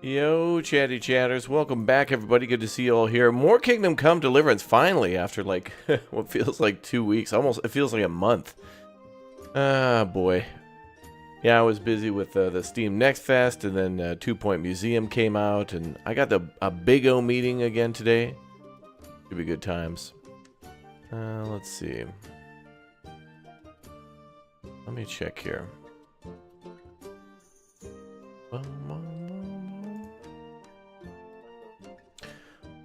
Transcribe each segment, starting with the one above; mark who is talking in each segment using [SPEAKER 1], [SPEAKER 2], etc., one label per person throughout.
[SPEAKER 1] Yo, chatty chatters. Welcome back, everybody. Good to see you all here. More Kingdom Come Deliverance, finally, after like, what feels like 2 weeks. Almost, it feels like a month. Ah, boy. Yeah, I was busy with the Steam Next Fest, and then 2 Point Museum came out, and I got a Big O meeting again today. Should be good times. Let's see. Let me check here.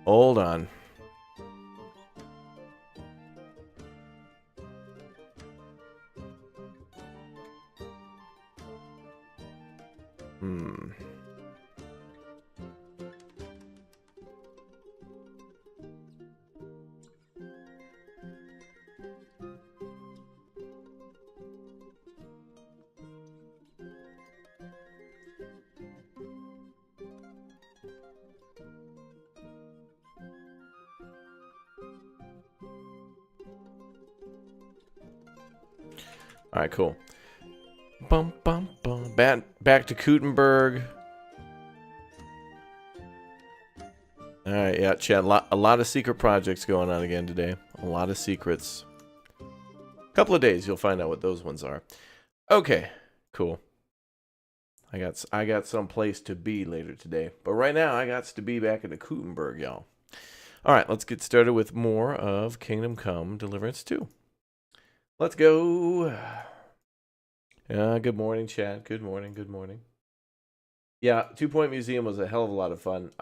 [SPEAKER 1] Hold on. All right, cool. Bum, bum, bum. Back to Kutenberg. All right, yeah, Chad. A lot of secret projects going on again today. A lot of secrets. Couple of days, you'll find out what those ones are. Okay, cool. I got some place to be later today, but right now I got to be back in the Kutenberg, y'all. All right, let's get started with more of Kingdom Come Deliverance 2. Let's go. Good morning, Chad. Good morning. Good morning. Yeah, 2 Point Museum was a hell of a lot of fun.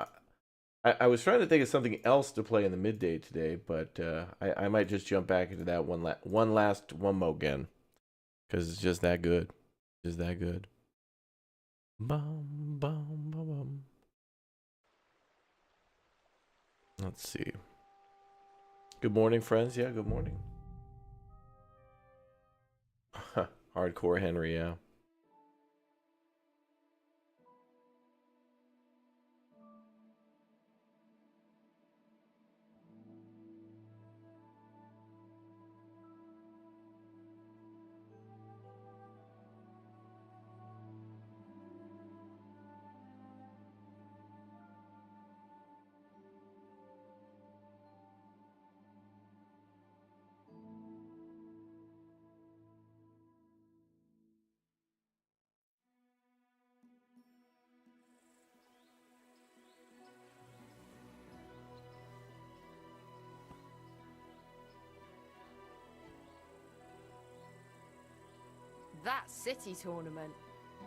[SPEAKER 1] I was trying to think of something else to play in the midday today, but I might just jump back into that one more again, because it's just that good. Just that good. Bum, bum, bum, bum. Let's see. Good morning, friends. Yeah, good morning. Hardcore Henry, yeah.
[SPEAKER 2] That city tournament.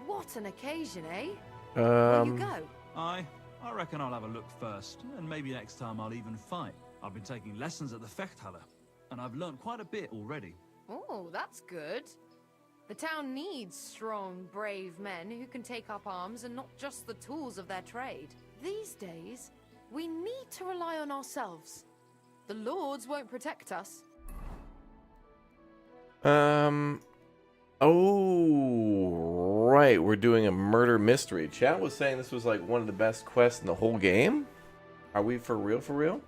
[SPEAKER 2] What an occasion, eh? Will you go?
[SPEAKER 3] I reckon I'll have a look first, and maybe next time I'll even fight. I've been taking lessons at the Fechthalle, and I've learned quite a bit already.
[SPEAKER 2] Oh, that's good. The town needs strong, brave men who can take up arms and not just the tools of their trade. These days, we need to rely on ourselves. The lords won't protect us.
[SPEAKER 1] Oh, right. We're doing a murder mystery. Chat was saying this was like one of the best quests in the whole game. Are we for real, for real?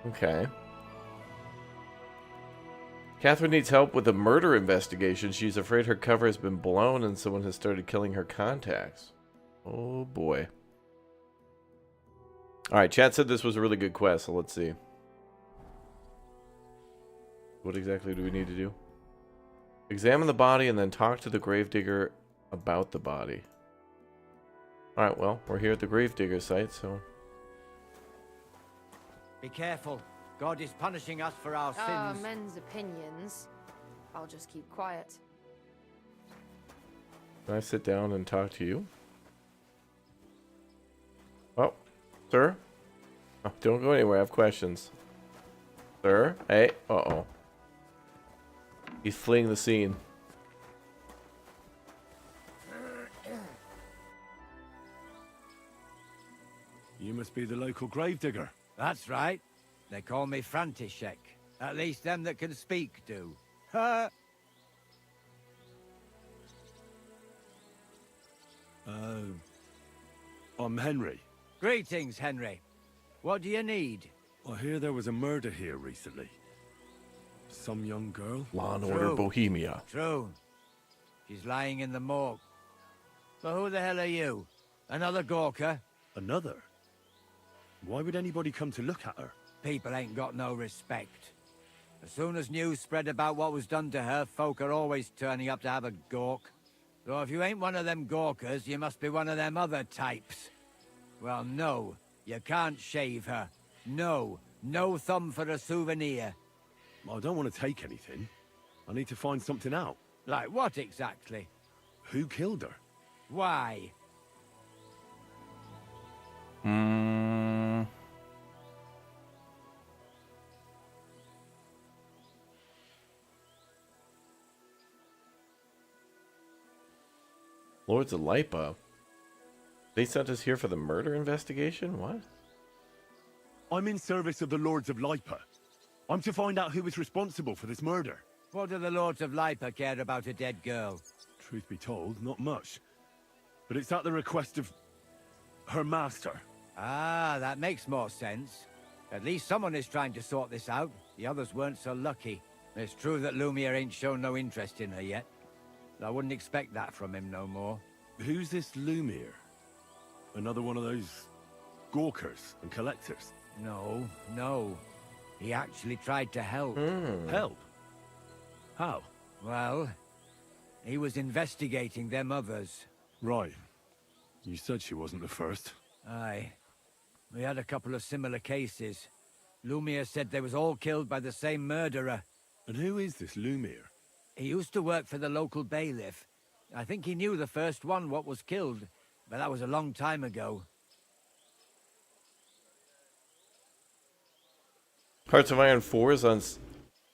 [SPEAKER 1] Okay. Catherine needs help with a murder investigation. She's afraid her cover has been blown and someone has started killing her contacts. Oh boy. Alright, chat said this was a really good quest, so let's see. What exactly do we need to do? Examine the body and then talk to the gravedigger about the body. Alright, well, we're here at the gravedigger site, so...
[SPEAKER 4] Be careful. God is punishing us for our sins.
[SPEAKER 2] Men's opinions. I'll just keep quiet.
[SPEAKER 1] Can I sit down and talk to you? Oh, sir? Oh, don't go anywhere, I have questions. Sir? Hey, uh-oh. He's fleeing the scene.
[SPEAKER 5] You must be the local gravedigger.
[SPEAKER 4] That's right. They call me František. At least them that can speak do. Ha!
[SPEAKER 5] I'm Henry.
[SPEAKER 4] Greetings, Henry. What do you need?
[SPEAKER 5] I hear there was a murder here recently. Some young girl?
[SPEAKER 1] Law and Order
[SPEAKER 4] True.
[SPEAKER 1] Bohemia.
[SPEAKER 4] True. She's lying in the morgue. But who the hell are you? Another Gawker?
[SPEAKER 5] Another? Why would anybody come to look at her?
[SPEAKER 4] People ain't got no respect. As soon as news spread about what was done to her, folk are always turning up to have a gawk. So if you ain't one of them Gawkers, you must be one of them other types. Well, no, you can't shave her. No, no thumb for a souvenir.
[SPEAKER 5] I don't want to take anything. I need to find something out.
[SPEAKER 4] Like what exactly?
[SPEAKER 5] Who killed her?
[SPEAKER 4] Why?
[SPEAKER 1] Lords of Lipa. They sent us here for the murder investigation? What?
[SPEAKER 5] I'm in service of the Lords of Lipa. I'm to find out who was responsible for this murder.
[SPEAKER 4] What do the Lords of Lipa care about a dead girl?
[SPEAKER 5] Truth be told, not much. but it's at the request of her master.
[SPEAKER 4] Ah, that makes more sense. At least someone is trying to sort this out. The others weren't so lucky. It's true that Lumir ain't shown no interest in her yet. I wouldn't expect that from him no more.
[SPEAKER 5] Who's this Lumir? Another one of those gawkers and collectors?
[SPEAKER 4] No, no. He actually tried to help.
[SPEAKER 5] Help? How?
[SPEAKER 4] Well, he was investigating them others.
[SPEAKER 5] Right. You said she wasn't the first.
[SPEAKER 4] Aye. We had a couple of similar cases. Lumir said they was all killed by the same murderer.
[SPEAKER 5] And who is this Lumir?
[SPEAKER 4] He used to work for the local bailiff. I think he knew the first one what was killed, but that was a long time ago.
[SPEAKER 1] Hearts of Iron 4 is on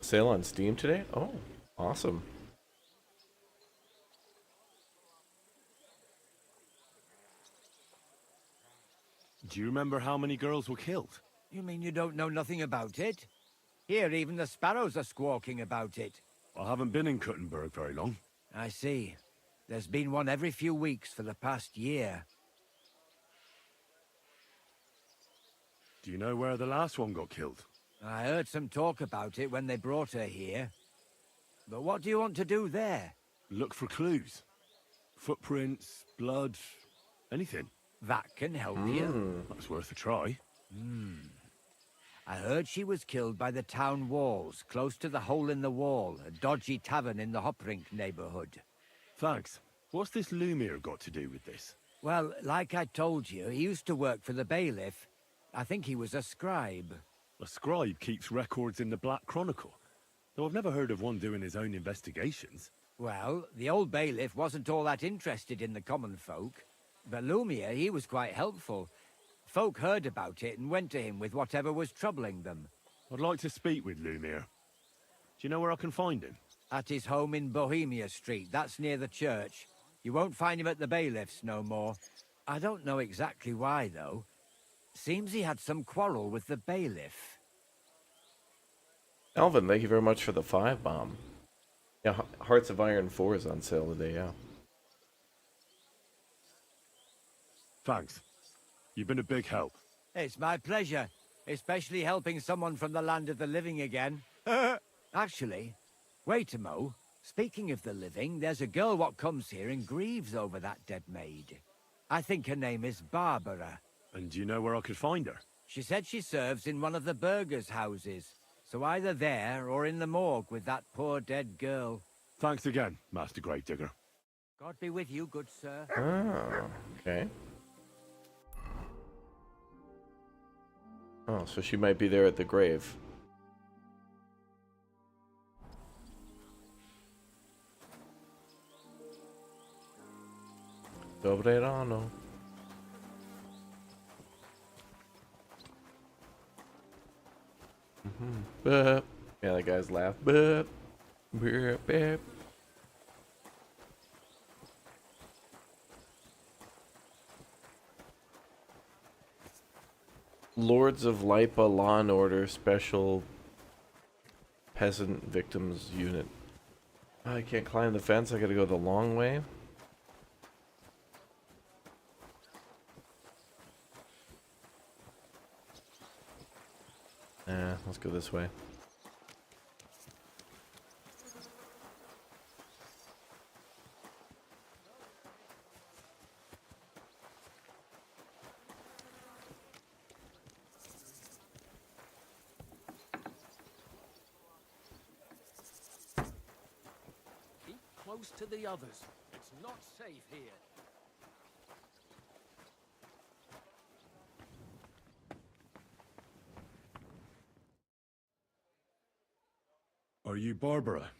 [SPEAKER 1] sale on Steam today. Oh, awesome.
[SPEAKER 5] Do you remember how many girls were killed?
[SPEAKER 4] You mean you don't know nothing about it? Here, even the sparrows are squawking about it.
[SPEAKER 5] I haven't been in Kuttenberg very long.
[SPEAKER 4] I see. There's been one every few weeks for the past year.
[SPEAKER 5] Do you know where the last one got killed?
[SPEAKER 4] I heard some talk about it when they brought her here. But what do you want to do there?
[SPEAKER 5] Look for clues. Footprints, blood, anything.
[SPEAKER 4] That can help you.
[SPEAKER 5] That's worth a try.
[SPEAKER 4] I heard she was killed by the town walls, close to the Hole in the Wall, a dodgy tavern in the Hoprink neighborhood.
[SPEAKER 5] Thanks. What's this Lumir got to do with this?
[SPEAKER 4] Well, like I told you, he used to work for the bailiff. I think he was a scribe.
[SPEAKER 5] A scribe keeps records in the Black Chronicle, though I've never heard of one doing his own investigations.
[SPEAKER 4] Well, the old bailiff wasn't all that interested in the common folk. But Lumir, he was quite helpful. Folk heard about it and went to him with whatever was troubling them.
[SPEAKER 5] I'd like to speak with Lumir. Do you know where I can find him?
[SPEAKER 4] At his home in Bohemia Street, that's near the church. You won't find him at the bailiff's no more. I don't know exactly why, though. Seems he had some quarrel with the bailiff.
[SPEAKER 1] Alvin, thank you very much for the 5 bomb. Yeah, Hearts of Iron 4 is on sale today, yeah.
[SPEAKER 5] Thanks. You've been a big help.
[SPEAKER 4] It's my pleasure, especially helping someone from the land of the living again. Actually, wait a mo. Speaking of the living, there's a girl what comes here and grieves over that dead maid. I think her name is Barbara.
[SPEAKER 5] And do you know where I could find her?
[SPEAKER 4] She said she serves in one of the burgers' houses. So either there or in the morgue with that poor dead girl.
[SPEAKER 5] Thanks again, Master Gravedigger.
[SPEAKER 4] God be with you, good sir.
[SPEAKER 1] Oh, okay. Oh, so she might be there at the grave. Dobrano. Bup. Yeah, that guy's laugh. Bup. Bup. Bup. Lords of Lipa Law and Order Special Peasant Victims Unit. I can't climb the fence. I gotta go the long way. Let's go this way.
[SPEAKER 6] Keep close to the others. It's not safe here.
[SPEAKER 5] Are you Barbara?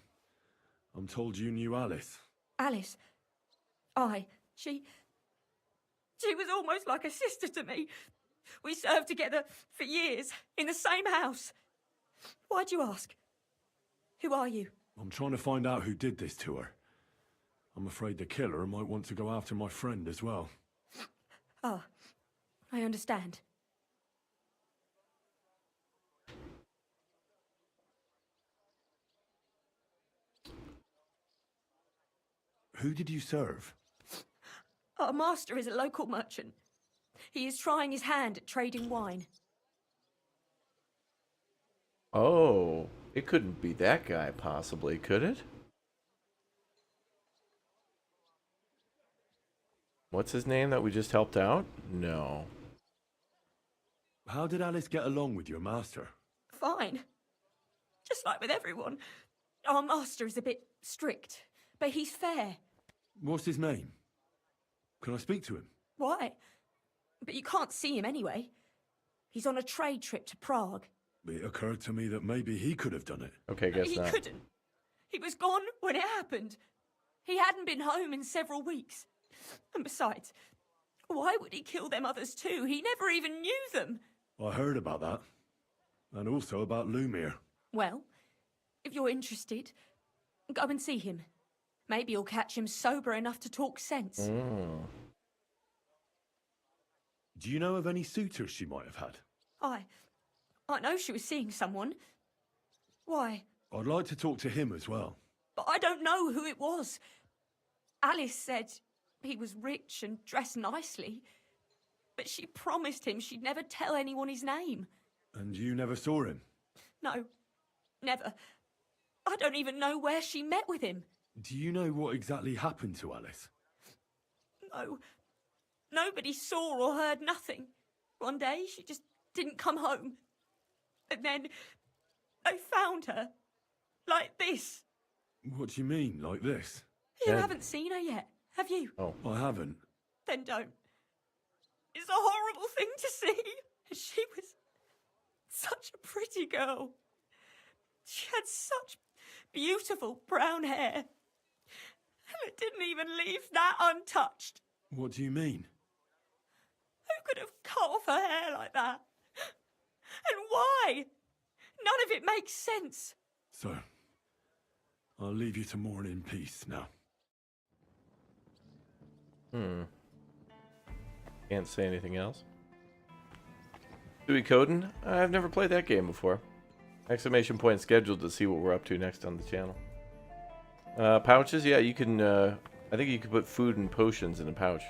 [SPEAKER 5] I'm told you knew Alice.
[SPEAKER 7] Alice. Aye, she was almost like a sister to me. We served together for years, in the same house. Why'd you ask? Who are you?
[SPEAKER 5] I'm trying to find out who did this to her. I'm afraid the killer might want to go after my friend as well.
[SPEAKER 7] Ah, I understand.
[SPEAKER 5] Who did you serve?
[SPEAKER 7] Our master is a local merchant. He is trying his hand at trading wine.
[SPEAKER 1] Oh, it couldn't be that guy, possibly, could it? What's his name that we just helped out? No.
[SPEAKER 5] How did Alice get along with your master?
[SPEAKER 7] Fine. Just like with everyone. Our master is a bit strict, but he's fair.
[SPEAKER 5] What's his name? Can I speak to him?
[SPEAKER 7] Why? But you can't see him anyway. He's on a trade trip to Prague.
[SPEAKER 5] It occurred to me that maybe he could have done it.
[SPEAKER 1] Okay, guess
[SPEAKER 7] He
[SPEAKER 1] not.
[SPEAKER 7] couldn't. He was gone when it happened. He hadn't been home in several weeks. And besides, why would he kill them others too? He never even knew them.
[SPEAKER 5] I heard about that. And also about Lumir.
[SPEAKER 7] Well, if you're interested, go and see him. Maybe you'll catch him sober enough to talk sense.
[SPEAKER 5] Do you know of any suitors she might have had?
[SPEAKER 7] I know she was seeing someone. Why?
[SPEAKER 5] I'd like to talk to him as well.
[SPEAKER 7] But I don't know who it was. Alice said he was rich and dressed nicely. But she promised him she'd never tell anyone his name.
[SPEAKER 5] And you never saw him?
[SPEAKER 7] No, never. I don't even know where she met with him.
[SPEAKER 5] Do you know what exactly happened to Alice?
[SPEAKER 7] No. Nobody saw or heard nothing. One day she just didn't come home. And then they found her. Like this.
[SPEAKER 5] What do you mean, like this?
[SPEAKER 7] You
[SPEAKER 1] Dead.
[SPEAKER 7] haven't seen her yet, have you?
[SPEAKER 1] Oh.
[SPEAKER 5] I haven't.
[SPEAKER 7] Then don't. It's a horrible thing to see. She was such a pretty girl. She had such beautiful brown hair. And it didn't even leave that untouched.
[SPEAKER 5] What do you mean?
[SPEAKER 7] Who could have cut off her hair like that? And why? None of it makes sense.
[SPEAKER 5] So, I'll leave you to mourn in peace now.
[SPEAKER 1] Can't say anything else. Suikoden? I've never played that game before. Exclamation point scheduled to see what we're up to next on the channel. Pouches? Yeah, you can, I think you can put food and potions in a pouch.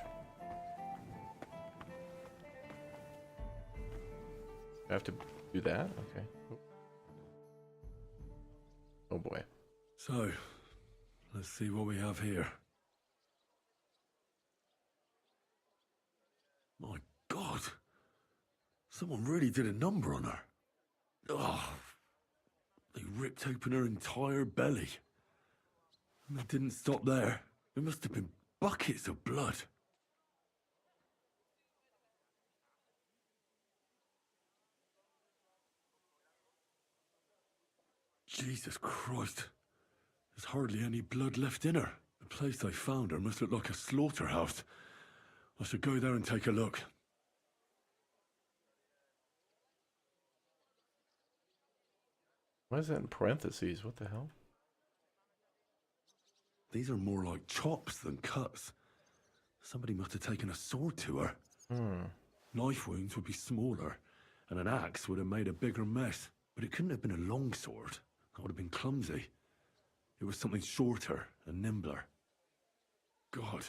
[SPEAKER 1] I have to do that? Okay. Oh boy.
[SPEAKER 5] So, let's see what we have here. My God! Someone really did a number on her. Oh, they ripped open her entire belly. And they didn't stop there. There must have been buckets of blood. Jesus Christ. There's hardly any blood left in her. The place I found her must look like a slaughterhouse. I should go there and take a look.
[SPEAKER 1] Why is that in parentheses? What the hell?
[SPEAKER 5] These are more like chops than cuts. Somebody must have taken a sword to her. Knife wounds would be smaller, and an axe would have made a bigger mess. But it couldn't have been a long sword. That would have been clumsy. It was something shorter and nimbler. God,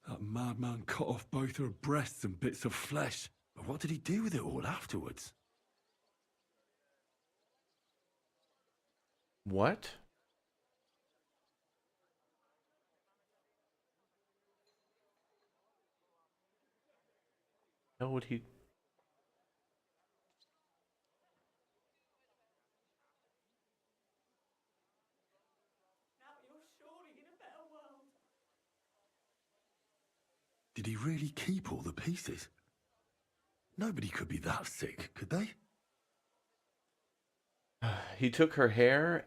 [SPEAKER 5] that madman cut off both her breasts and bits of flesh. But what did he do with it all afterwards?
[SPEAKER 1] What? How would he...
[SPEAKER 5] Did he really keep all the pieces? Nobody could be that sick, could they?
[SPEAKER 1] He took her hair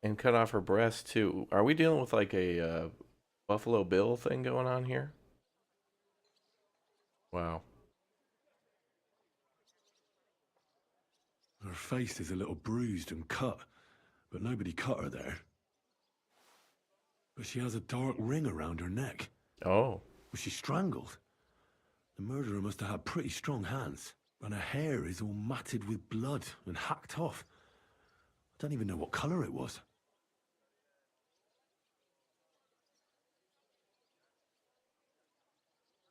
[SPEAKER 1] and cut off her breast too. Are we dealing with like a Buffalo Bill thing going on here? Wow.
[SPEAKER 5] Her face is a little bruised and cut, but nobody cut her there. But she has a dark ring around her neck.
[SPEAKER 1] Oh.
[SPEAKER 5] Was she strangled? The murderer must have had pretty strong hands, and her hair is all matted with blood and hacked off. I don't even know what colour it was.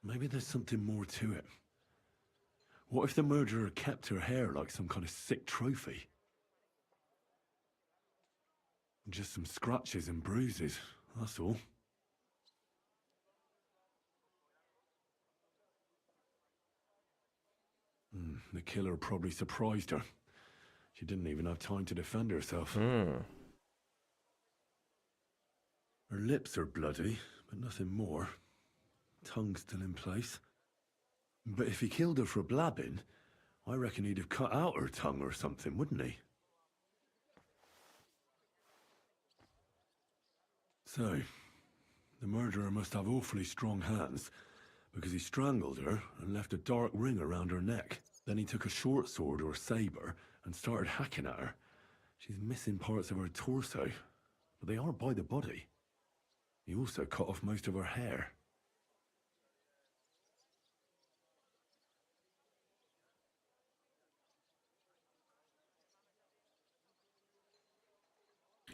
[SPEAKER 5] Maybe there's something more to it. What if the murderer kept her hair like some kind of sick trophy? Just some scratches and bruises, that's all. The killer probably surprised her. She didn't even have time to defend herself. Her lips are bloody, but nothing more. Tongue still in place. But if he killed her for blabbing, I reckon he'd have cut out her tongue or something, wouldn't he? So, the murderer must have awfully strong hands, because he strangled her and left a dark ring around her neck. Then he took a short sword or saber and started hacking at her. She's missing parts of her torso, but they aren't by the body. He also cut off most of her hair.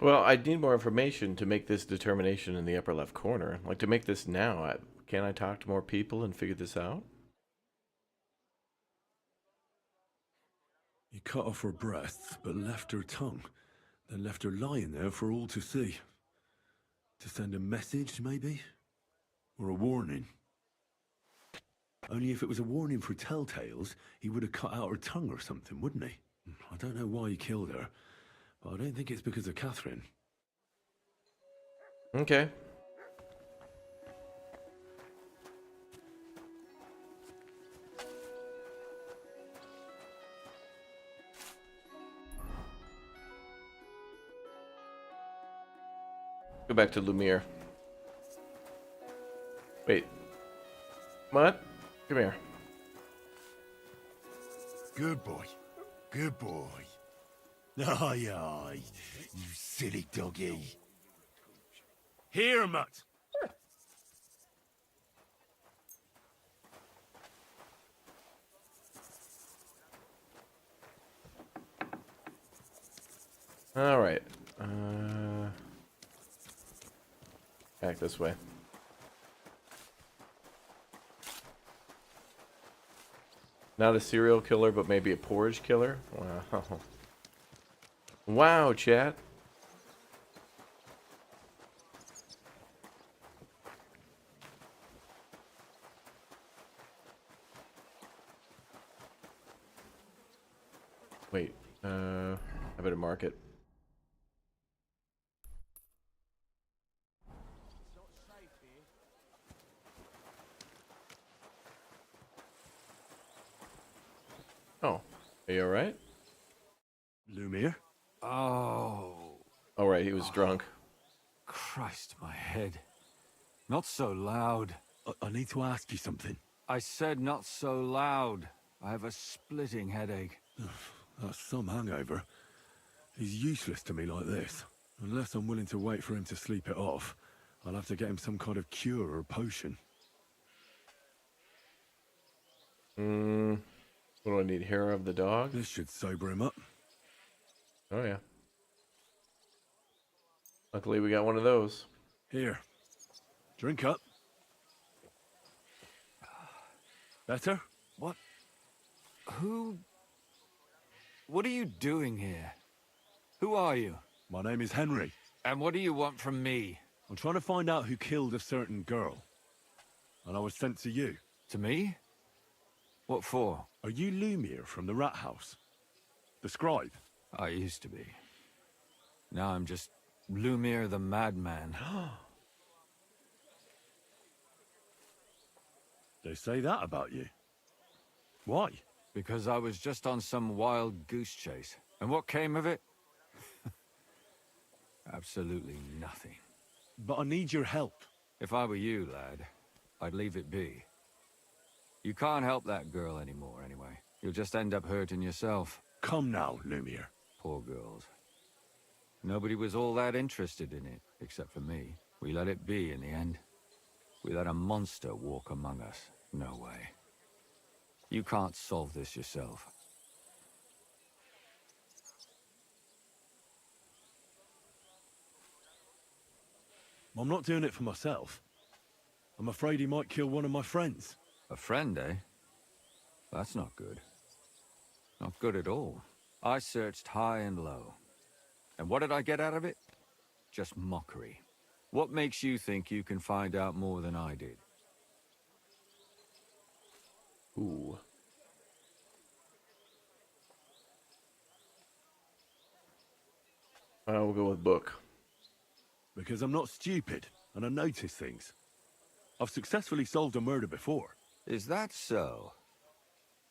[SPEAKER 1] Well, I'd need more information to make this determination in the upper left corner. Like, to make this now, can I talk to more people and figure this out?
[SPEAKER 5] He cut off her breasts, but left her tongue. Then left her lying there for all to see. To send a message, maybe? Or a warning? Only if it was a warning for telltales, he would have cut out her tongue or something, wouldn't he? I don't know why he killed her, but I don't think it's because of Catherine.
[SPEAKER 1] Okay. Go back to Lumir. Wait. What? Come here.
[SPEAKER 8] Good boy. Good boy. Aye, aye, you silly doggy. Here, Mutt.
[SPEAKER 1] All right. Back this way. Not a serial killer, but maybe a porridge killer? Wow. Wow, chat. Wait, I better mark it. Oh, are you alright?
[SPEAKER 5] Lumir?
[SPEAKER 3] Oh.
[SPEAKER 1] All right, he was drunk.
[SPEAKER 3] Christ, my head. Not so loud.
[SPEAKER 5] I need to ask you something.
[SPEAKER 3] I said not so loud. I have a splitting headache.
[SPEAKER 5] That's some hangover. He's useless to me like this. Unless I'm willing to wait for him to sleep it off, I'll have to get him some kind of cure or potion.
[SPEAKER 1] What do I need? Hair of the dog?
[SPEAKER 5] This should sober him up.
[SPEAKER 1] Oh, yeah. Luckily, we got one of those.
[SPEAKER 5] Here. Drink up. Better?
[SPEAKER 3] What? Who? What are you doing here? Who are you?
[SPEAKER 5] My name is Henry.
[SPEAKER 3] And what do you want from me?
[SPEAKER 5] I'm trying to find out who killed a certain girl. And I was sent to you.
[SPEAKER 3] To me? What for?
[SPEAKER 5] Are you Lumir from the rat house? The scribe?
[SPEAKER 3] I used to be. Now I'm just Lumir the madman.
[SPEAKER 5] They say that about you. Why?
[SPEAKER 3] Because I was just on some wild goose chase. And what came of it? Absolutely nothing.
[SPEAKER 5] But I need your help.
[SPEAKER 3] If I were you, lad, I'd leave it be. You can't help that girl anymore, anyway. You'll just end up hurting yourself.
[SPEAKER 5] Come now, Lumir.
[SPEAKER 3] Poor girls. Nobody was all that interested in it, except for me. We let it be in the end. We let a monster walk among us. No way. You can't solve this yourself.
[SPEAKER 5] I'm not doing it for myself. I'm afraid he might kill one of my friends.
[SPEAKER 3] A friend, eh? That's not good. Not good at all. I searched high and low. And what did I get out of it? Just mockery. What makes you think you can find out more than I did?
[SPEAKER 1] Ooh. We'll go with book.
[SPEAKER 5] Because I'm not stupid, and I notice things. I've successfully solved a murder before.
[SPEAKER 3] Is that so?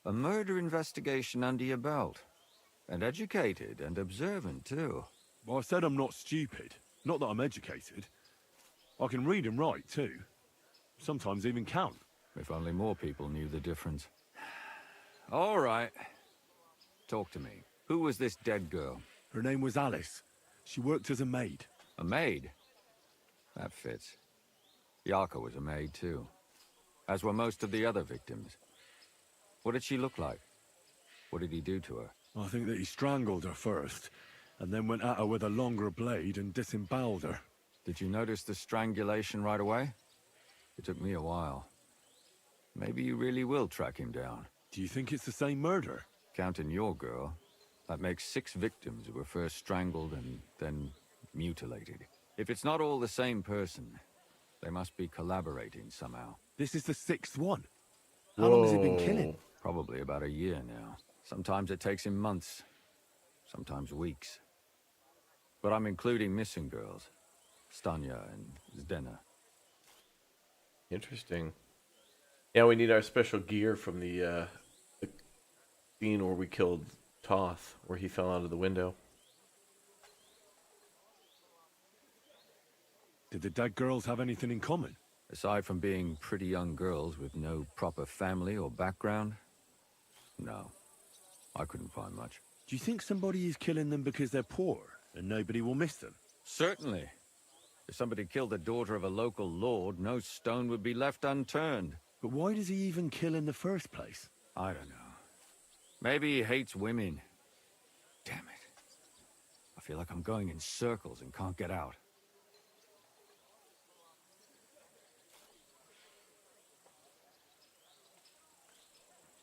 [SPEAKER 3] A murder investigation under your belt. And educated and observant, too.
[SPEAKER 5] Well, I said I'm not stupid. Not that I'm educated. I can read and write, too. Sometimes even count.
[SPEAKER 3] If only more people knew the difference. All right. Talk to me. Who was this dead girl?
[SPEAKER 5] Her name was Alice. She worked as a maid.
[SPEAKER 3] A maid? That fits. Yarka was a maid, too. As were most of the other victims. What did she look like? What did he do to her?
[SPEAKER 5] I think that he strangled her first, and then went at her with a longer blade and disemboweled her.
[SPEAKER 3] Did you notice the strangulation right away? It took me a while. Maybe you really will track him down.
[SPEAKER 5] Do you think it's the same murder?
[SPEAKER 3] Counting your girl, that makes 6 victims who were first strangled and then mutilated. If it's not all the same person, they must be collaborating somehow.
[SPEAKER 5] This is the 6th one. How long has he been killing?
[SPEAKER 3] Probably about a year now. Sometimes it takes him months, sometimes weeks. But I'm including missing girls, Stanya and Zdena.
[SPEAKER 1] Interesting. Yeah, we need our special gear from the scene where we killed Toth, where he fell out of the window.
[SPEAKER 5] Did the dead girls have anything in common?
[SPEAKER 3] Aside from being pretty young girls with no proper family or background, no. I couldn't find much.
[SPEAKER 5] Do you think somebody is killing them because they're poor and nobody will miss them?
[SPEAKER 3] Certainly. If somebody killed the daughter of a local lord, no stone would be left unturned.
[SPEAKER 5] But why does he even kill in the first place?
[SPEAKER 3] I don't know. Maybe he hates women. Damn it. I feel like I'm going in circles and can't get out.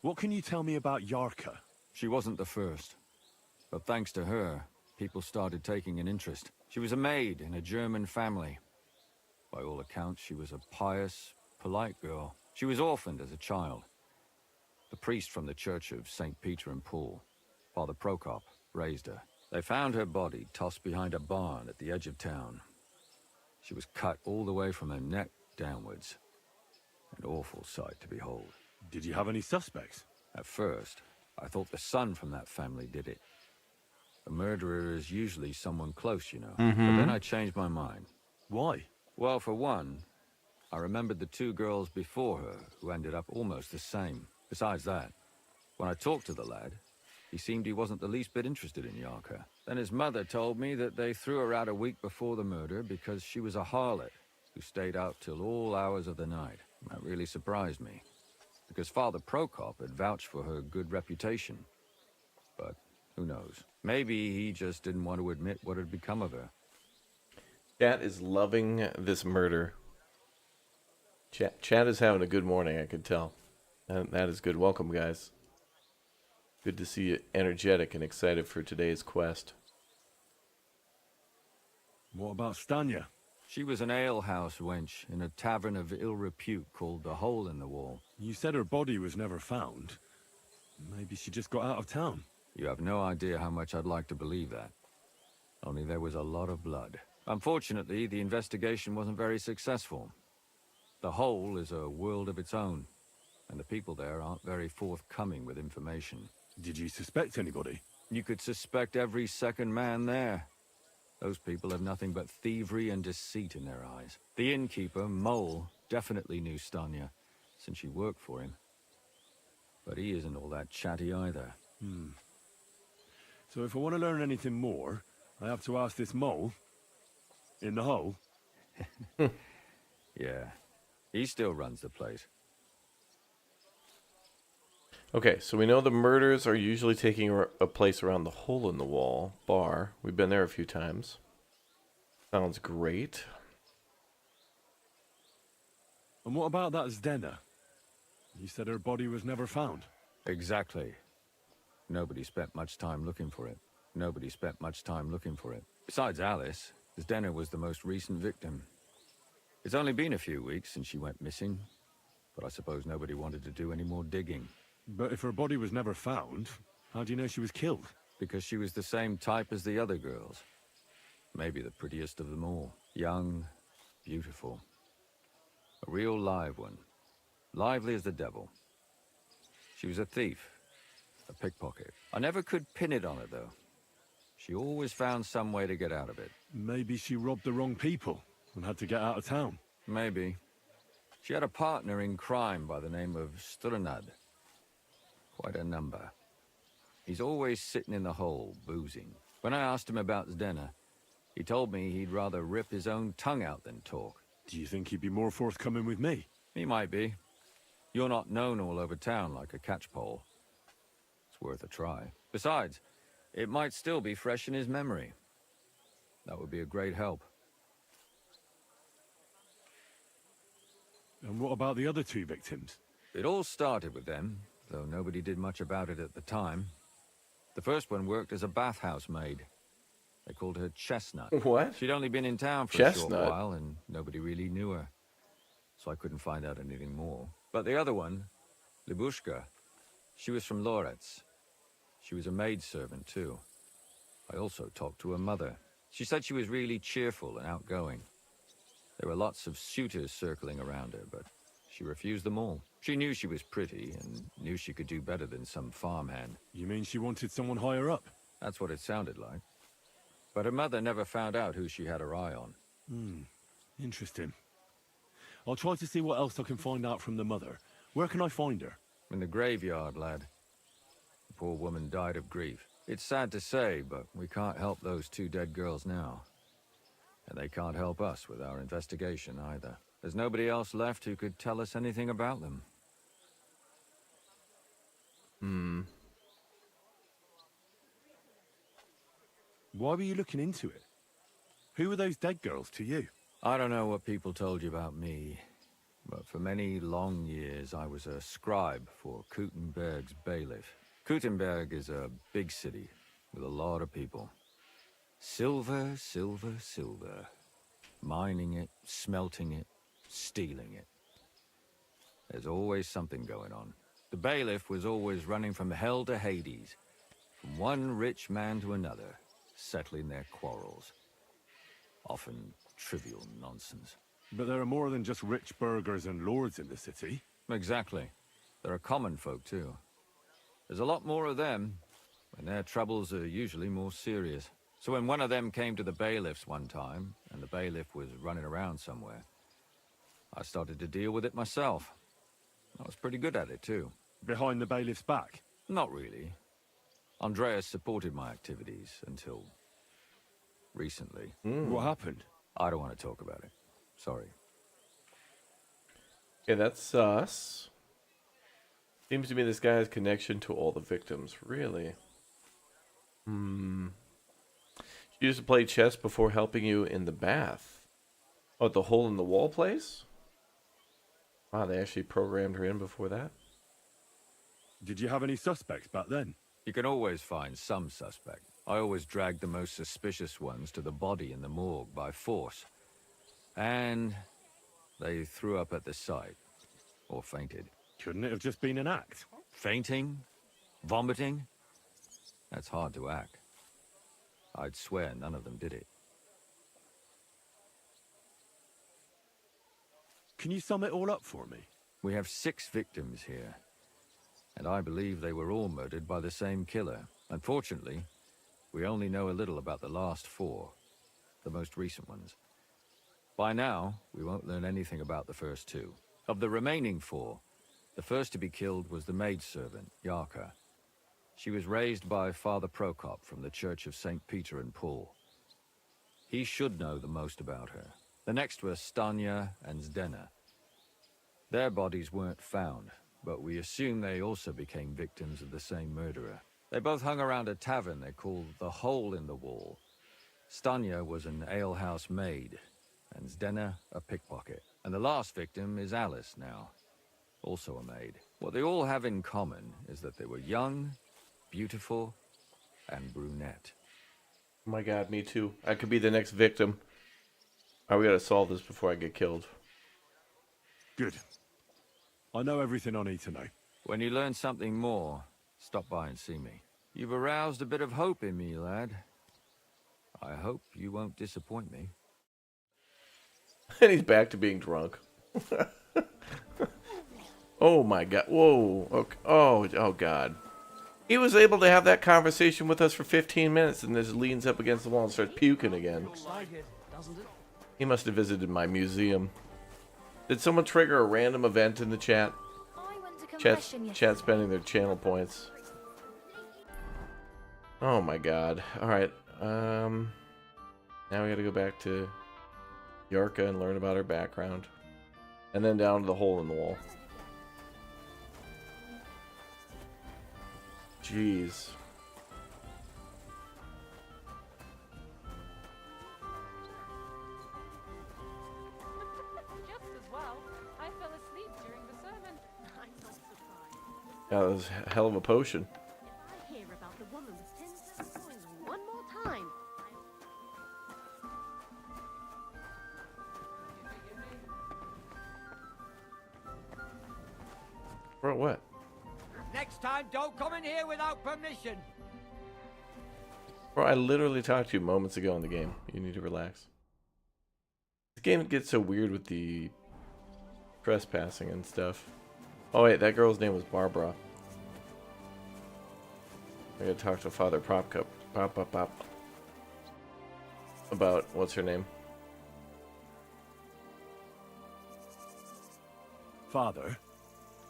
[SPEAKER 5] What can you tell me about Yarka?
[SPEAKER 3] She wasn't the first. But thanks to her, people started taking an interest. She was a maid in a German family. By all accounts, she was a pious, polite girl. She was orphaned as a child. The priest from the church of St. Peter and Paul, Father Prokop, raised her. They found her body tossed behind a barn at the edge of town. She was cut all the way from her neck downwards. An awful sight to behold.
[SPEAKER 5] Did you have any suspects?
[SPEAKER 3] At first, I thought the son from that family did it. A murderer is usually someone close, you know. But then I changed my mind.
[SPEAKER 5] Why?
[SPEAKER 3] Well, for one, I remembered the 2 girls before her who ended up almost the same. Besides that, when I talked to the lad, he seemed he wasn't the least bit interested in Yarka. Then his mother told me that they threw her out a week before the murder because she was a harlot who stayed out till all hours of the night. That really surprised me, because Father Prokop had vouched for her good reputation. But who knows? Maybe he just didn't want to admit what had become of her.
[SPEAKER 1] Chat is loving this murder. Chat is having a good morning, I could tell. That is good. Welcome, guys. Good to see you energetic and excited for today's quest.
[SPEAKER 5] What about Stanya?
[SPEAKER 3] She was an alehouse wench in a tavern of ill repute called the Hole in the Wall.
[SPEAKER 5] You said her body was never found. Maybe she just got out of town.
[SPEAKER 3] You have no idea how much I'd like to believe that. Only there was a lot of blood. Unfortunately, the investigation wasn't very successful. The Hole is a world of its own, and the people there aren't very forthcoming with information.
[SPEAKER 5] Did you suspect anybody?
[SPEAKER 3] You could suspect every second man there. Those people have nothing but thievery and deceit in their eyes. The innkeeper, Mole, definitely knew Stanya, since she worked for him. But he isn't all that chatty either.
[SPEAKER 5] So if I want to learn anything more, I have to ask this Mole in the hole.
[SPEAKER 3] Yeah, he still runs the place.
[SPEAKER 1] Okay, so we know the murders are usually taking a place around the Hole in the Wall bar. We've been there a few times. Sounds great.
[SPEAKER 5] And what about that Zdena? You said her body was never found.
[SPEAKER 3] Exactly. Nobody spent much time looking for it. Nobody spent much time looking for it. Besides Alice, Zdena was the most recent victim. It's only been a few weeks since she went missing, but I suppose nobody wanted to do any more digging.
[SPEAKER 5] But if her body was never found, how do you know she was killed?
[SPEAKER 3] Because she was the same type as the other girls. Maybe the prettiest of them all. Young, beautiful. A real live one. Lively as the devil. She was a thief. A pickpocket. I never could pin it on her, though. She always found some way to get out of it.
[SPEAKER 5] Maybe she robbed the wrong people and had to get out of town.
[SPEAKER 3] Maybe. She had a partner in crime by the name of Strunad. Quite a number. He's always sitting in the hole, boozing. When I asked him about Zdena, he told me he'd rather rip his own tongue out than talk.
[SPEAKER 5] Do you think he'd be more forthcoming with me?
[SPEAKER 3] He might be. You're not known all over town like a catchpole. It's worth a try. Besides, it might still be fresh in his memory. That would be a great help.
[SPEAKER 5] And what about the other two victims?
[SPEAKER 3] It all started with them, though nobody did much about it at the time. The first one worked as a bathhouse maid. They called her Chestnut.
[SPEAKER 1] What?
[SPEAKER 3] She'd only been in town for a short while, and nobody really knew her. So I couldn't find out anything more. But the other one, Libushka, she was from Loretz. She was a maidservant, too. I also talked to her mother. She said she was really cheerful and outgoing. There were lots of suitors circling around her, but she refused them all. She knew she was pretty and knew she could do better than some farmhand.
[SPEAKER 5] You mean she wanted someone higher up?
[SPEAKER 3] That's what it sounded like. But her mother never found out who she had her eye on.
[SPEAKER 5] Interesting. I'll try to see what else I can find out from the mother. Where can I find her?
[SPEAKER 3] In the graveyard, lad. The poor woman died of grief. It's sad to say, but we can't help those two dead girls now. And they can't help us with our investigation either. There's nobody else left who could tell us anything about them.
[SPEAKER 5] Why were you looking into it? Who were those dead girls to you?
[SPEAKER 3] I don't know what people told you about me, but for many long years I was a scribe for Kuttenberg's bailiff. Kuttenberg is a big city with a lot of people. Silver, silver, silver. Mining it, smelting it, stealing it. There's always something going on. The bailiff was always running from hell to Hades, from one rich man to another, settling their quarrels. Often trivial nonsense.
[SPEAKER 5] But there are more than just rich burghers and lords in the city.
[SPEAKER 3] Exactly. There are common folk, too. There's a lot more of them, and their troubles are usually more serious. So when one of them came to the bailiff's one time, and the bailiff was running around somewhere, I started to deal with it myself. I was pretty good at it, too.
[SPEAKER 5] Behind the bailiff's back?
[SPEAKER 3] Not really. Andreas supported my activities until recently.
[SPEAKER 5] What happened?
[SPEAKER 3] I don't want to talk about it. Sorry.
[SPEAKER 1] Okay, that's sus. Seems to me this guy has connection to all the victims. Really? She used to play chess before helping you in the bath. Oh, at the hole in the wall place? Wow, they actually programmed her in before that?
[SPEAKER 5] Did you have any suspects back then?
[SPEAKER 3] You can always find some suspect. I always dragged the most suspicious ones to the body in the morgue by force. And they threw up at the sight. Or fainted.
[SPEAKER 5] Couldn't it have just been an act?
[SPEAKER 3] Fainting? Vomiting? That's hard to act. I'd swear none of them did it.
[SPEAKER 5] Can you sum it all up for me?
[SPEAKER 3] We have 6 victims here. And I believe they were all murdered by the same killer. Unfortunately, we only know a little about the last 4. The most recent ones. By now, we won't learn anything about the first 2. Of the remaining 4, the first to be killed was the maidservant, Yarka. She was raised by Father Prokop from the Church of St. Peter and Paul. He should know the most about her. The next were Stanya and Zdena. Their bodies weren't found, but we assume they also became victims of the same murderer. They both hung around a tavern they called the Hole in the Wall. Stanya was an alehouse maid, and Zdena a pickpocket. And the last victim is Alice now. also a maid. What they all have in common is that they were young, beautiful, and brunette.
[SPEAKER 1] Oh my god, me too. I could be the next victim. Alright, we gotta solve this before I get killed.
[SPEAKER 5] Good. I know everything I need to know.
[SPEAKER 3] When you learn something more, stop by and see me. You've aroused a bit of hope in me, lad. I hope you won't disappoint me.
[SPEAKER 1] And he's back to being drunk. Oh my god. Whoa. Okay. Oh god. He was able to have that conversation with us for 15 minutes and just leans up against the wall and starts puking again. He must have visited my museum. Did someone trigger a random event in the chat? Chat spending their channel points. Oh my god. Alright. Now we gotta go back to Yarka and learn about her background. And then down to the hole in the wall. Jeez.
[SPEAKER 9] Just as well. I fell asleep during the sermon. I'm not surprised.
[SPEAKER 1] Yeah, that was a hell of a potion.
[SPEAKER 9] If I hear about the woman with 10 silver coins one more time,
[SPEAKER 1] Bro, what?
[SPEAKER 4] Next time, don't come in here without permission.
[SPEAKER 1] Bro, I literally talked to you moments ago in the game. You need to relax. This game gets so weird with the trespassing and stuff. Oh wait, that girl's name was Barbara. I gotta talk to Father Pop about what's her name.
[SPEAKER 5] Father,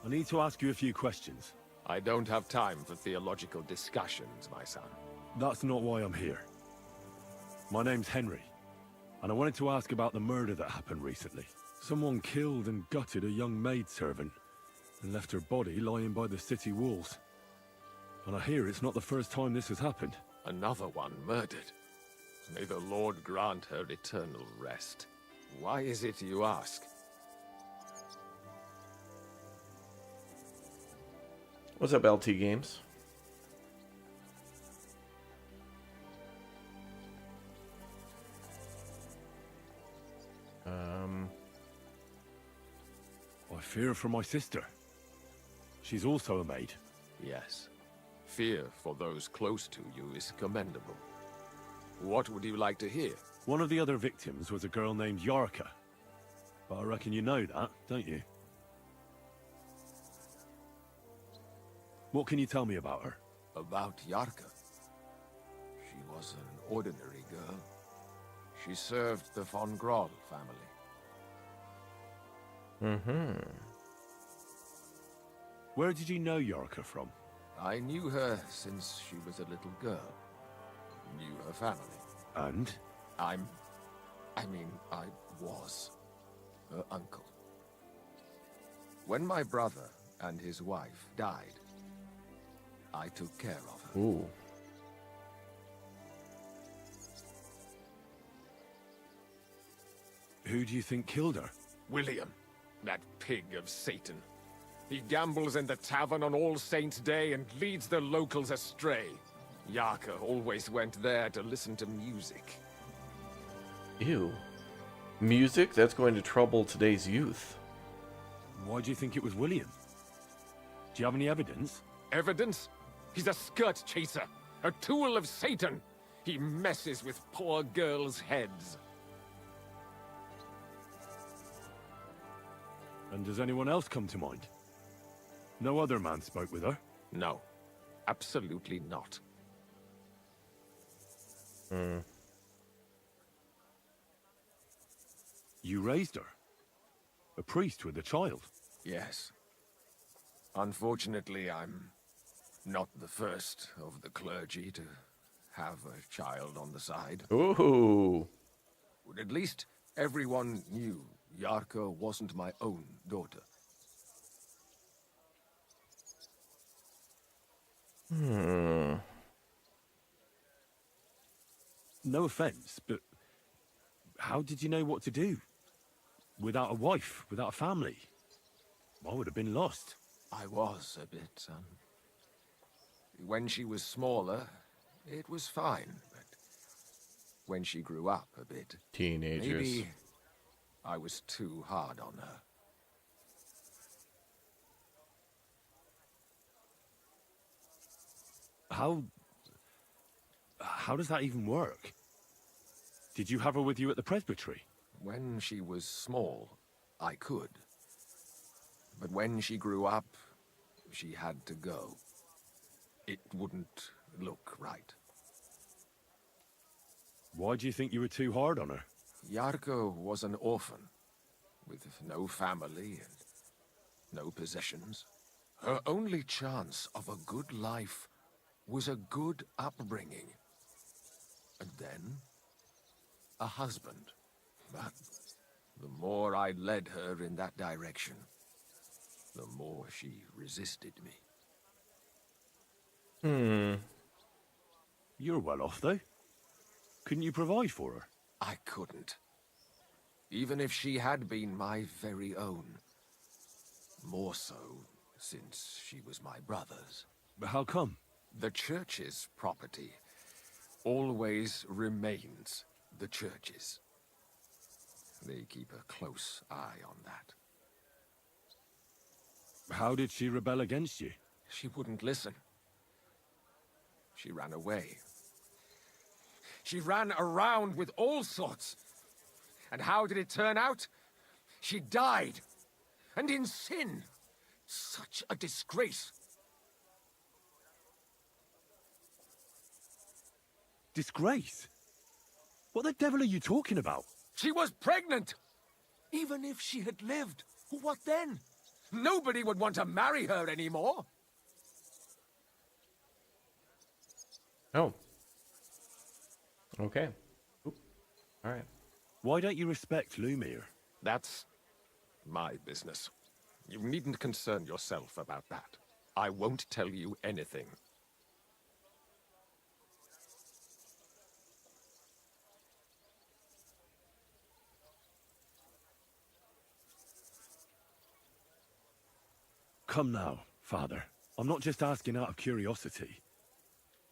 [SPEAKER 5] I need to ask you a few questions.
[SPEAKER 6] I don't have time for theological discussions, my son.
[SPEAKER 5] That's not why I'm here. My name's Henry, and I wanted to ask about the murder that happened recently. Someone killed and gutted a young maidservant and left her body lying by the city walls. And I hear it's not the first time this has happened.
[SPEAKER 6] Another one murdered. May the Lord grant her eternal rest. Why is it you ask?
[SPEAKER 1] What's up, LT Games?
[SPEAKER 5] I fear for my sister. She's also a maid.
[SPEAKER 6] Yes. Fear for those close to you is commendable. What would you like to hear?
[SPEAKER 5] One of the other victims was a girl named Yarka. But I reckon you know that, don't you? What can you tell me about her?
[SPEAKER 6] About Yarka. She was an ordinary girl. She served the von Groll family.
[SPEAKER 5] Where did you know Yarka from?
[SPEAKER 6] I knew her since she was a little girl. Knew her family.
[SPEAKER 5] And?
[SPEAKER 6] I was her uncle. When my brother and his wife died, I took care of her.
[SPEAKER 1] Ooh.
[SPEAKER 5] Who do you think killed her?
[SPEAKER 6] William, that pig of Satan. He gambles in the tavern on All Saints' Day and leads the locals astray. Yarka always went there to listen to music.
[SPEAKER 1] Ew. Music? That's going to trouble today's youth.
[SPEAKER 5] Why do you think it was William? Do you have any evidence?
[SPEAKER 6] Evidence? He's a skirt chaser, a tool of Satan. He messes with poor girls' heads.
[SPEAKER 5] And does anyone else come to mind? No other man spoke with her?
[SPEAKER 6] No, absolutely not.
[SPEAKER 5] You raised her? A priest with a child?
[SPEAKER 6] Yes. Unfortunately, I'm not the first of the clergy to have a child on the side.
[SPEAKER 1] Ooh.
[SPEAKER 6] But at least everyone knew Yarka wasn't my own daughter.
[SPEAKER 5] No offense, but how did you know what to do? Without a wife, without a family? I would have been lost.
[SPEAKER 6] I was a bit, son. When she was smaller, it was fine, but when she grew up a bit,
[SPEAKER 1] Teenagers.
[SPEAKER 6] maybe I was too hard on her.
[SPEAKER 5] How does that even work? Did you have her with you at the presbytery?
[SPEAKER 6] When she was small, I could. But when she grew up, she had to go. It wouldn't look right.
[SPEAKER 5] Why do you think you were too hard on her?
[SPEAKER 6] Yarko was an orphan, with no family and no possessions. Her only chance of a good life was a good upbringing. And then, a husband. But the more I led her in that direction, the more she resisted me.
[SPEAKER 5] You're well off, though. Couldn't you provide for her?
[SPEAKER 6] I couldn't. Even if she had been my very own. More so, since she was my brother's.
[SPEAKER 5] But how come?
[SPEAKER 6] The church's property always remains the church's. They keep a close eye on that.
[SPEAKER 5] How did she rebel against you?
[SPEAKER 6] She wouldn't listen. She ran away. She ran around with all sorts. And how did it turn out? She died. And in sin. Such a disgrace.
[SPEAKER 5] Disgrace? What the devil are you talking about?
[SPEAKER 6] She was pregnant! Even if she had lived, what then? Nobody would want to marry her anymore.
[SPEAKER 1] Oh. Okay. Oop. All right.
[SPEAKER 5] Why don't you respect Lumir?
[SPEAKER 6] That's my business. You needn't concern yourself about that. I won't tell you anything.
[SPEAKER 5] Come now, Father. I'm not just asking out of curiosity.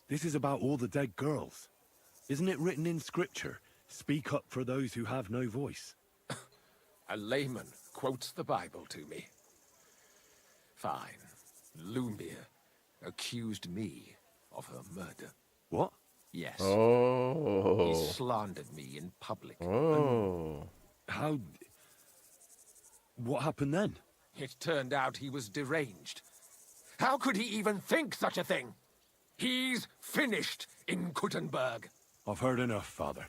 [SPEAKER 5] This is about all the dead girls. Isn't it written in Scripture, speak up for those who have no voice?
[SPEAKER 6] A layman quotes the Bible to me. Fine. Lumir accused me of her murder.
[SPEAKER 5] What?
[SPEAKER 6] Yes.
[SPEAKER 1] Oh.
[SPEAKER 6] He slandered me in public.
[SPEAKER 1] Oh.
[SPEAKER 5] How... What happened then?
[SPEAKER 6] It turned out he was deranged. How could he even think such a thing? He's finished in Kuttenberg.
[SPEAKER 5] I've heard enough, Father.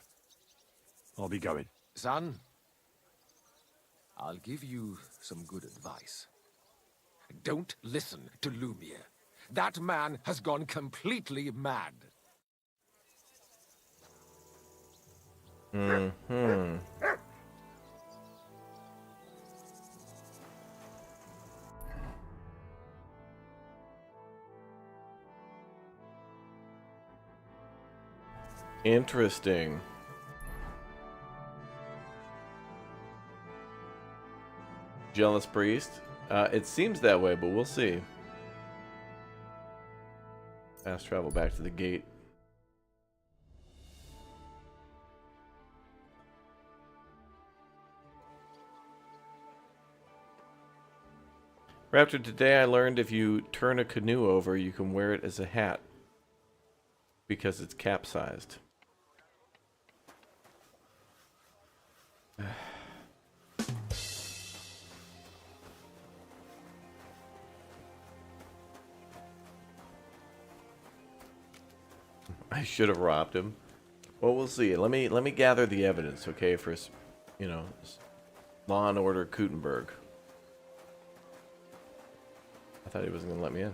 [SPEAKER 5] I'll be going.
[SPEAKER 6] Son, I'll give you some good advice. Don't listen to Lumir. That man has gone completely mad.
[SPEAKER 1] Mm-hmm. Interesting. Jealous priest? It seems that way, but we'll see. Fast travel back to the gate. Raptor, today I learned if you turn a canoe over, you can wear it as a hat. Because it's capsized. I should have robbed him. Well, we'll see. Let me gather the evidence, okay, for, you know, Law and Order Kuttenberg. I thought he wasn't gonna let me in.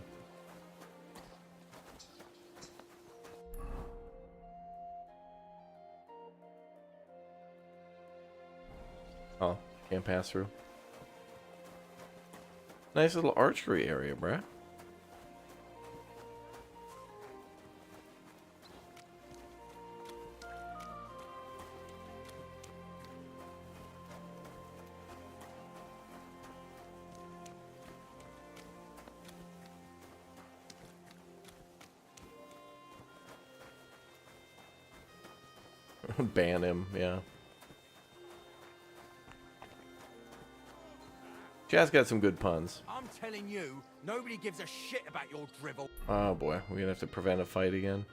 [SPEAKER 1] Oh, can't pass through. Nice little archery area, bruh. Ban him, yeah. Chad's got some good puns.
[SPEAKER 8] I'm telling you, nobody gives a shit about your drivel.
[SPEAKER 1] Oh boy, we're gonna have to prevent a fight again.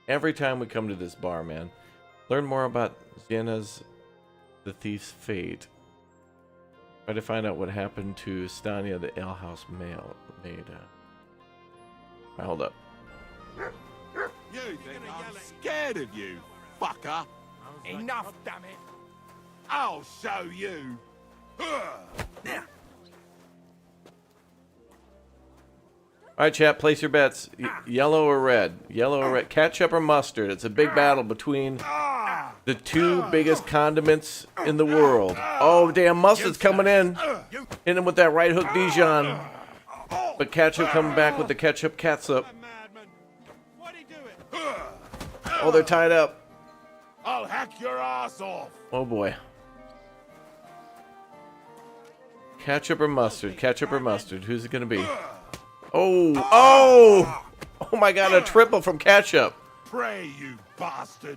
[SPEAKER 1] Every time we come to this bar, man. Learn more about Xena's the thief's fate. Try to find out what happened to Stania the alehouse maid. Alright, hold up.
[SPEAKER 8] You think I'm scared of you, fucker? Enough, damn it! I'll show you.
[SPEAKER 1] Alright, chat, place your bets. Yellow or red? Yellow or red? Ketchup or mustard? It's a big battle between the two biggest condiments in the world. Oh, damn, mustard's coming in. Hit him with that right hook Dijon. But ketchup coming back with the ketchup catsup. Oh, they're tied up.
[SPEAKER 8] I'll hack your ass off.
[SPEAKER 1] Oh, boy. Ketchup or mustard? Ketchup or mustard? Who's it going to be? Oh, oh! Oh my god, a triple from ketchup.
[SPEAKER 8] Pray, you bastard.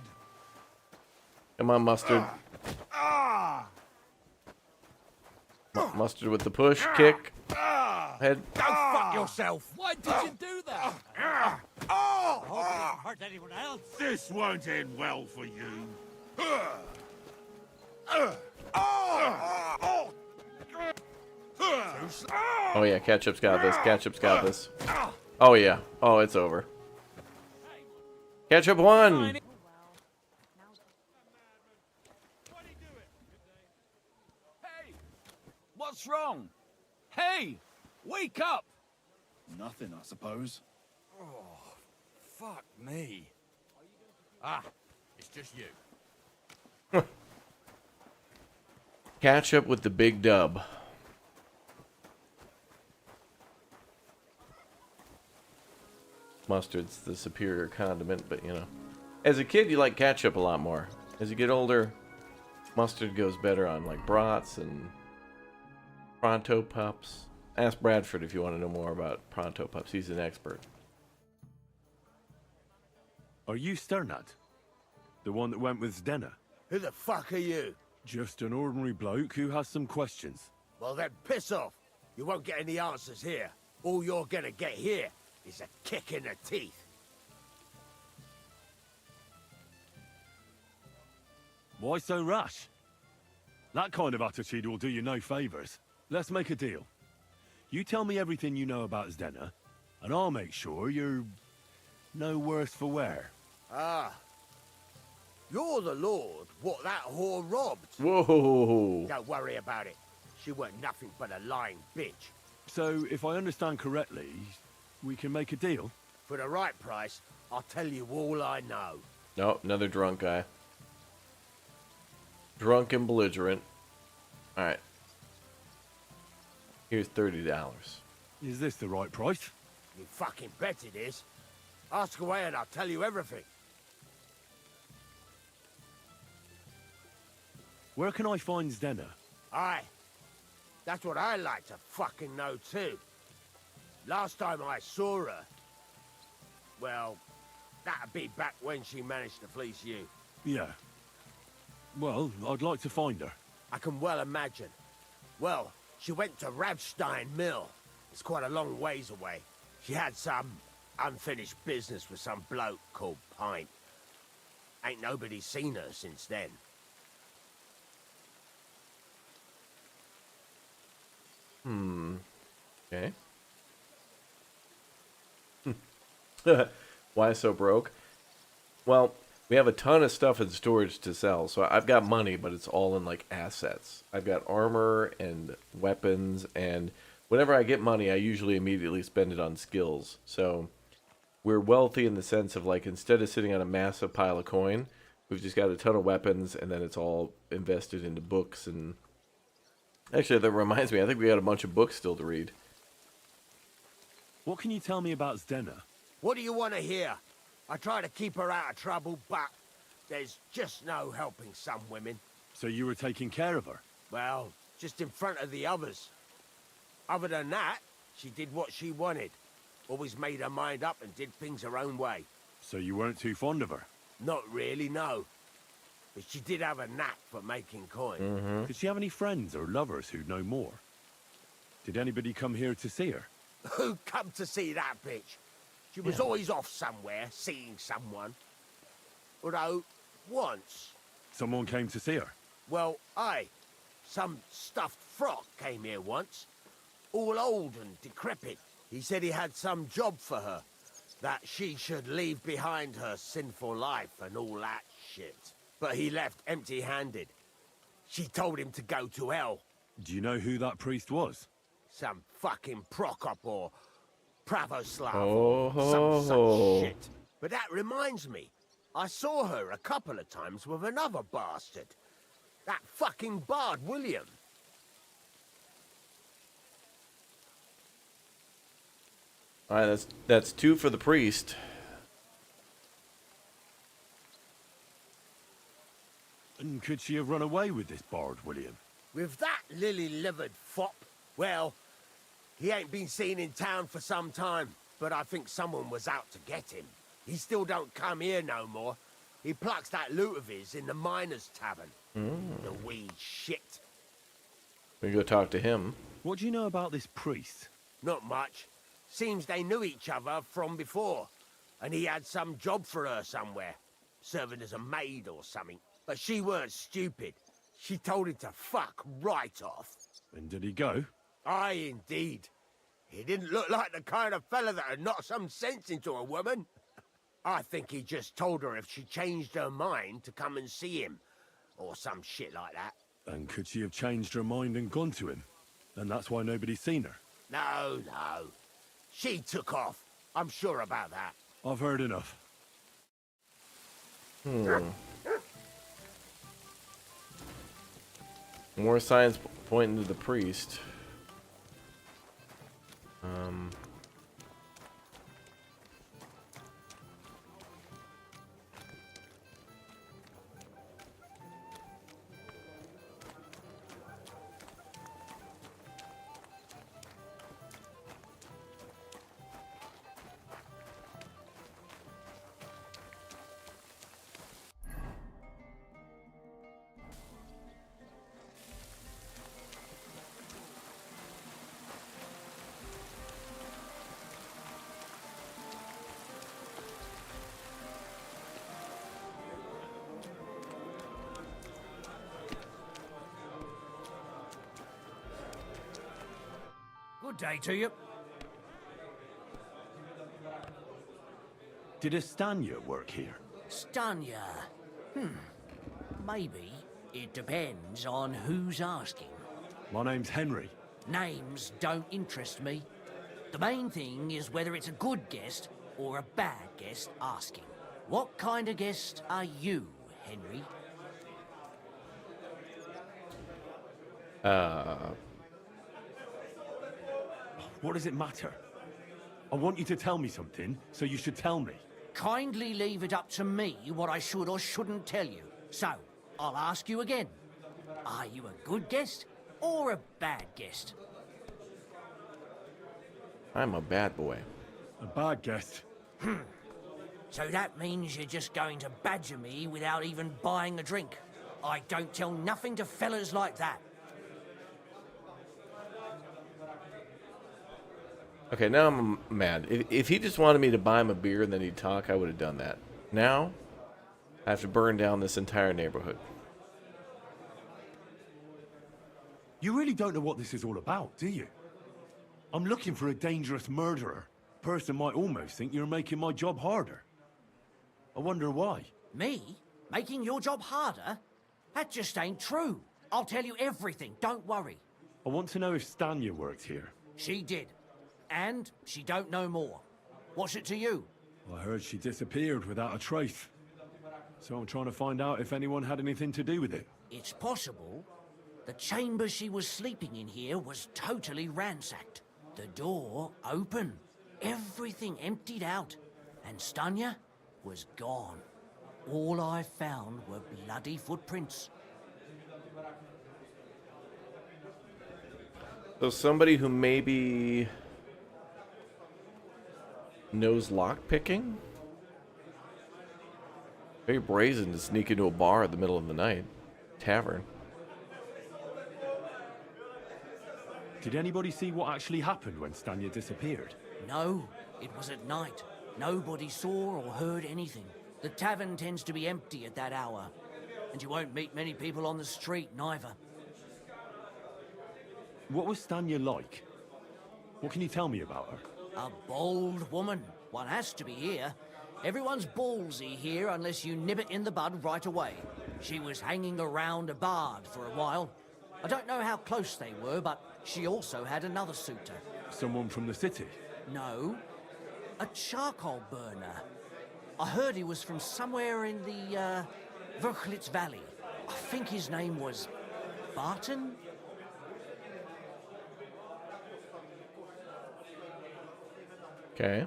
[SPEAKER 1] Come on, mustard. Mustard with the push, kick. Head.
[SPEAKER 8] Go fuck yourself. Why did you do that?
[SPEAKER 4] I hope it didn't hurt anyone else.
[SPEAKER 8] This won't end well for you.
[SPEAKER 1] Oh yeah, ketchup's got this. Ketchup's got this. Oh yeah. Oh, it's over. Ketchup won.
[SPEAKER 3] Hey! What's wrong? Hey! Wake up!
[SPEAKER 10] Nothing, I suppose.
[SPEAKER 8] Fuck me. It's just you.
[SPEAKER 1] Ketchup with the big dub. Mustard's the superior condiment, but you know. As a kid, you like ketchup a lot more. As you get older, mustard goes better on like brats and pronto pups. Ask Bradford if you want to know more about pronto pups. He's an expert.
[SPEAKER 5] Are you Sternad? The one that went with Zdena?
[SPEAKER 8] Who the fuck are you?
[SPEAKER 5] Just an ordinary bloke who has some questions.
[SPEAKER 8] Well then, piss off. You won't get any answers here. All you're gonna get here is a kick in the teeth.
[SPEAKER 5] Why so rash? That kind of attitude will do you no favors. Let's make a deal. You tell me everything you know about Zdena, and I'll make sure you're no worse for wear.
[SPEAKER 8] You're the lord what that whore robbed.
[SPEAKER 1] Whoa.
[SPEAKER 8] Don't worry about it. She weren't nothing but a lying bitch.
[SPEAKER 5] So, if I understand correctly, we can make a deal?
[SPEAKER 8] For the right price, I'll tell you all I know.
[SPEAKER 1] No, another drunk guy. Drunk and belligerent. Alright. Here's $30.
[SPEAKER 5] Is this the right price?
[SPEAKER 8] You fucking bet it is. Ask away and I'll tell you everything.
[SPEAKER 5] Where can I find Zdena?
[SPEAKER 8] Aye. That's what I like to fucking know too. Last time I saw her... Well, that'd be back when she managed to fleece you.
[SPEAKER 5] Yeah. Well, I'd like to find her.
[SPEAKER 8] I can well imagine. Well, she went to Rabstein Mill. It's quite a long ways away. She had some unfinished business with some bloke called Pint. Ain't nobody seen her since then.
[SPEAKER 1] Okay. Why so broke? Well, we have a ton of stuff in storage to sell. So I've got money, but it's all in like assets. I've got armor and weapons, and whenever I get money, I usually immediately spend it on skills. So we're wealthy in the sense of like, instead of sitting on a massive pile of coin, we've just got a ton of weapons, and then it's all invested into books. And actually, that reminds me, I think we got a bunch of books still to read.
[SPEAKER 5] What can you tell me about Zdena?
[SPEAKER 8] What do you want to hear? I try to keep her out of trouble, but there's just no helping some women.
[SPEAKER 5] So you were taking care of her?
[SPEAKER 8] Well, just in front of the others. Other than that, she did what she wanted. Always made her mind up and did things her own way.
[SPEAKER 5] So you weren't too fond of her?
[SPEAKER 8] Not really, no. but she did have a knack for making coin.
[SPEAKER 5] Did she have any friends or lovers who'd know more? Did anybody come here to see her?
[SPEAKER 8] Who come to see that bitch? She was always off somewhere, seeing someone. Although, once,
[SPEAKER 5] Someone came to see her.
[SPEAKER 8] well, aye, some stuffed frock came here once. All old and decrepit. He said he had some job for her. That she should leave behind her sinful life and all that shit. But he left empty-handed. She told him to go to hell.
[SPEAKER 5] Do you know who that priest was?
[SPEAKER 8] Some fucking Prokop or Pravoslav
[SPEAKER 1] Oh.
[SPEAKER 8] or some such shit. But that reminds me, I saw her a couple of times with another bastard. That fucking bard, William.
[SPEAKER 1] All right, that's 2 for the priest.
[SPEAKER 5] And could she have run away with this bard, William?
[SPEAKER 8] With that lily-livered fop, well, he ain't been seen in town for some time, but I think someone was out to get him. He still don't come here no more. He plucks that loot of his in the miners' tavern. The wee shit.
[SPEAKER 1] We go talk to him.
[SPEAKER 5] What do you know about this priest?
[SPEAKER 8] Not much. Seems they knew each other from before, and he had some job for her somewhere, serving as a maid or something. But she weren't stupid. She told him to fuck right off.
[SPEAKER 5] And did he go?
[SPEAKER 8] Aye, indeed. He didn't look like the kind of fella that would knock some sense into a woman. I think he just told her if she changed her mind to come and see him, or some shit like that.
[SPEAKER 5] And could she have changed her mind and gone to him? And that's why nobody's seen her?
[SPEAKER 8] No, no. She took off. I'm sure about that.
[SPEAKER 5] I've heard enough.
[SPEAKER 1] More signs pointing to the priest.
[SPEAKER 8] Good day to you.
[SPEAKER 5] Did Estanya work here?
[SPEAKER 11] Stanya? Maybe. It depends on who's asking.
[SPEAKER 5] My name's Henry.
[SPEAKER 11] Names don't interest me. The main thing is whether it's a good guest or a bad guest asking. What kind of guest are you, Henry?
[SPEAKER 5] What does it matter? I want you to tell me something, so you should tell me.
[SPEAKER 11] Kindly leave it up to me what I should or shouldn't tell you. So, I'll ask you again. Are you a good guest or a bad guest?
[SPEAKER 1] I'm a bad boy.
[SPEAKER 5] A bad guest.
[SPEAKER 11] So that means you're just going to badger me without even buying a drink. I don't tell nothing to fellas like that.
[SPEAKER 1] Okay, now I'm mad. If he just wanted me to buy him a beer and then he'd talk, I would have done that. Now, I have to burn down this entire neighborhood.
[SPEAKER 5] You really don't know what this is all about, do you? I'm looking for a dangerous murderer. Person might almost think you're making my job harder. I wonder why.
[SPEAKER 11] Me? Making your job harder? That just ain't true. I'll tell you everything, don't worry.
[SPEAKER 5] I want to know if Stanya works here.
[SPEAKER 11] She did. And she don't know more. What's it to you?
[SPEAKER 5] I heard she disappeared without a trace. So I'm trying to find out if anyone had anything to do with it.
[SPEAKER 11] It's possible. The chamber she was sleeping in here was totally ransacked. The door open. Everything emptied out. And Stanya was gone. All I found were bloody footprints.
[SPEAKER 1] So somebody who maybe knows lockpicking? Very brazen to sneak into a bar in the middle of the night. Tavern.
[SPEAKER 5] Did anybody see what actually happened when Stanya disappeared?
[SPEAKER 11] No, it was at night. Nobody saw or heard anything. The tavern tends to be empty at that hour, and you won't meet many people on the street, neither.
[SPEAKER 5] What was Stanya like? What can you tell me about her?
[SPEAKER 11] A bold woman. One has to be here. Everyone's ballsy here unless you nib it in the bud right away. She was hanging around a bard for a while. I don't know how close they were, but she also had another suitor.
[SPEAKER 5] Someone from the city?
[SPEAKER 11] No, a charcoal burner. I heard he was from somewhere in the, Verchlitz Valley. I think his name was Barton?
[SPEAKER 1] Okay.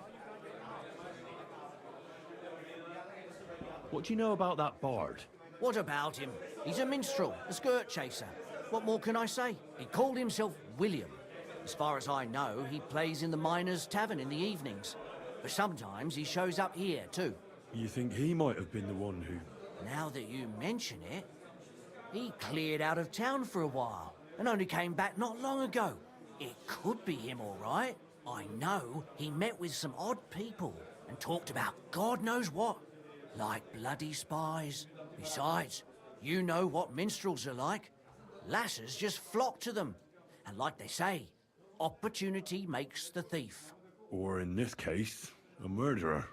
[SPEAKER 5] What do you know about that bard?
[SPEAKER 11] What about him? He's a minstrel, a skirt chaser. What more can I say? He called himself William. As far as I know, he plays in the miners' tavern in the evenings. But sometimes he shows up here, too.
[SPEAKER 5] You think he might have been the one who...
[SPEAKER 11] Now that you mention it, he cleared out of town for a while and only came back not long ago. It could be him, all right. I know he met with some odd people and talked about God knows what, like bloody spies. Besides, you know what minstrels are like. Lasses just flock to them. And like they say, opportunity makes the thief.
[SPEAKER 5] Or in this case, a murderer.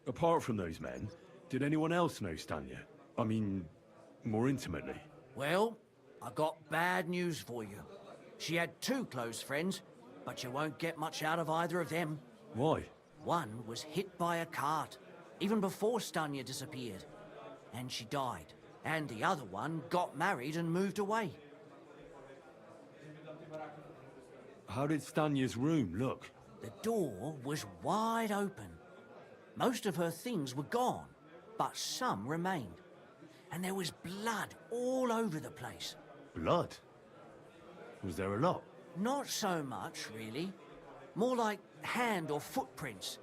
[SPEAKER 5] Apart from those men, did anyone else know Stanya? I mean, more intimately.
[SPEAKER 11] Well, I got bad news for you. She had two close friends, but you won't get much out of either of them.
[SPEAKER 5] Why?
[SPEAKER 11] One was hit by a cart, even before Stanya disappeared, and she died. And the other one got married and moved away.
[SPEAKER 5] How did Stanya's room look?
[SPEAKER 11] The door was wide open. Most of her things were gone, but some remained. And there was blood all over the place.
[SPEAKER 5] Blood? Was there a lot?
[SPEAKER 11] Not so much, really. More like hand or footprints.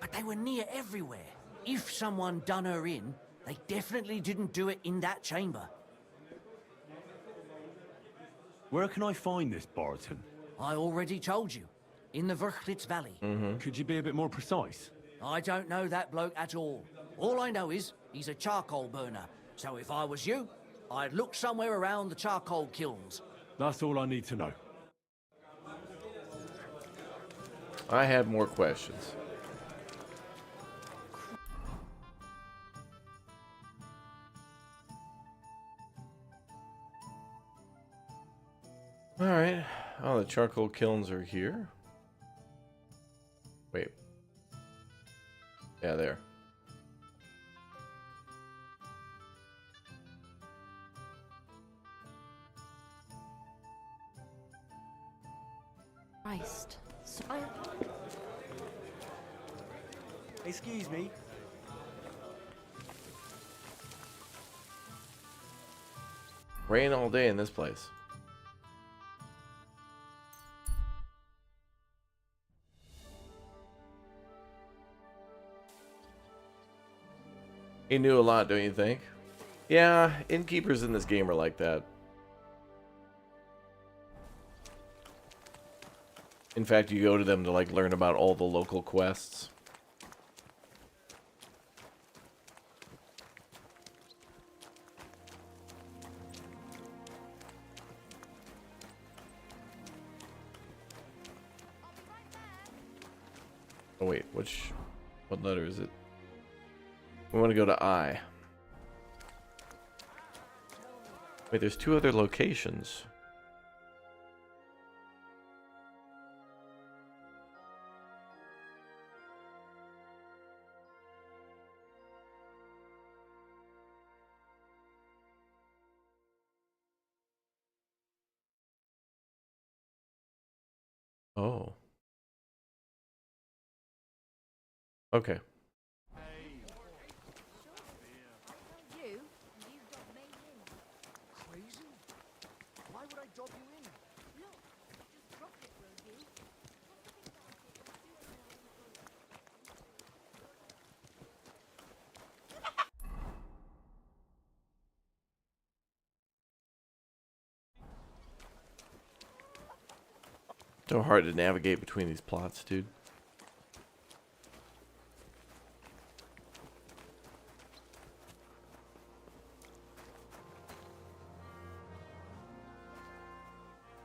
[SPEAKER 11] But they were near everywhere. If someone done her in, they definitely didn't do it in that chamber.
[SPEAKER 5] Where can I find this Barton?
[SPEAKER 11] I already told you. In the Verchlitz Valley.
[SPEAKER 5] Could you be a bit more precise?
[SPEAKER 11] I don't know that bloke at all. All I know is he's a charcoal burner. So if I was you, I'd look somewhere around the charcoal kilns.
[SPEAKER 5] That's all I need to know.
[SPEAKER 1] I had more questions. All right. Oh, the charcoal kilns are here. Wait. Yeah, there.
[SPEAKER 2] Christ. So
[SPEAKER 12] Excuse me.
[SPEAKER 1] Rain all day in this place. He knew a lot, don't you think? Yeah, innkeepers in this game are like that. In fact, you go to them to like learn about all the local quests. Oh wait, what letter is it? We want to go to I. Wait, there's two other locations. Oh. Okay.
[SPEAKER 8] Crazy? Why would I drop you in?
[SPEAKER 2] look, just drop it, will you?
[SPEAKER 1] So hard to navigate between these plots, dude.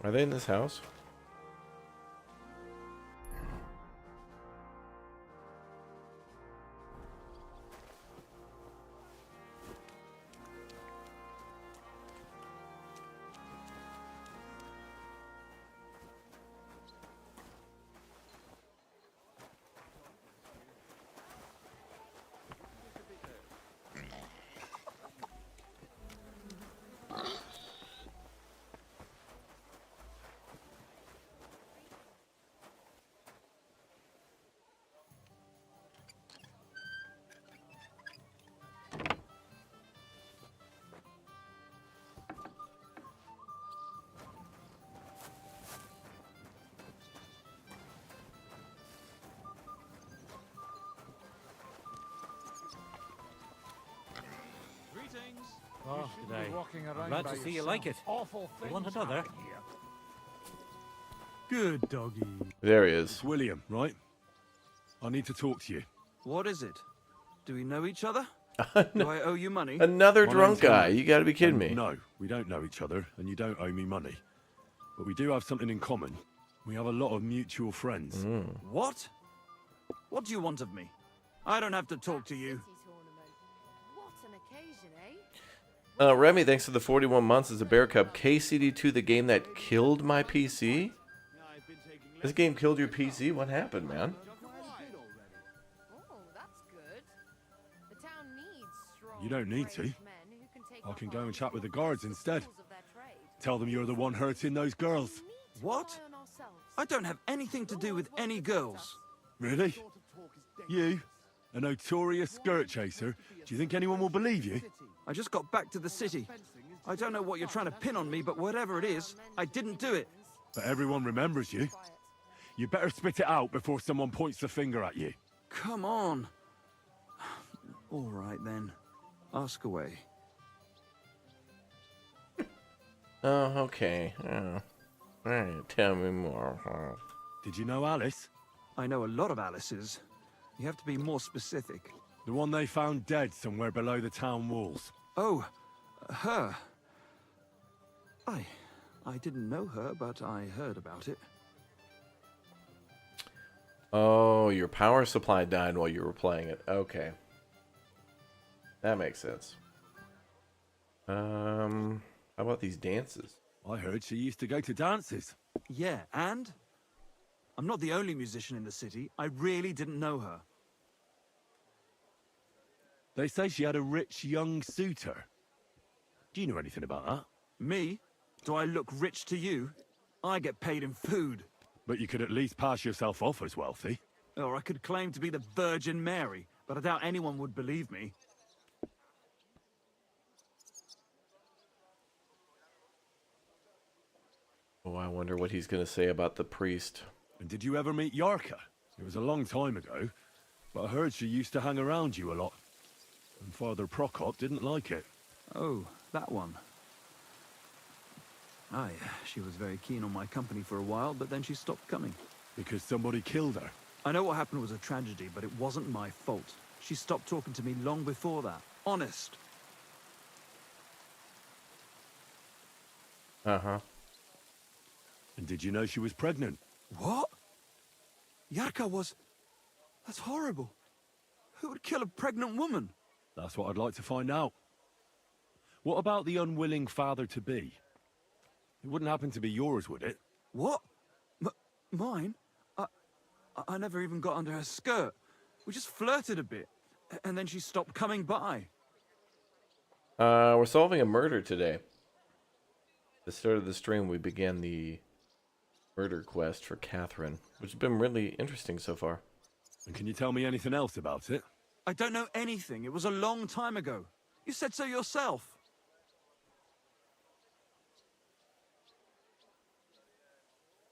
[SPEAKER 1] Are they in this house?
[SPEAKER 13] Oh, g'day. Glad to see you like it. You want another?
[SPEAKER 10] Good doggy.
[SPEAKER 1] There he is.
[SPEAKER 5] It's William, right? I need to talk to you.
[SPEAKER 12] What is it? Do we know each other? Do I owe you money?
[SPEAKER 1] Another
[SPEAKER 5] My
[SPEAKER 1] drunk
[SPEAKER 5] name's
[SPEAKER 1] guy.
[SPEAKER 5] Henry.
[SPEAKER 1] You gotta be kidding me.
[SPEAKER 5] No, we don't know each other, and you don't owe me money. But we do have something in common. We have a lot of mutual friends.
[SPEAKER 12] What? What do you want of me? I don't have to talk to you.
[SPEAKER 2] What an occasion, eh?
[SPEAKER 1] Remy, thanks for the 41 months as a Bear Cub. KCD2, the game that killed my PC? This game killed your PC? What happened, man?
[SPEAKER 2] Oh, that's good. The town needs strong,
[SPEAKER 5] You don't need to.
[SPEAKER 2] brave men who can take
[SPEAKER 5] I
[SPEAKER 2] up
[SPEAKER 5] can go and
[SPEAKER 2] arms
[SPEAKER 5] chat with the
[SPEAKER 2] and
[SPEAKER 5] guards
[SPEAKER 2] use
[SPEAKER 5] instead.
[SPEAKER 2] tools of their trade.
[SPEAKER 5] Tell them you're the one hurting those girls.
[SPEAKER 2] We need to
[SPEAKER 12] What?
[SPEAKER 2] rely on ourselves.
[SPEAKER 12] I don't have anything to do with any girls.
[SPEAKER 5] Really? You? A notorious skirt chaser? Do you think anyone will believe you?
[SPEAKER 12] I just got back to the city. I don't know what you're trying to pin on me, but whatever it is, I didn't do it.
[SPEAKER 5] But everyone remembers you. You better spit it out before someone points the finger at you.
[SPEAKER 12] Come on. All right, then. Ask away.
[SPEAKER 1] Oh, okay. Oh. Alright, tell me more.
[SPEAKER 5] Did you know Alice?
[SPEAKER 12] I know a lot of Alice's. You have to be more specific.
[SPEAKER 5] The one they found dead somewhere below the town walls.
[SPEAKER 12] Oh, her. I didn't know her, but I heard about it.
[SPEAKER 1] Oh, your power supply died while you were playing it. Okay. That makes sense. How about these dances?
[SPEAKER 5] I heard she used to go to dances.
[SPEAKER 12] Yeah, and? I'm not the only musician in the city. I really didn't know her.
[SPEAKER 5] They say she had a rich young suitor. Do you know anything about that?
[SPEAKER 12] Me? Do I look rich to you? I get paid in food.
[SPEAKER 5] But you could at least pass yourself off as wealthy.
[SPEAKER 12] Or I could claim to be the Virgin Mary, but I doubt anyone would believe me.
[SPEAKER 1] Oh, I wonder what he's going to say about the priest.
[SPEAKER 5] And did you ever meet Yarka? It was a long time ago, but I heard she used to hang around you a lot. And Father Prokop didn't like it.
[SPEAKER 12] Oh, that one. Aye, she was very keen on my company for a while, but then she stopped coming.
[SPEAKER 5] Because somebody killed her.
[SPEAKER 12] I know what happened was a tragedy, but it wasn't my fault. She stopped talking to me long before that. Honest.
[SPEAKER 1] Uh-huh.
[SPEAKER 5] And did you know she was pregnant?
[SPEAKER 12] What? Yarka was... That's horrible. Who would kill a pregnant woman?
[SPEAKER 5] That's what I'd like to find out. What about the unwilling father-to-be? It wouldn't happen to be yours, would it?
[SPEAKER 12] What? Mine? I never even got under her skirt. We just flirted a bit, and then she stopped coming by.
[SPEAKER 1] We're solving a murder today. At the start of the stream, we began the murder quest for Catherine, which has been really interesting so far.
[SPEAKER 5] And can you tell me anything else about it?
[SPEAKER 12] I don't know anything. It was a long time ago. You said so yourself.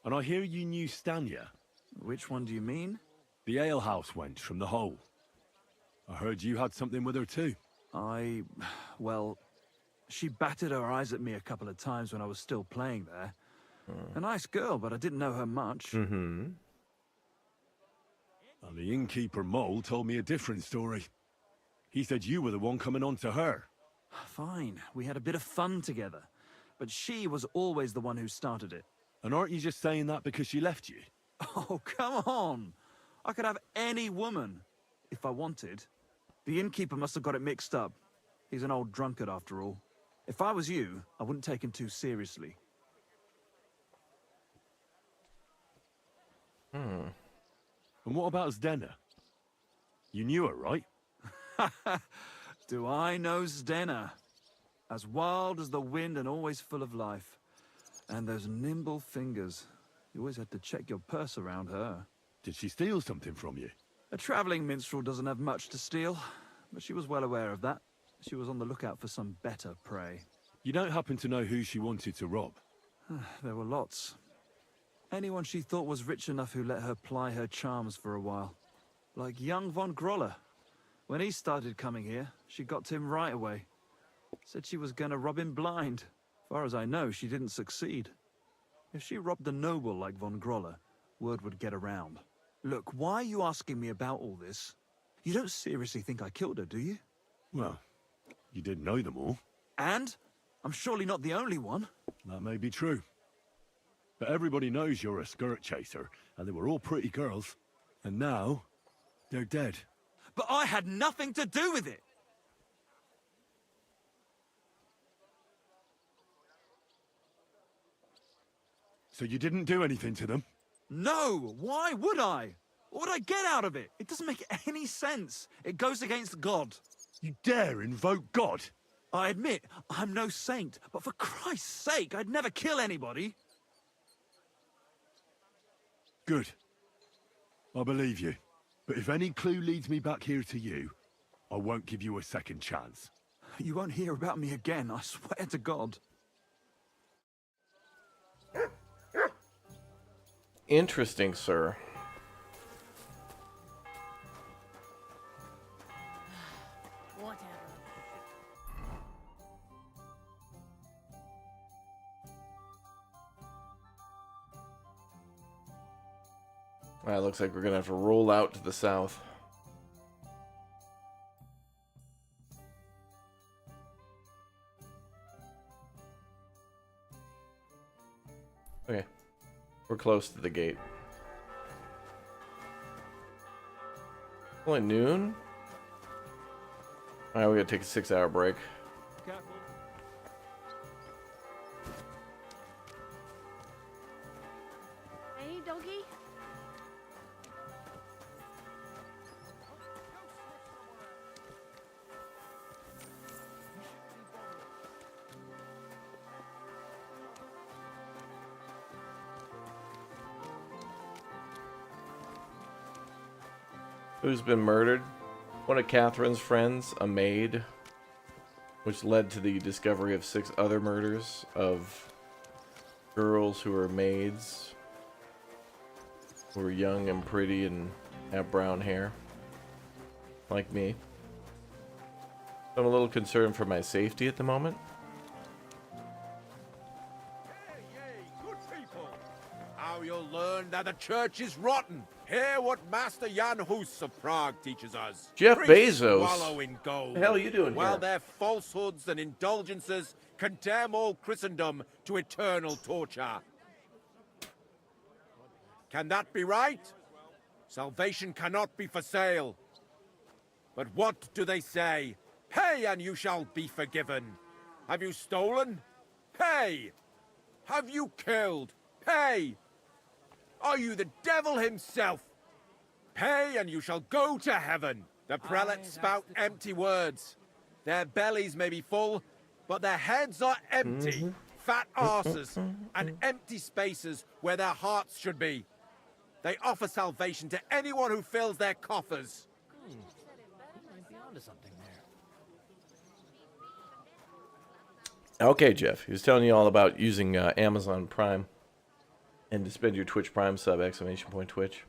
[SPEAKER 5] And I hear you knew Stanya.
[SPEAKER 12] Which one do you mean?
[SPEAKER 5] The alehouse wench from the hole. I heard you had something with her too.
[SPEAKER 12] Well, she batted her eyes at me a couple of times when I was still playing there. A nice girl, but I didn't know her much.
[SPEAKER 1] Mm-hmm.
[SPEAKER 5] And the innkeeper Mole told me a different story. He said you were the one coming on to her.
[SPEAKER 12] Fine, we had a bit of fun together. But she was always the one who started it.
[SPEAKER 5] And aren't you just saying that because she left you?
[SPEAKER 12] Oh, come on! I could have any woman, if I wanted. The innkeeper must have got it mixed up. He's an old drunkard after all. If I was you, I wouldn't take him too seriously.
[SPEAKER 5] And what about Zdena? You knew her, right?
[SPEAKER 12] Do I know Zdena? As wild as the wind and always full of life. And those nimble fingers. You always had to check your purse around her.
[SPEAKER 5] Did she steal something from you?
[SPEAKER 12] A traveling minstrel doesn't have much to steal, but she was well aware of that. She was on the lookout for some better prey.
[SPEAKER 5] You don't happen to know who she wanted to rob?
[SPEAKER 12] There were lots. Anyone she thought was rich enough who let her ply her charms for a while. Like young von Groller. When he started coming here, she got to him right away. Said she was gonna rob him blind. Far as I know, she didn't succeed. If she robbed a noble like von Groller, word would get around. Look, why are you asking me about all this? You don't seriously think I killed her, do you?
[SPEAKER 5] Well, you did know them all.
[SPEAKER 12] And? I'm surely not the only one.
[SPEAKER 5] That may be true. But everybody knows you're a skirt chaser, and they were all pretty girls. And now, they're dead.
[SPEAKER 12] But I had nothing to do with it!
[SPEAKER 5] So you didn't do anything to them?
[SPEAKER 12] No! Why would I? What would I get out of it? It doesn't make any sense. It goes against God.
[SPEAKER 5] You dare invoke God?
[SPEAKER 12] I admit, I'm no saint, but for Christ's sake, I'd never kill anybody.
[SPEAKER 5] Good. I believe you. But if any clue leads me back here to you, I won't give you a second chance.
[SPEAKER 12] You won't hear about me again, I swear to God.
[SPEAKER 1] Interesting, sir.
[SPEAKER 2] Whatever.
[SPEAKER 1] Alright, looks like we're gonna have to roll out to the south. Okay. We're close to the gate. Only noon? Alright, we gotta take a 6-hour break.
[SPEAKER 12] Careful.
[SPEAKER 2] Hey, doggy.
[SPEAKER 1] Who's been murdered? One of Catherine's friends, a maid, which led to the discovery of 6 other murders of girls who were maids, who were young and pretty and have brown hair, like me. I'm a little concerned for my safety at the moment.
[SPEAKER 8] Good people. How you'll learn that the church is rotten. Hear what Master Jan Hus of Prague teaches us.
[SPEAKER 1] Jeff
[SPEAKER 8] Priests
[SPEAKER 1] Bezos.
[SPEAKER 8] wallow in gold.
[SPEAKER 1] What the hell are you doing
[SPEAKER 8] while
[SPEAKER 1] here?
[SPEAKER 8] their falsehoods and indulgences condemn all Christendom to eternal torture. Can that be right? Salvation cannot be for sale. But what do they say? Pay and you shall be forgiven. Have you stolen? Pay. Have you killed? Pay. Are you the devil himself? Pay and you shall go to heaven. The prelates spout empty words. Their bellies may be full, but their heads are empty. Fat arses and empty spaces where their hearts should be. They offer salvation to anyone who fills their coffers.
[SPEAKER 13] Might be onto something there.
[SPEAKER 1] Okay, Jeff. He was telling you all about using Amazon Prime and to spend your Twitch Prime sub, !Twitch.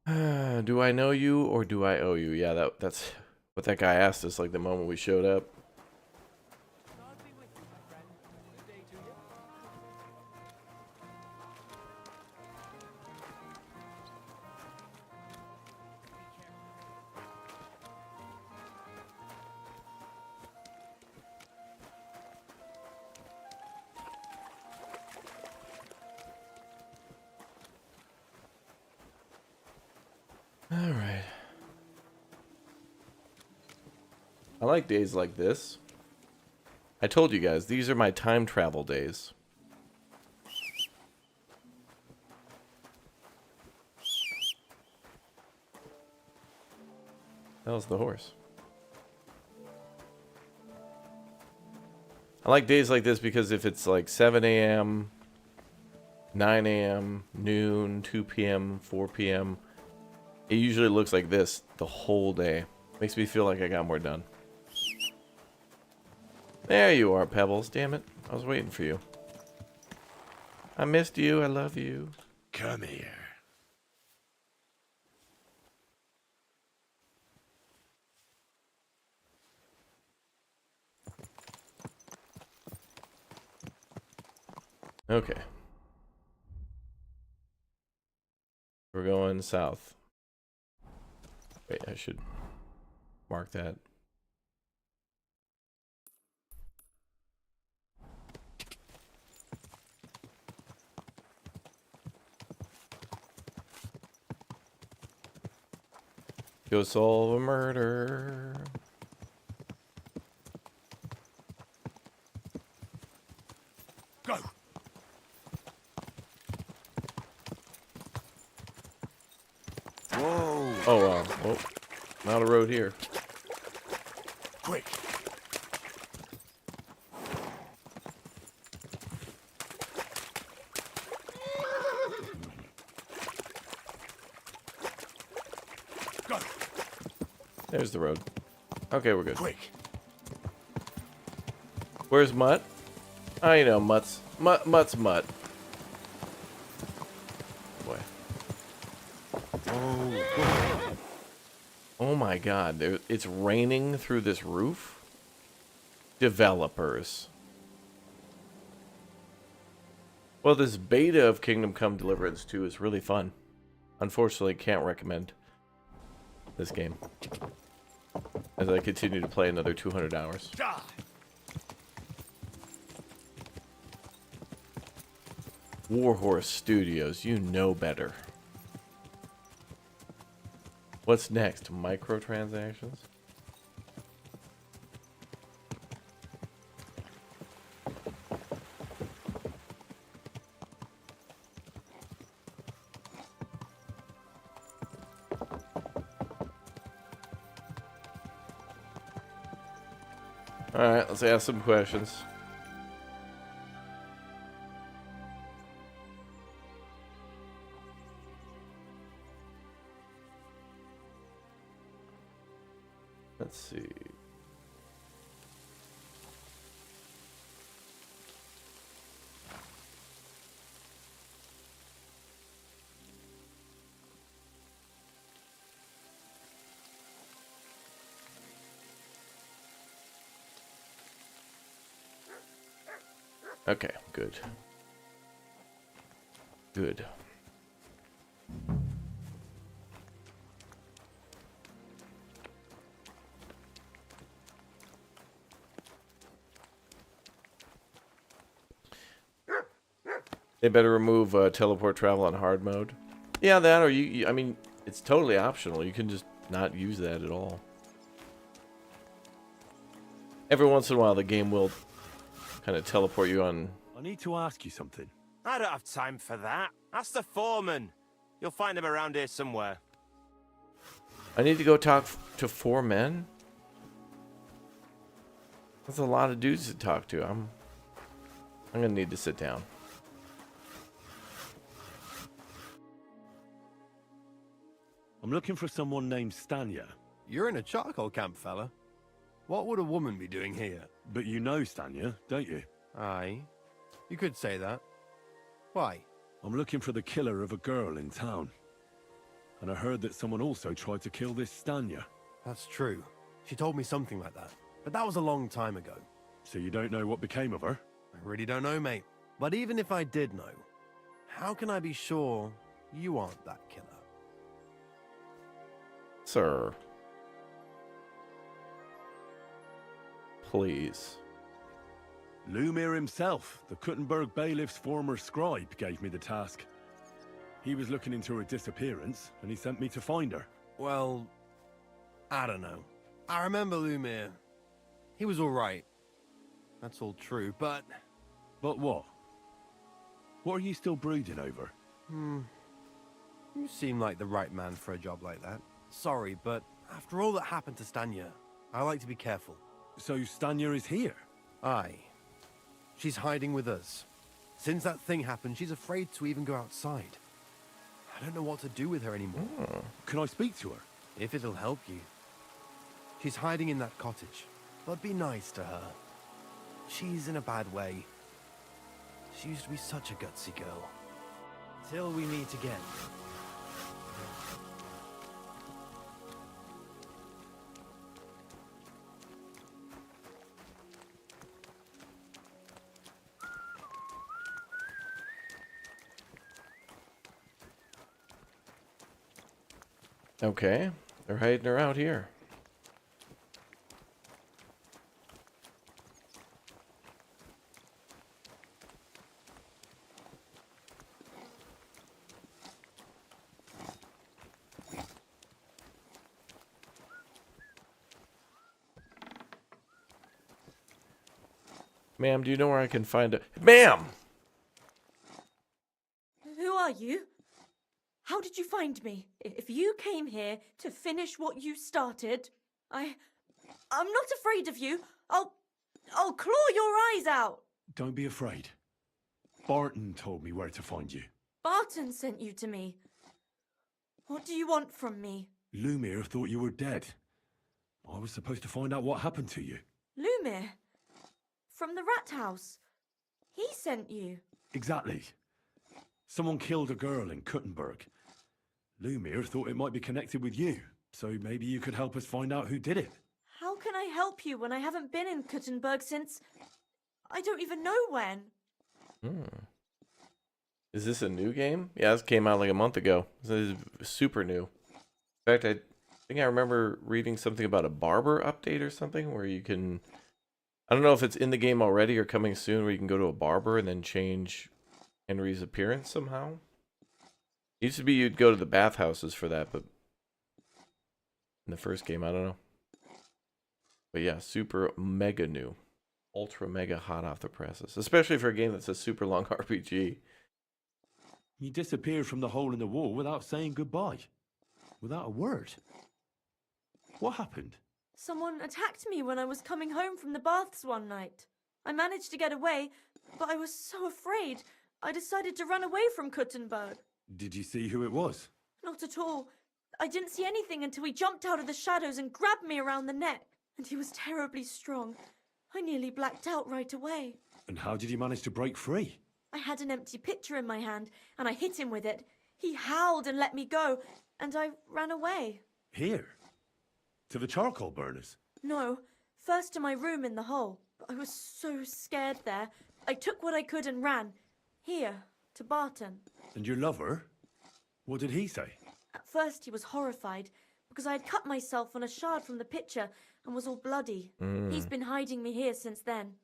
[SPEAKER 1] Do I know you or do I owe you? Yeah, that's what that guy asked us like the moment we showed up. Alright. I like days like this. I told you guys, these are my time travel days. That was the horse. I like days like this because if it's like 7 a.m., 9 a.m., noon, 2 p.m., 4 p.m., it usually looks like this the whole day. Makes me feel like I got more done. There you are, Pebbles. Damn it. I was waiting for you. I missed you. I love you.
[SPEAKER 5] Come here.
[SPEAKER 1] Okay. We're going south. Wait, I should mark that. Go solve a murder.
[SPEAKER 8] Go.
[SPEAKER 1] Whoa. Oh, wow. Oh, not a road here.
[SPEAKER 8] Quick. Go.
[SPEAKER 1] There's the road. Okay, we're good.
[SPEAKER 8] Quick.
[SPEAKER 1] Where's Mutt? Oh, you know, Mutt's Mutt. Boy. Oh my God! It's raining through this roof. Developers. Well, this beta of Kingdom Come Deliverance 2 is really fun. Unfortunately, can't recommend this game as I continue to play another 200 hours. Warhorse Studios, you know better. What's next? Microtransactions? Alright, let's ask some questions. Let's see. Okay, good. Good. They better remove teleport travel on hard mode. Yeah, that or I mean, it's totally optional. You can just not use that at all. Every once in a while, the game will kind of teleport you on.
[SPEAKER 5] I need to ask you something.
[SPEAKER 14] I don't have time for that. Ask the foreman. You'll find him around here somewhere.
[SPEAKER 1] I need to go talk to 4 men? That's a lot of dudes to talk to. I'm gonna need to sit down.
[SPEAKER 5] I'm looking for someone named Stanya.
[SPEAKER 15] You're in a charcoal camp, fella. What would a woman be doing here?
[SPEAKER 5] But you know Stanya, don't you?
[SPEAKER 15] Aye. You could say that. Why?
[SPEAKER 5] I'm looking for the killer of a girl in town. And I heard that someone also tried to kill this Stanya.
[SPEAKER 15] That's true. She told me something like that. But that was a long time ago.
[SPEAKER 5] So you don't know what became of her?
[SPEAKER 15] I really don't know, mate. But even if I did know, how can I be sure you aren't that killer?
[SPEAKER 1] Sir. Please.
[SPEAKER 5] Lumir himself, the Kuttenberg bailiff's former scribe, gave me the task. He was looking into her disappearance, and he sent me to find her.
[SPEAKER 15] Well, I don't know. I remember Lumir. He was alright. That's all true, but...
[SPEAKER 5] But what? What are you still brooding over?
[SPEAKER 15] You seem like the right man for a job like that. Sorry, but after all that happened to Stanya, I like to be careful.
[SPEAKER 5] So Stanya is here?
[SPEAKER 15] Aye. She's hiding with us. Since that thing happened, she's afraid to even go outside. I don't know what to do with her anymore.
[SPEAKER 5] Can I speak to her?
[SPEAKER 15] If it'll help you. She's hiding in that cottage, but be nice to her. She's in a bad way. She used to be such a gutsy girl. Till we meet again.
[SPEAKER 1] Okay, they're hiding her out here. Ma'am, do you know where I can find it? Ma'am!
[SPEAKER 7] Who are you? How did you find me? If you came here to finish what you started, I'm not afraid of you. I'll claw your eyes out.
[SPEAKER 5] Don't be afraid. Barton told me where to find you.
[SPEAKER 7] Barton sent you to me. What do you want from me?
[SPEAKER 5] Lumir thought you were dead. I was supposed to find out what happened to you.
[SPEAKER 7] Lumir? From the rat house. He sent you.
[SPEAKER 5] Exactly. Someone killed a girl in Kuttenberg. Lumir thought it might be connected with you, so maybe you could help us find out who did it.
[SPEAKER 7] How can I help you when I haven't been in Kuttenberg since... I don't even know when.
[SPEAKER 1] Is this a new game? Yeah, this came out like a month ago. This is super new. In fact, I think I remember reading something about a barber update or something where you can... I don't know if it's in the game already or coming soon, where you can go to a barber and then change Henry's appearance somehow. It used to be you'd go to the bathhouses for that, but in the first game, I don't know. But yeah, super mega new. Ultra mega hot off the presses. Especially for a game that's a super long RPG.
[SPEAKER 5] You disappeared from the hole in the wall without saying goodbye. Without a word. What happened?
[SPEAKER 7] Someone attacked me when I was coming home from the baths one night. I managed to get away, but I was so afraid, I decided to run away from Kuttenberg.
[SPEAKER 5] Did you see who it was?
[SPEAKER 7] Not at all. I didn't see anything until he jumped out of the shadows and grabbed me around the neck. And he was terribly strong. I nearly blacked out right away.
[SPEAKER 5] And how did you manage to break free?
[SPEAKER 7] I had an empty pitcher in my hand, and I hit him with it. He howled and let me go, and I ran away.
[SPEAKER 5] Here? To the charcoal burners?
[SPEAKER 7] No, first to my room in the hole. I was so scared there. I took what I could and ran. Here, to Barton.
[SPEAKER 5] And your lover? What did he say?
[SPEAKER 7] At first he was horrified, because I had cut myself on a shard from the pitcher and was all bloody. He's been hiding me here since then.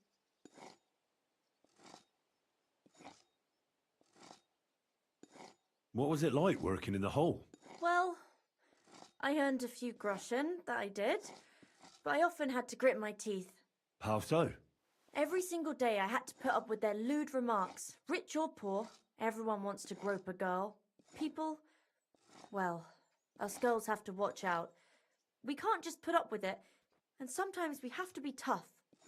[SPEAKER 5] What was it like working in the hole?
[SPEAKER 7] Well, I earned a few groschen, that I did, but I often had to grit my teeth.
[SPEAKER 5] How so?
[SPEAKER 7] Every single day I had to put up with their lewd remarks. Rich or poor, everyone wants to grope a girl. People, well, us girls have to watch out. We can't just put up with it, and sometimes we have to be tough,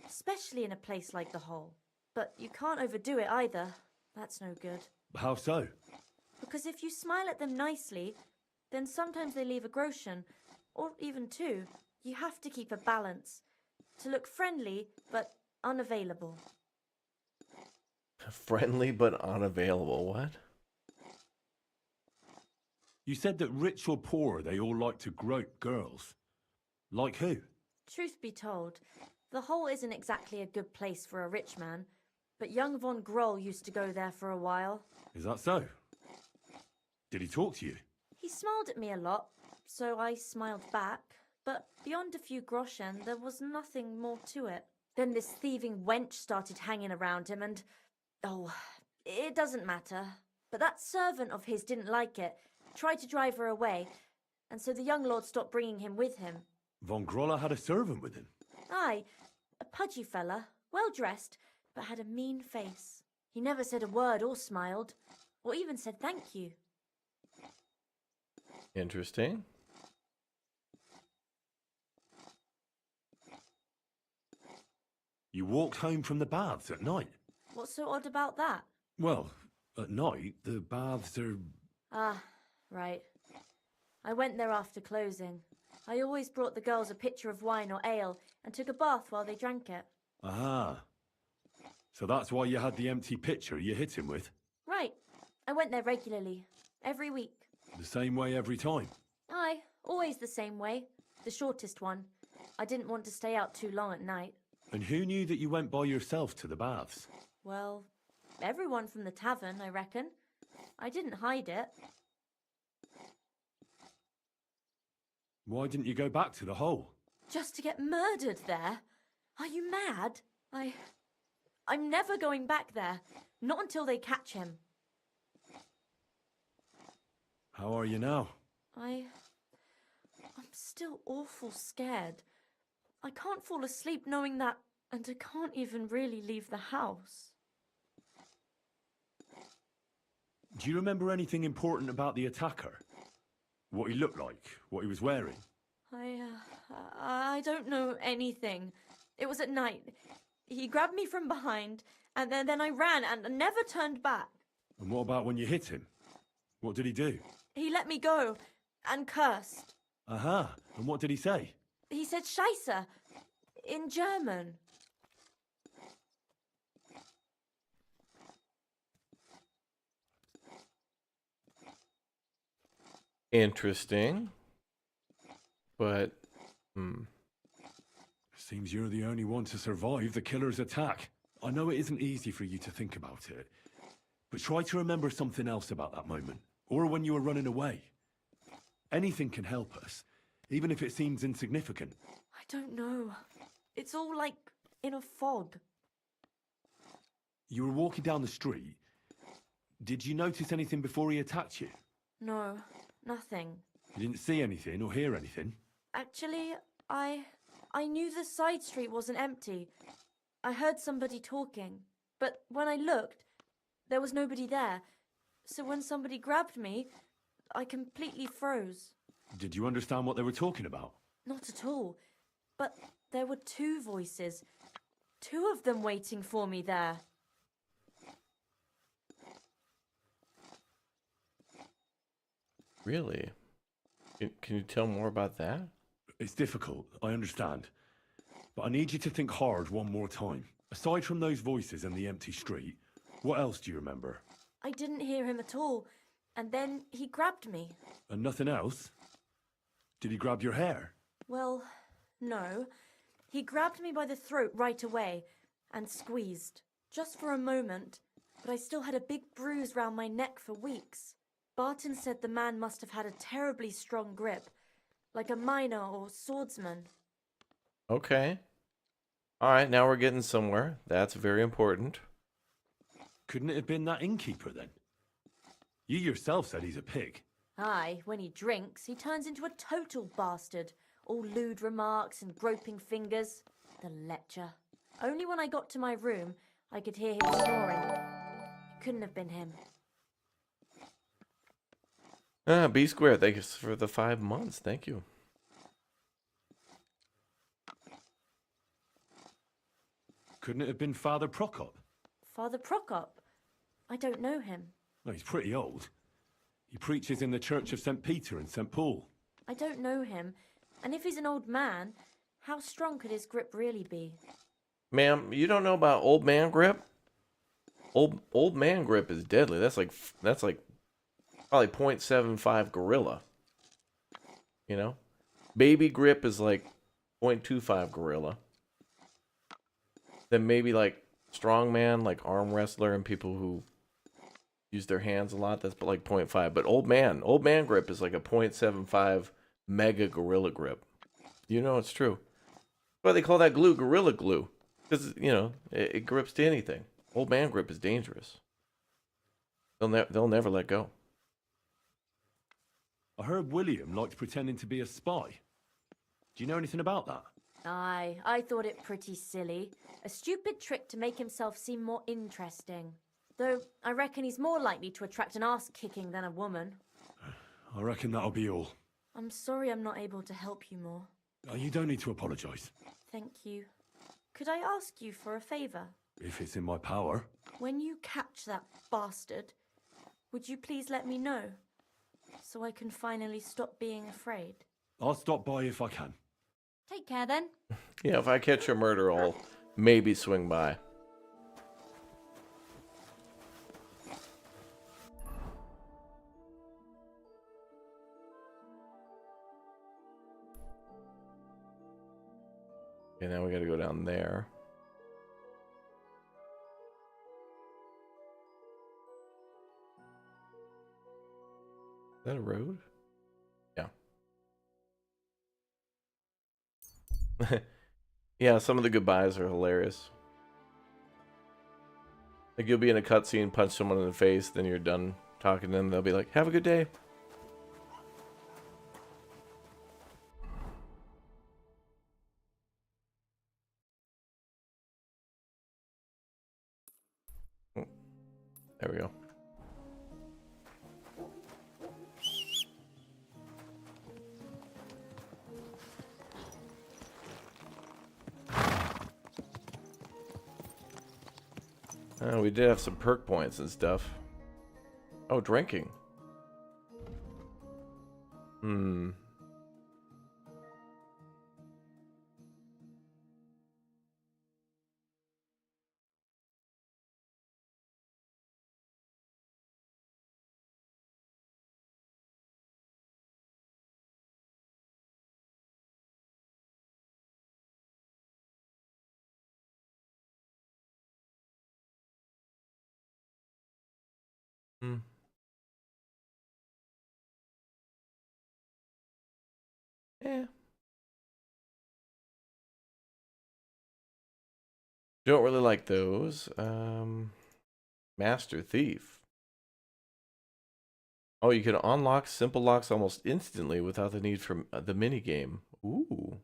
[SPEAKER 7] especially in a place like the hole. But you can't overdo it either. That's no good.
[SPEAKER 5] How so?
[SPEAKER 7] Because if you smile at them nicely, then sometimes they leave a groschen, or even two. You have to keep a balance. To look friendly, but unavailable.
[SPEAKER 1] Friendly but unavailable, what?
[SPEAKER 5] You said that rich or poor, they all like to grope girls. Like who?
[SPEAKER 7] Truth be told, the hole isn't exactly a good place for a rich man, but young von Groll used to go there for a while.
[SPEAKER 5] Is that so? Did he talk to you?
[SPEAKER 7] He smiled at me a lot, so I smiled back, but beyond a few groschen, there was nothing more to it. Then this thieving wench started hanging around him and... oh, it doesn't matter. But that servant of his didn't like it, tried to drive her away,
[SPEAKER 16] and so the young lord stopped bringing him with him.
[SPEAKER 5] Von Grolla had a servant with him.
[SPEAKER 16] Aye, a pudgy fella, well dressed, but had a mean face. He never said a word or smiled, or even said thank you.
[SPEAKER 1] Interesting.
[SPEAKER 5] You walked home from the baths at night?
[SPEAKER 16] What's so odd about that?
[SPEAKER 5] Well, at night, the baths are...
[SPEAKER 16] Ah, right. I went there after closing. I always brought the girls a pitcher of wine or ale and took a bath while they drank it.
[SPEAKER 5] Aha. So that's why you had the empty pitcher you hit him with?
[SPEAKER 16] Right. I went there regularly. Every week.
[SPEAKER 5] The same way every time?
[SPEAKER 16] Aye, always the same way. The shortest one. I didn't want to stay out too long at night.
[SPEAKER 5] And who knew that you went by yourself to the baths?
[SPEAKER 16] Well, everyone from the tavern, I reckon. I didn't hide it.
[SPEAKER 5] Why didn't you go back to the hole?
[SPEAKER 16] Just to get murdered there? Are you mad? I'm never going back there. Not until they catch him.
[SPEAKER 5] How are you now?
[SPEAKER 16] I'm still awful scared. I can't fall asleep knowing that, and I can't even really leave the house.
[SPEAKER 5] Do you remember anything important about the attacker? What he looked like? What he was wearing?
[SPEAKER 16] I don't know anything. It was at night. He grabbed me from behind, and then I ran and never turned back.
[SPEAKER 5] And what about when you hit him? What did he do?
[SPEAKER 16] He let me go and cursed.
[SPEAKER 5] Aha. And what did he say?
[SPEAKER 16] He said Scheisse in German.
[SPEAKER 1] Interesting. But,
[SPEAKER 5] Seems you're the only one to survive the killer's attack. I know it isn't easy for you to think about it, but try to remember something else about that moment, or when you were running away. Anything can help us, even if it seems insignificant.
[SPEAKER 16] I don't know. It's all like in a fog.
[SPEAKER 5] You were walking down the street. Did you notice anything before he attacked you?
[SPEAKER 16] No, nothing.
[SPEAKER 5] You didn't see anything or hear anything?
[SPEAKER 16] Actually, I knew the side street wasn't empty. I heard somebody talking, but when I looked, there was nobody there. So when somebody grabbed me, I completely froze.
[SPEAKER 5] Did you understand what they were talking about?
[SPEAKER 16] Not at all. But there were two voices. Two of them waiting for me there.
[SPEAKER 1] really? Can you tell more about that?
[SPEAKER 5] It's difficult, I understand. But I need you to think hard one more time. Aside from those voices and the empty street, what else do you remember?
[SPEAKER 16] I didn't hear him at all. And then he grabbed me.
[SPEAKER 5] And nothing else? Did he grab your hair?
[SPEAKER 16] Well, no. He grabbed me by the throat right away and squeezed. Just for a moment, but I still had a big bruise round my neck for weeks. Barton said the man must have had a terribly strong grip, like a miner or swordsman.
[SPEAKER 1] Okay. All right, now we're getting somewhere. That's very important.
[SPEAKER 5] Couldn't it have been that innkeeper then? You yourself said he's a pig.
[SPEAKER 16] Aye, when he drinks, he turns into a total bastard. All lewd remarks and groping fingers. The lecher. Only when I got to my room, I could hear him snoring. It couldn't have been him.
[SPEAKER 1] B Square, thanks for the 5 months. Thank you.
[SPEAKER 5] Couldn't it have been Father Prokop?
[SPEAKER 16] Father Prokop? I don't know him.
[SPEAKER 5] No, he's pretty old. He preaches in the Church of St. Peter and St. Paul.
[SPEAKER 16] I don't know him. And if he's an old man, how strong could his grip really be?
[SPEAKER 1] Ma'am, you don't know about old man grip? Old man grip is deadly. That's like probably 0.75 gorilla. You know? Baby grip is like 0.25 gorilla. Then maybe like strongman, like arm wrestler and people who use their hands a lot, that's like 0.5. But old man grip is like a 0.75 mega gorilla grip. You know it's true. That's why they call that glue gorilla glue. Because, you know, it grips to anything. Old man grip is dangerous. They'll never let go.
[SPEAKER 5] I heard William liked pretending to be a spy. Do you know anything about that?
[SPEAKER 16] Aye, I thought it pretty silly. A stupid trick to make himself seem more interesting. Though, I reckon he's more likely to attract an ass-kicking than a woman.
[SPEAKER 5] I reckon that'll be all.
[SPEAKER 16] I'm sorry I'm not able to help you more.
[SPEAKER 5] You don't need to apologise.
[SPEAKER 16] Thank you. Could I ask you for a favour?
[SPEAKER 5] If it's in my power.
[SPEAKER 16] When you catch that bastard, would you please let me know? So I can finally stop being afraid.
[SPEAKER 5] I'll stop by if I can.
[SPEAKER 16] Take care then.
[SPEAKER 1] Yeah, if I catch a murder, I'll maybe swing by. Okay, now we gotta go down there. Is that a road? Yeah. Yeah, some of the goodbyes are hilarious. Like you'll be in a cutscene, punch someone in the face, then you're done talking to them. They'll be like, "Have a good day." Oh, there we go. Oh, we did have some perk points and stuff. Oh, drinking. Hmm. Hmm. Yeah. Don't really like those. Master Thief. Oh, you can unlock simple locks almost instantly without the need for the mini game. Ooh.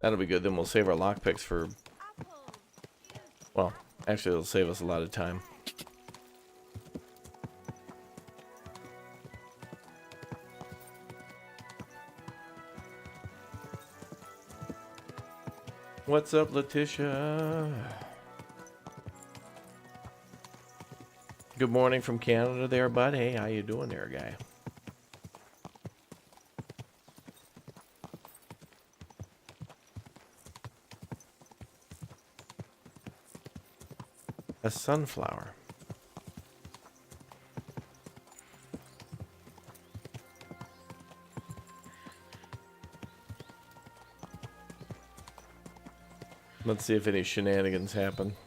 [SPEAKER 1] That'll be good. Then we'll save our lockpicks for... Well, actually, it'll save us a lot of time. What's up, Letitia? Good morning from Canada there, bud. Hey, how you doing there, guy? A sunflower. Let's see if any shenanigans happen.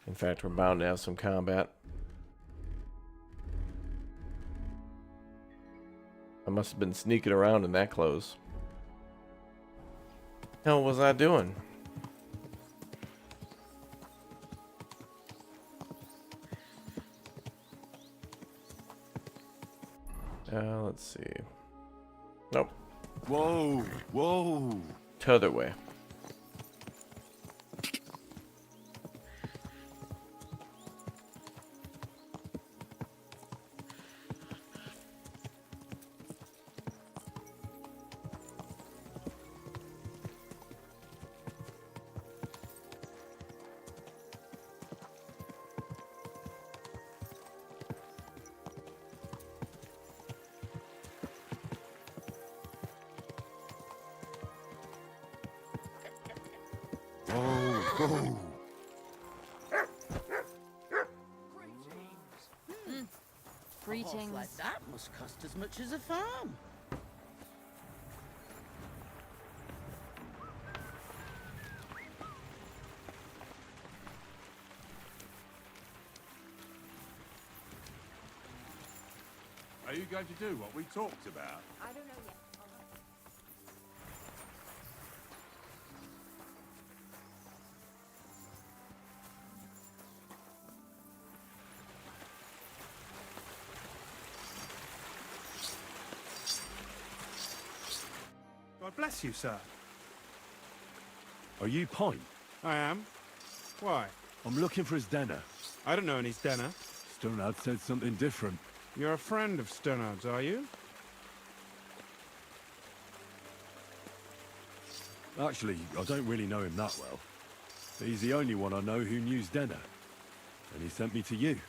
[SPEAKER 1] In fact, we're bound to have some combat. I must have been sneaking around in that clothes. Hell was I doing? Let's see. Nope.
[SPEAKER 15] Whoa, whoa.
[SPEAKER 1] T'other way.
[SPEAKER 5] Oh,
[SPEAKER 2] Greetings.
[SPEAKER 17] Like that must cost as much as a farm.
[SPEAKER 5] Are you going to do what we talked about?
[SPEAKER 2] I don't know yet.
[SPEAKER 18] God bless you, sir.
[SPEAKER 5] Are you Pine?
[SPEAKER 18] I am. Why?
[SPEAKER 5] I'm looking for his denner.
[SPEAKER 18] I don't know any Stenner.
[SPEAKER 5] Stonard said something different.
[SPEAKER 18] You're a friend of Sternard's, are you?
[SPEAKER 5] Actually, I don't really know him that well. He's the only one I know who knew Denner. And he sent me to you.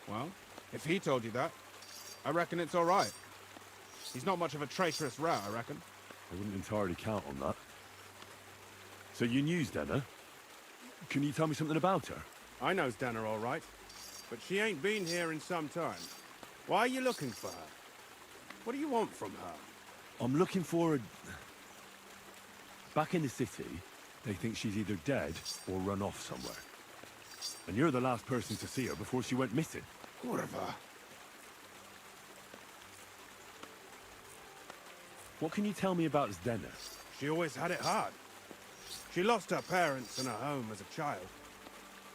[SPEAKER 18] Well, if he told you that, I reckon it's all right. He's not much of a traitorous rat, I reckon.
[SPEAKER 5] I wouldn't entirely count on that. So you knew Denner? Can you tell me something about her?
[SPEAKER 18] I know Stenner all right, but she ain't been here in some time. Why are you looking for her? What do you want from her?
[SPEAKER 5] I'm looking for a... Back in the city, they think she's either dead or run off somewhere. And you're the last person to see her before she went missing.
[SPEAKER 18] Whatever.
[SPEAKER 5] What can you tell me about Denner?
[SPEAKER 18] She always had it hard. She lost her parents and her home as a child.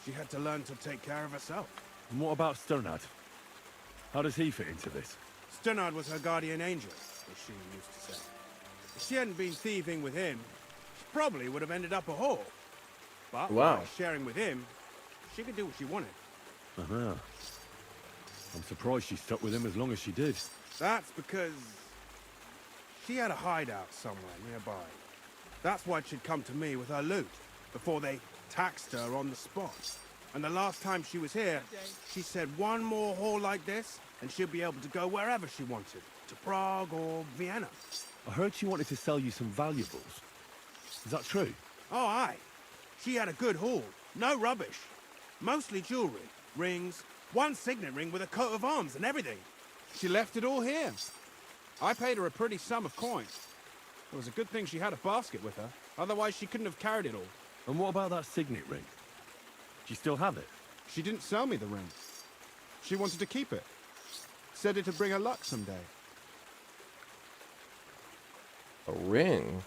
[SPEAKER 18] She had to learn to take care of herself.
[SPEAKER 5] And what about Sternad? How does he fit into this?
[SPEAKER 18] Sternard was her guardian angel, as she used to say. If she hadn't been thieving with him, she probably would have ended up a whore. But by sharing with him, she could do what she wanted.
[SPEAKER 5] Uh-huh. I'm surprised she stuck with him as long as she did.
[SPEAKER 18] That's because she had a hideout somewhere nearby. That's why she'd come to me with her loot, before they taxed her on the spot. And the last time she was here, she said one more haul like this, and she'll be able to go wherever she wanted. To Prague or Vienna.
[SPEAKER 5] I heard she wanted to sell you some valuables. Is that true?
[SPEAKER 18] Oh, aye. She had a good haul. No rubbish. Mostly jewelry, rings, one signet ring with a coat of arms and everything. She left it all here. I paid her a pretty sum of coins. It was a good thing she had a basket with her. Otherwise, she couldn't have carried it all.
[SPEAKER 5] And what about that signet ring? Do you still have it?
[SPEAKER 18] She didn't sell me the ring. She wanted to keep it. Said it'd bring her luck someday.
[SPEAKER 1] A ring?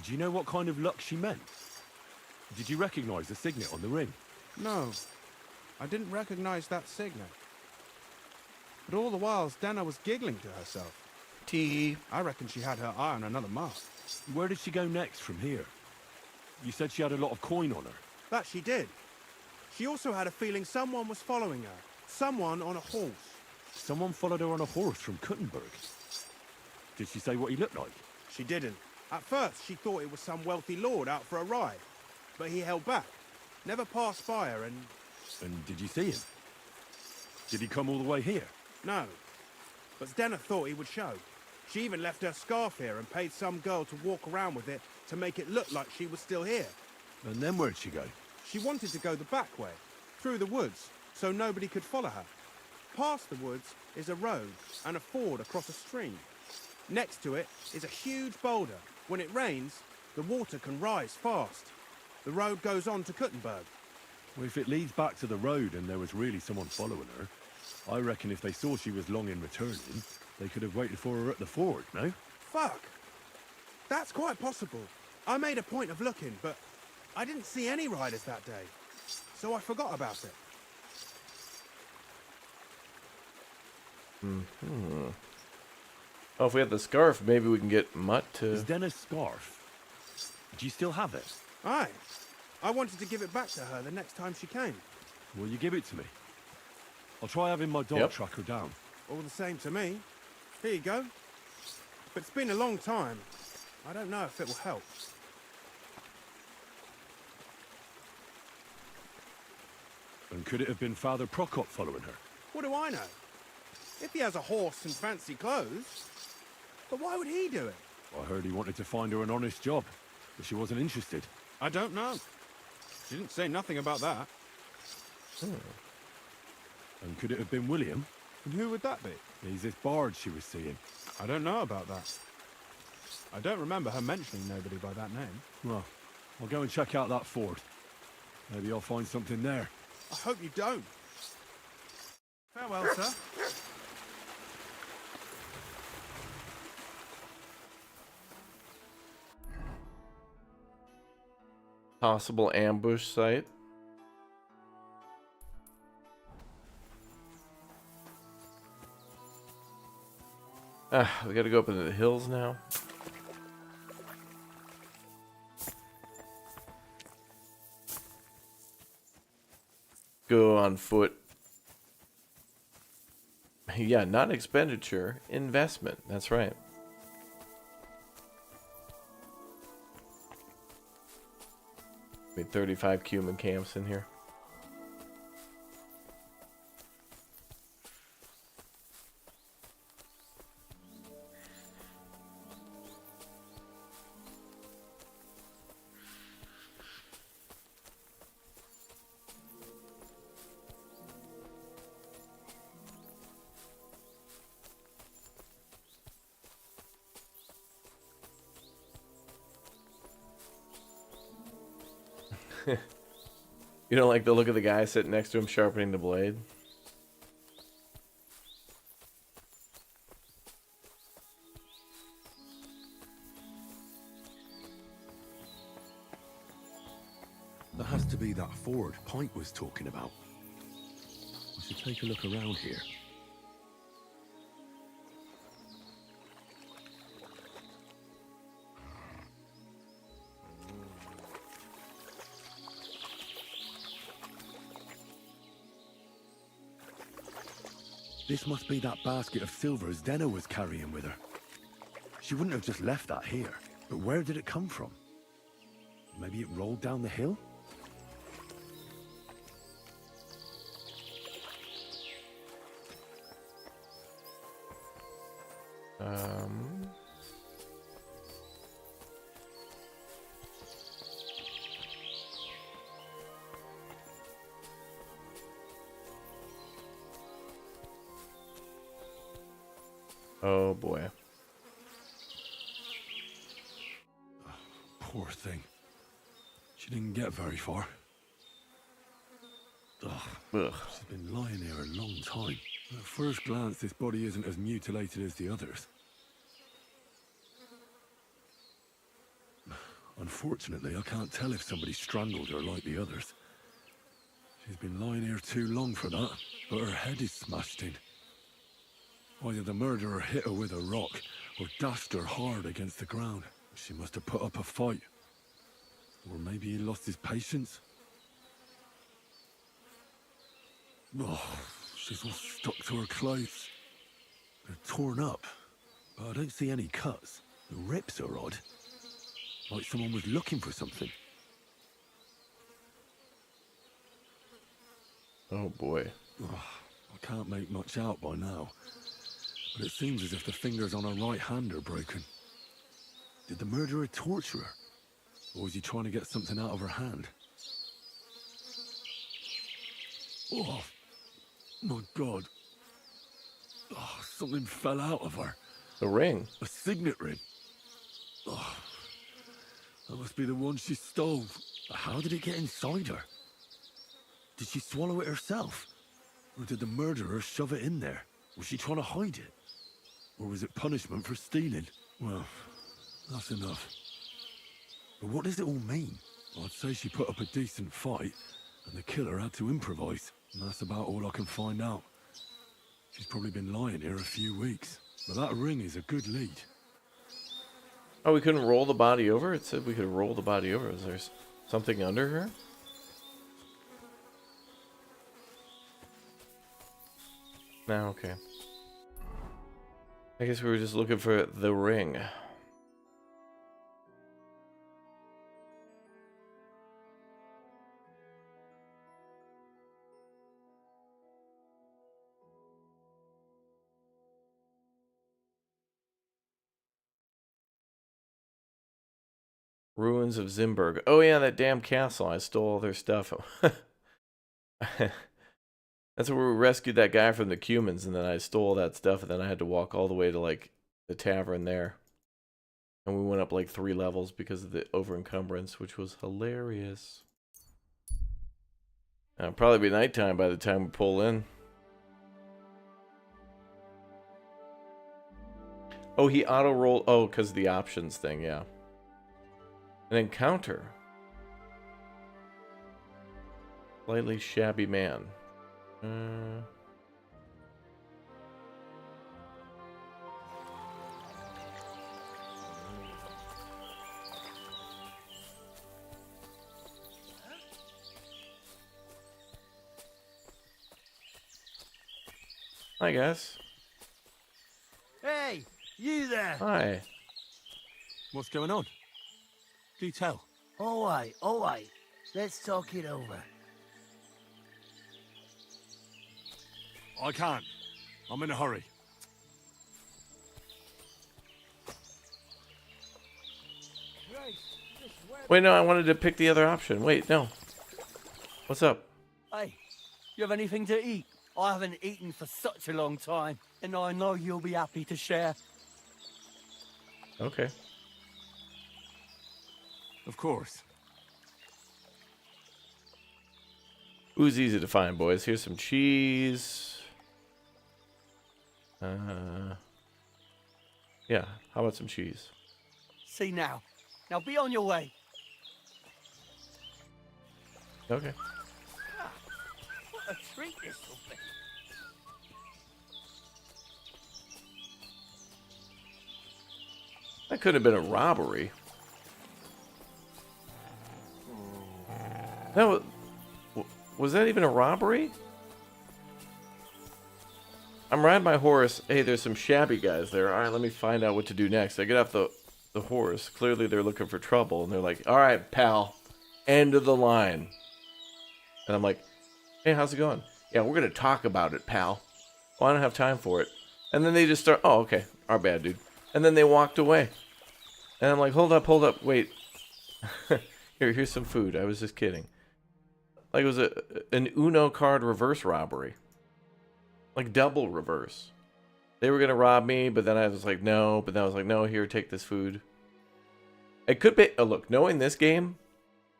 [SPEAKER 5] Do you know what kind of luck she meant? Did you recognize the signet on the ring?
[SPEAKER 18] No, I didn't recognize that signet. But all the while, Dana was giggling to herself. I reckon she had her eye on another mark.
[SPEAKER 5] Where did she go next from here? You said she had a lot of coin on her.
[SPEAKER 18] That she did. She also had a feeling someone was following her. Someone on a horse.
[SPEAKER 5] Someone followed her on a horse from Kuttenberg. Did she say what he looked like?
[SPEAKER 18] She didn't. At first, she thought it was some wealthy lord out for a ride. But he held back. Never passed by her and...
[SPEAKER 5] And did you see him? Did he come all the way here?
[SPEAKER 18] No. But Stenner thought he would show. She even left her scarf here and paid some girl to walk around with it to make it look like she was still here.
[SPEAKER 5] And then where'd she go?
[SPEAKER 18] She wanted to go the back way, through the woods, so nobody could follow her. Past the woods is a road and a ford across a stream. Next to it is a huge boulder. When it rains, the water can rise fast. The road goes on to Kuttenberg.
[SPEAKER 5] Well, if it leads back to the road and there was really someone following her, I reckon if they saw she was long in returning, they could have waited for her at the ford, no?
[SPEAKER 18] Fuck! That's quite possible. I made a point of looking, but I didn't see any riders that day. So I forgot about it.
[SPEAKER 1] Mm-hmm. Oh, if we have the scarf, maybe we can get Mutt to...
[SPEAKER 5] Is Denna's scarf? Do you still have it?
[SPEAKER 18] Aye. I wanted to give it back to her the next time she came.
[SPEAKER 5] Will you give it to me? I'll try having my dog track her down.
[SPEAKER 18] All the same to me. Here you go. But it's been a long time. I don't know if it will help.
[SPEAKER 5] And could it have been Father Prokop following her?
[SPEAKER 18] What do I know? If he has a horse and fancy clothes. But why would he do it?
[SPEAKER 5] I heard he wanted to find her an honest job. But she wasn't interested.
[SPEAKER 18] I don't know. She didn't say nothing about that.
[SPEAKER 5] And could it have been William?
[SPEAKER 18] And who would that be?
[SPEAKER 5] He's this bard she was seeing.
[SPEAKER 18] I don't know about that. I don't remember her mentioning nobody by that name.
[SPEAKER 5] Well, I'll go and check out that ford. Maybe I'll find something there.
[SPEAKER 18] I hope you don't. Farewell, sir.
[SPEAKER 1] Possible ambush site. We gotta go up into the hills now. Go on foot. Yeah, not expenditure, investment. That's right. Made 35 cumin camps in here. You don't like the look of the guy sitting next to him sharpening the blade?
[SPEAKER 5] That has to be that ford Pint was talking about. We should take a look around here. This must be that basket of silver Zdena was carrying with her. She wouldn't have just left that here. But where did it come from? Maybe it rolled down the hill?
[SPEAKER 1] Oh boy.
[SPEAKER 5] Poor thing. She didn't get very far. Ugh. She's been lying here a long time. At first glance, this body isn't as mutilated as the others. Unfortunately, I can't tell if somebody strangled her like the others. She's been lying here too long for that, but her head is smashed in. Either the murderer hit her with a rock, or dashed her hard against the ground. She must have put up a fight. Or maybe he lost his patience. Oh, she's all stuck to her clothes. They're torn up, but I don't see any cuts. The rips are odd. Like someone was looking for something.
[SPEAKER 1] Oh boy.
[SPEAKER 5] Oh, I can't make much out by now. But it seems as if the fingers on her right hand are broken. Did the murderer torture her? Or was he trying to get something out of her hand? Oh, my God. Oh, something fell out of her.
[SPEAKER 1] The ring.
[SPEAKER 5] A signet ring. Oh, that must be the one she stole. How did it get inside her? Did she swallow it herself? Or did the murderer shove it in there? Was she trying to hide it? Or was it punishment for stealing? Well, that's enough. But what does it all mean? I'd say she put up a decent fight, and the killer had to improvise. And that's about all I can find out. She's probably been lying here a few weeks. But that ring is a good lead.
[SPEAKER 1] Oh, we couldn't roll the body over? It said we could roll the body over. Is there something under her? No, okay. I guess we were just looking for the ring. Ruins of Zimberg. Oh yeah, that damn castle. I stole all their stuff. That's where we rescued that guy from the Cumans, and then I stole that stuff, and then I had to walk all the way to, like, the tavern there. And we went up, like, 3 levels because of the over-encumbrance, which was hilarious. It'll probably be nighttime by the time we pull in. Oh, he auto-rolled... Oh, because of the options thing, yeah. An encounter. Slightly shabby man. Hi, guys.
[SPEAKER 8] Hey, you there?
[SPEAKER 1] Hi.
[SPEAKER 5] What's going on? Do tell.
[SPEAKER 8] All right. Let's talk it over.
[SPEAKER 5] I can't. I'm in a hurry.
[SPEAKER 1] Wait, no, I wanted to pick the other option. Wait, no. What's up?
[SPEAKER 17] Hey, you have anything to eat? I haven't eaten for such a long time, and I know you'll be happy to share.
[SPEAKER 1] Okay.
[SPEAKER 5] Of course.
[SPEAKER 1] Ooh's easy to find, boys. Here's some cheese. Yeah, how about some cheese?
[SPEAKER 17] See now. Now be on your way.
[SPEAKER 1] Okay.
[SPEAKER 17] Ah, what a treat this will be.
[SPEAKER 1] That could have been a robbery. No, was that even a robbery? I'm riding my horse. Hey, there's some shabby guys there. All right, let me find out what to do next. I get off the horse. Clearly, they're looking for trouble, and they're like, all right, pal, end of the line. And I'm like, hey, how's it going? Yeah, we're going to talk about it, pal. Well, I don't have time for it. And then they just start, oh, okay, our bad, dude. And then they walked away. And I'm like, hold up, wait. Here's some food. I was just kidding. Like, it was an Uno card reverse robbery. Like, double reverse. They were going to rob me, but then I was like, no. But then I was like, no, here, take this food. It could be... Oh, look, knowing this game,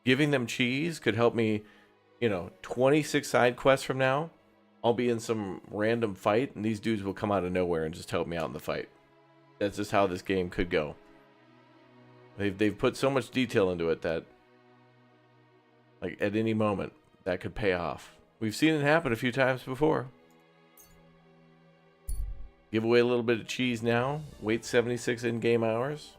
[SPEAKER 1] giving them cheese could help me, 26 side quests from now. I'll be in some random fight, and these dudes will come out of nowhere and just help me out in the fight. That's just how this game could go. They've put so much detail into it that, like, at any moment, that could pay off. We've seen it happen a few times before. Give away a little bit of cheese now. Wait 76 in-game hours.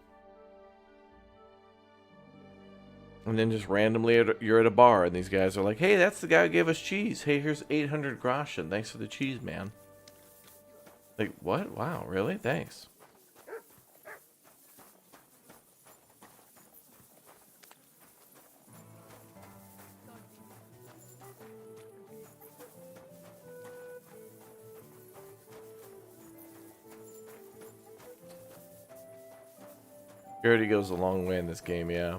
[SPEAKER 1] And then just randomly you're at a bar and these guys are like, hey, that's the guy who gave us cheese. Hey, here's 800 groschen. Thanks for the cheese, man. Like, what? Wow, really? Thanks. Security goes a long way in this game, yeah.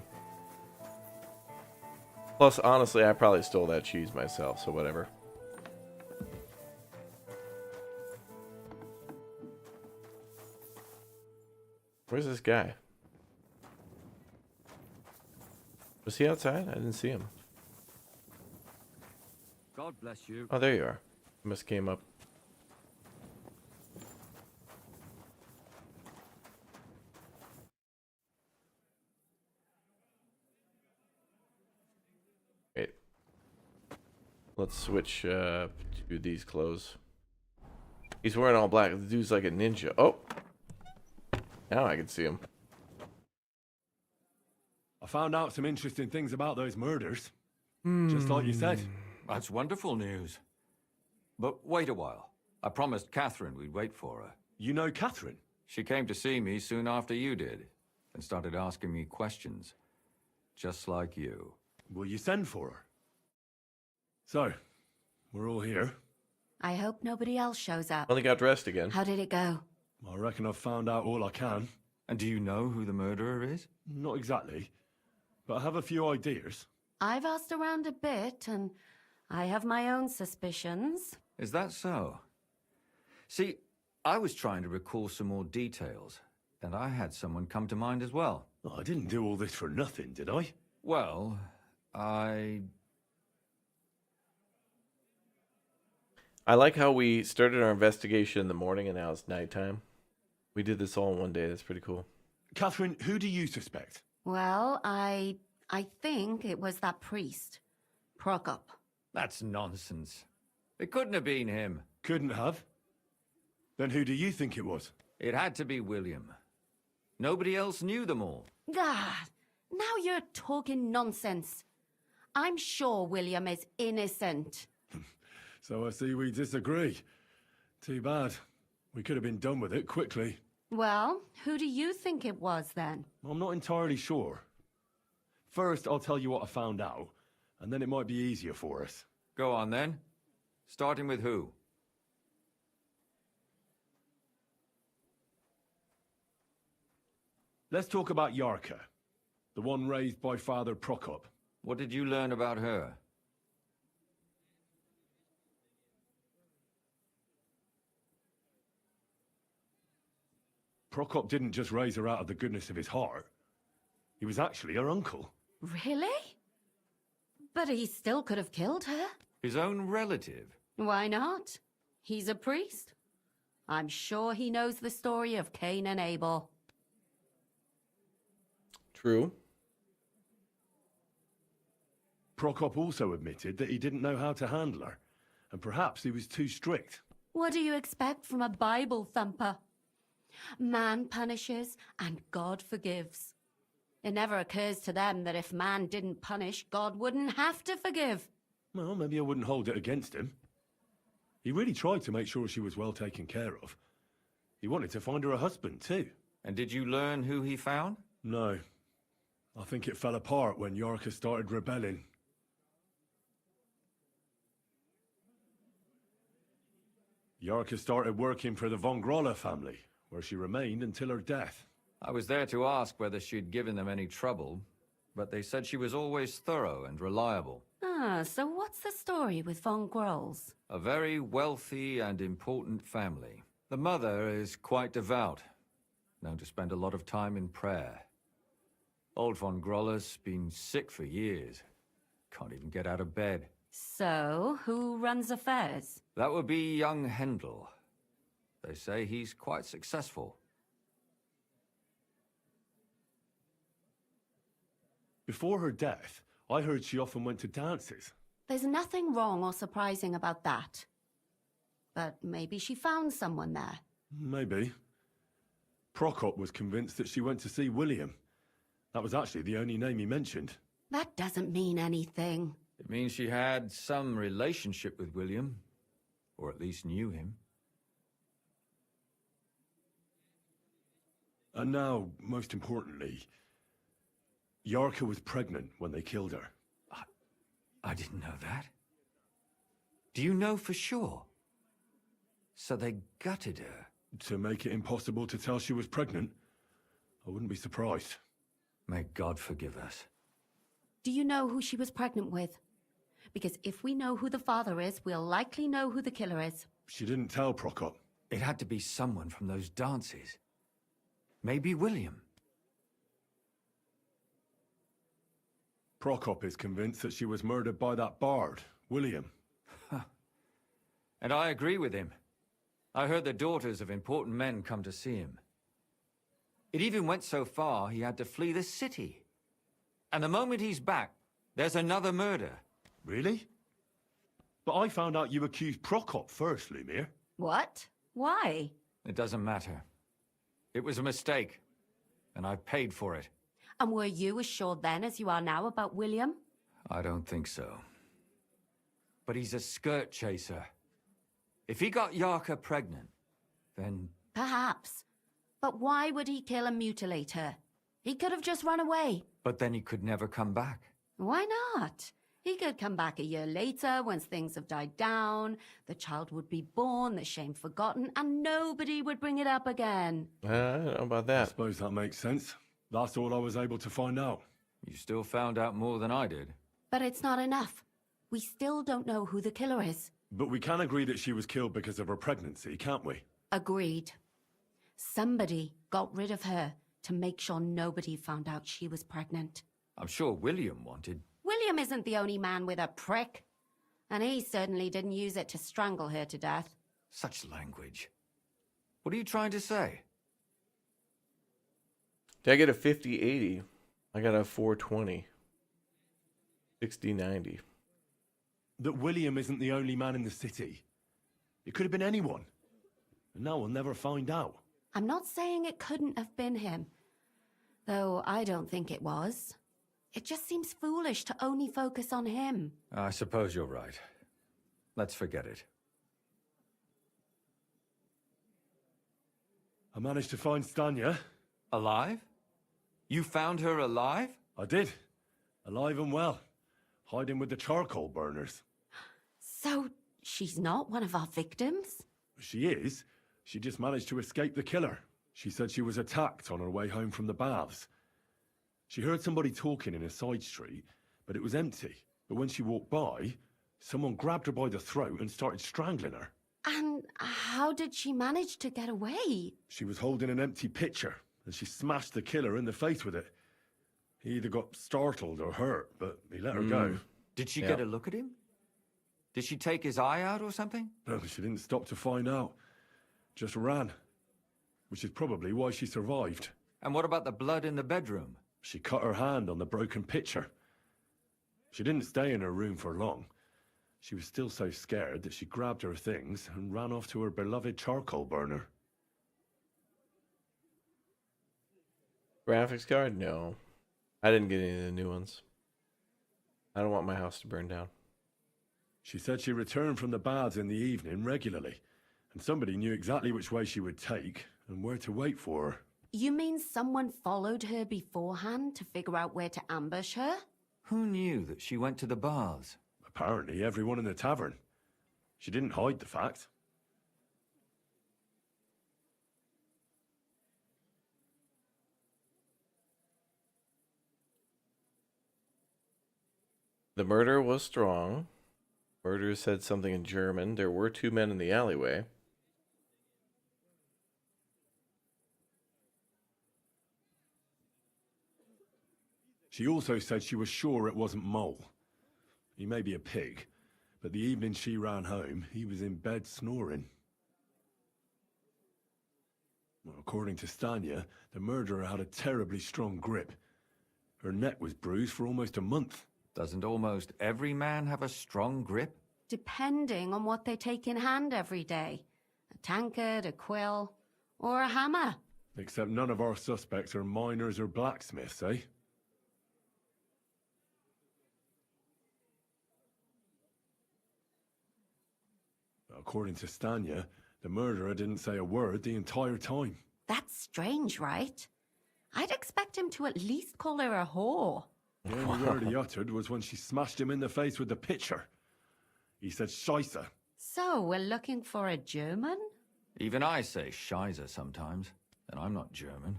[SPEAKER 1] Plus, honestly, I probably stole that cheese myself, so whatever. Where's this guy? Was he outside? I didn't see him.
[SPEAKER 12] God bless you.
[SPEAKER 1] Oh, there you are. You must came up. Wait. Let's switch to these clothes. He's wearing all black. The dude's like a ninja. Oh! Now I can see him.
[SPEAKER 5] I found out some interesting things about those murders. Just like you said.
[SPEAKER 3] That's wonderful news. But wait a while. I promised Catherine we'd wait for her.
[SPEAKER 5] You know Catherine?
[SPEAKER 3] She came to see me soon after you did, and started asking me questions. Just like you.
[SPEAKER 5] Will you send for her? So, we're all here.
[SPEAKER 19] I hope nobody else shows up.
[SPEAKER 1] Only got dressed again.
[SPEAKER 19] How did it go?
[SPEAKER 5] I reckon I've found out all I can.
[SPEAKER 3] And do you know who the murderer is?
[SPEAKER 5] Not exactly. but I have a few ideas.
[SPEAKER 19] I've asked around a bit, and I have my own suspicions.
[SPEAKER 3] Is that so? See, I was trying to recall some more details, and I had someone come to mind as well.
[SPEAKER 5] Oh, I didn't do all this for nothing, did I?
[SPEAKER 3] Well,
[SPEAKER 1] I like how we started our investigation in the morning and now it's nighttime. We did this all in one day. That's pretty cool.
[SPEAKER 5] Catherine, who do you suspect?
[SPEAKER 19] Well, I think it was that priest, Prokop.
[SPEAKER 3] That's nonsense. It couldn't have been him.
[SPEAKER 5] Couldn't have? Then who do you think it was?
[SPEAKER 3] It had to be William. Nobody else knew them all.
[SPEAKER 19] God, now you're talking nonsense. I'm sure William is innocent.
[SPEAKER 5] So I see we disagree. Too bad. We could have been done with it quickly.
[SPEAKER 19] Well, who do you think it was then?
[SPEAKER 5] I'm not entirely sure. First, I'll tell you what I found out, and then it might be easier for us.
[SPEAKER 3] Go on then. Starting with who?
[SPEAKER 5] Let's talk about Yarka, the one raised by Father Prokop.
[SPEAKER 3] What did you learn about her?
[SPEAKER 5] Prokop didn't just raise her out of the goodness of his heart. He was actually her uncle.
[SPEAKER 19] Really? But he still could have killed her.
[SPEAKER 3] His own relative?
[SPEAKER 19] Why not? He's a priest. I'm sure he knows the story of Cain and Abel.
[SPEAKER 1] True.
[SPEAKER 5] Prokop also admitted that he didn't know how to handle her, and perhaps he was too strict.
[SPEAKER 19] What do you expect from a Bible thumper? Man punishes and God forgives. It never occurs to them that if man didn't punish, God wouldn't have to forgive.
[SPEAKER 5] Well, maybe I wouldn't hold it against him. He really tried to make sure she was well taken care of. He wanted to find her a husband, too.
[SPEAKER 3] And did you learn who he found?
[SPEAKER 5] No. I think it fell apart when Yarka started rebelling. Yarka started working for the von Groller family, where she remained until her death.
[SPEAKER 3] I was there to ask whether she'd given them any trouble, but they said she was always thorough and reliable.
[SPEAKER 19] Ah, so what's the story with von Grolls?
[SPEAKER 3] A very wealthy and important family. The mother is quite devout, known to spend a lot of time in prayer. Old von Groller's been sick for years. Can't even get out of bed.
[SPEAKER 19] So, who runs affairs?
[SPEAKER 3] That would be young Hendel. They say he's quite successful.
[SPEAKER 5] Before her death, I heard she often went to dances.
[SPEAKER 19] There's nothing wrong or surprising about that. But maybe she found someone there.
[SPEAKER 5] Maybe. Prokop was convinced that she went to see William. That was actually the only name he mentioned.
[SPEAKER 19] That doesn't mean anything.
[SPEAKER 3] It means she had some relationship with William, or at least knew him.
[SPEAKER 5] And now, most importantly, Yarka was pregnant when they killed her.
[SPEAKER 3] I didn't know that. Do you know for sure? So they gutted her?
[SPEAKER 5] To make it impossible to tell she was pregnant? I wouldn't be surprised.
[SPEAKER 3] May God forgive us.
[SPEAKER 19] Do you know who she was pregnant with? Because if we know who the father is, we'll likely know who the killer is.
[SPEAKER 5] She didn't tell Prokop.
[SPEAKER 3] It had to be someone from those dances. Maybe William.
[SPEAKER 5] Prokop is convinced that she was murdered by that bard, William.
[SPEAKER 3] And I agree with him. I heard the daughters of important men come to see him. It even went so far he had to flee the city. And the moment he's back, there's another murder.
[SPEAKER 5] Really? But I found out you accused Prokop first, Lumir.
[SPEAKER 19] What? Why?
[SPEAKER 3] It doesn't matter. It was a mistake, and I paid for it.
[SPEAKER 19] And were you as sure then as you are now about William?
[SPEAKER 3] I don't think so. But he's a skirt chaser. If he got Yarka pregnant, then...
[SPEAKER 19] Perhaps. But why would he kill and mutilate her? He could have just run away.
[SPEAKER 3] But then he could never come back.
[SPEAKER 19] Why not? He could come back a year later, once things have died down, the child would be born, the shame forgotten, and nobody would bring it up again.
[SPEAKER 1] I don't know about that.
[SPEAKER 5] I suppose that makes sense. That's all I was able to find out.
[SPEAKER 3] You still found out more than I did.
[SPEAKER 19] But it's not enough. We still don't know who the killer is.
[SPEAKER 5] But we can agree that she was killed because of her pregnancy, can't we?
[SPEAKER 19] Agreed. Somebody got rid of her to make sure nobody found out she was pregnant.
[SPEAKER 3] I'm sure William wanted...
[SPEAKER 19] William isn't the only man with a prick. And he certainly didn't use it to strangle her to death.
[SPEAKER 3] Such language. What are you trying to say?
[SPEAKER 1] Did I get a 50-80? I got a 420. 60-90.
[SPEAKER 5] That William isn't the only man in the city. It could have been anyone. And now we'll never find out.
[SPEAKER 19] I'm not saying it couldn't have been him. Though I don't think it was. It just seems foolish to only focus on him.
[SPEAKER 3] I suppose you're right. Let's forget it.
[SPEAKER 5] I managed to find Stanya.
[SPEAKER 3] Alive? You found her alive?
[SPEAKER 5] I did. Alive and well. Hiding with the charcoal burners.
[SPEAKER 19] So, she's not one of our victims?
[SPEAKER 5] She is. She just managed to escape the killer. She said she was attacked on her way home from the baths. She heard somebody talking in a side street, but it was empty. But when she walked by, someone grabbed her by the throat and started strangling her.
[SPEAKER 19] And how did she manage to get away?
[SPEAKER 5] She was holding an empty pitcher, and she smashed the killer in the face with it. He either got startled or hurt, but he let her go.
[SPEAKER 3] Did she get a look at him? Did she take his eye out or something?
[SPEAKER 5] No, she didn't stop to find out. Just ran. Which is probably why she survived.
[SPEAKER 3] And what about the blood in the bedroom?
[SPEAKER 5] She cut her hand on the broken pitcher. She didn't stay in her room for long. She was still so scared that she grabbed her things and ran off to her beloved charcoal burner.
[SPEAKER 1] Graphics card? No. I didn't get any of the new ones. I don't want my house to burn down.
[SPEAKER 5] She said she returned from the baths in the evening regularly, and somebody knew exactly which way she would take and where to wait for her.
[SPEAKER 19] You mean someone followed her beforehand to figure out where to ambush her?
[SPEAKER 3] Who knew that she went to the baths?
[SPEAKER 5] Apparently everyone in the tavern. She didn't hide the fact.
[SPEAKER 1] The murder was strong. Murderer said something in German. There were 2 men in the alleyway.
[SPEAKER 5] She also said she was sure it wasn't Mole. He may be a pig, but the evening she ran home, he was in bed snoring. Well, according to Stanya, the murderer had a terribly strong grip. Her neck was bruised for almost a month.
[SPEAKER 3] Doesn't almost every man have a strong grip?
[SPEAKER 19] Depending on what they take in hand every day. A tankard, a quill, or a hammer.
[SPEAKER 5] Except none of our suspects are miners or blacksmiths, eh? According to Stanya, the murderer didn't say a word the entire time.
[SPEAKER 19] That's strange, right? I'd expect him to at least call her a whore.
[SPEAKER 5] The only word he uttered was when she smashed him in the face with the pitcher. He said Scheisse.
[SPEAKER 19] So, we're looking for a German?
[SPEAKER 3] Even I say Scheiße sometimes, and I'm not German.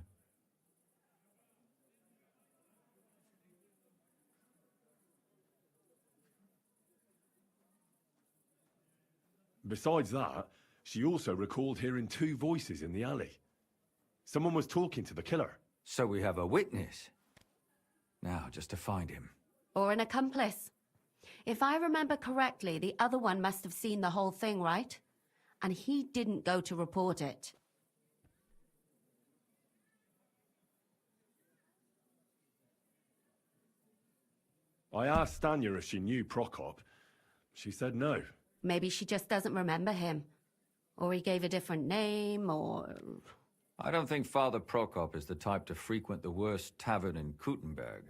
[SPEAKER 5] Besides that, she also recalled hearing 2 voices in the alley. Someone was talking to the killer.
[SPEAKER 3] So we have a witness. Now, just to find him.
[SPEAKER 19] Or an accomplice. If I remember correctly, the other one must have seen the whole thing, right? And he didn't go to report it.
[SPEAKER 5] I asked Stanya if she knew Prokop. She said no.
[SPEAKER 19] Maybe she just doesn't remember him. Or he gave a different name, or...
[SPEAKER 3] I don't think Father Prokop is the type to frequent the worst tavern in Kuttenberg.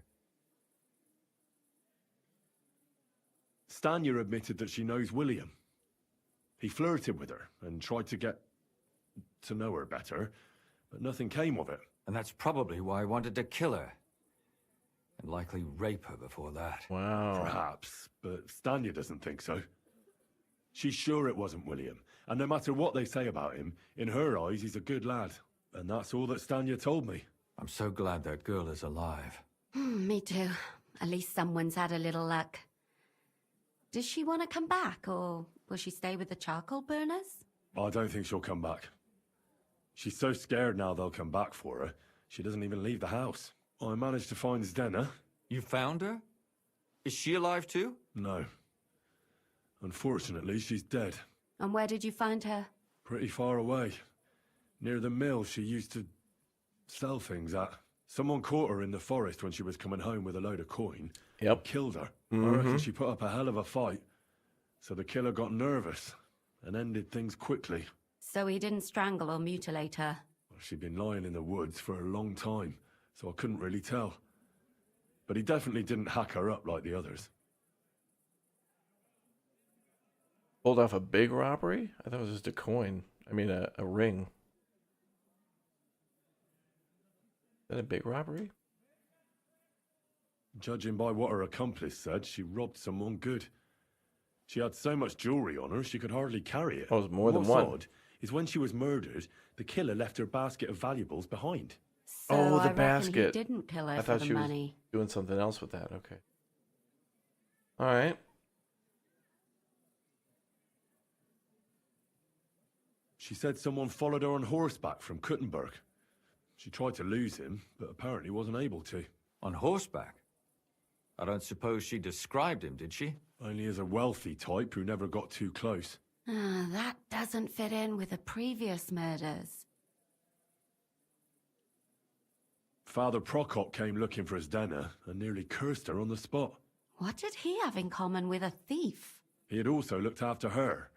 [SPEAKER 5] Stanya admitted that she knows William. He flirted with her and tried to get to know her better, but nothing came of it.
[SPEAKER 3] And that's probably why I wanted to kill her. And likely rape her before that.
[SPEAKER 1] Wow.
[SPEAKER 5] Perhaps, but Stanya doesn't think so. She's sure it wasn't William, and no matter what they say about him, in her eyes he's a good lad. And that's all that Stanya told me.
[SPEAKER 3] I'm so glad that girl is alive.
[SPEAKER 19] Me too. At least someone's had a little luck. Does she want to come back, or will she stay with the charcoal burners?
[SPEAKER 5] I don't think she'll come back. She's so scared now they'll come back for her, she doesn't even leave the house. I managed to find Zdena.
[SPEAKER 3] You found her? Is she alive too?
[SPEAKER 5] No. Unfortunately, she's dead.
[SPEAKER 19] And where did you find her?
[SPEAKER 5] Pretty far away. Near the mill she used to sell things at. Someone caught her in the forest when she was coming home with a load of coin.
[SPEAKER 1] Yep.
[SPEAKER 5] Killed her. I reckon she put up a hell of a fight. So the killer got nervous and ended things quickly.
[SPEAKER 19] So he didn't strangle or mutilate her?
[SPEAKER 5] She'd been lying in the woods for a long time, so I couldn't really tell. But he definitely didn't hack her up like the others.
[SPEAKER 1] Pulled off a big robbery? I thought it was just a coin. I mean, a ring. Is that a big robbery?
[SPEAKER 5] Judging by what her accomplice said, she robbed someone good. She had so much jewelry on her, she could hardly carry it.
[SPEAKER 1] Oh, it was more than
[SPEAKER 5] What's
[SPEAKER 1] one.
[SPEAKER 5] odd is when she was murdered, the killer left her basket of valuables behind.
[SPEAKER 19] So
[SPEAKER 1] oh,
[SPEAKER 19] I
[SPEAKER 1] the
[SPEAKER 19] reckon
[SPEAKER 1] basket.
[SPEAKER 19] He didn't kill her
[SPEAKER 1] I
[SPEAKER 19] for
[SPEAKER 1] thought
[SPEAKER 19] the
[SPEAKER 1] she
[SPEAKER 19] money.
[SPEAKER 1] was doing something else with that. Okay. All right.
[SPEAKER 5] She said someone followed her on horseback from Kuttenberg. She tried to lose him, but apparently wasn't able to.
[SPEAKER 3] On horseback? I don't suppose she described him, did she?
[SPEAKER 5] Only as a wealthy type who never got too close.
[SPEAKER 19] That doesn't fit in with the previous murders.
[SPEAKER 5] Father Prokop came looking for Zdena and nearly cursed her on the spot.
[SPEAKER 19] What did he have in common with a thief?
[SPEAKER 5] He had also looked after her,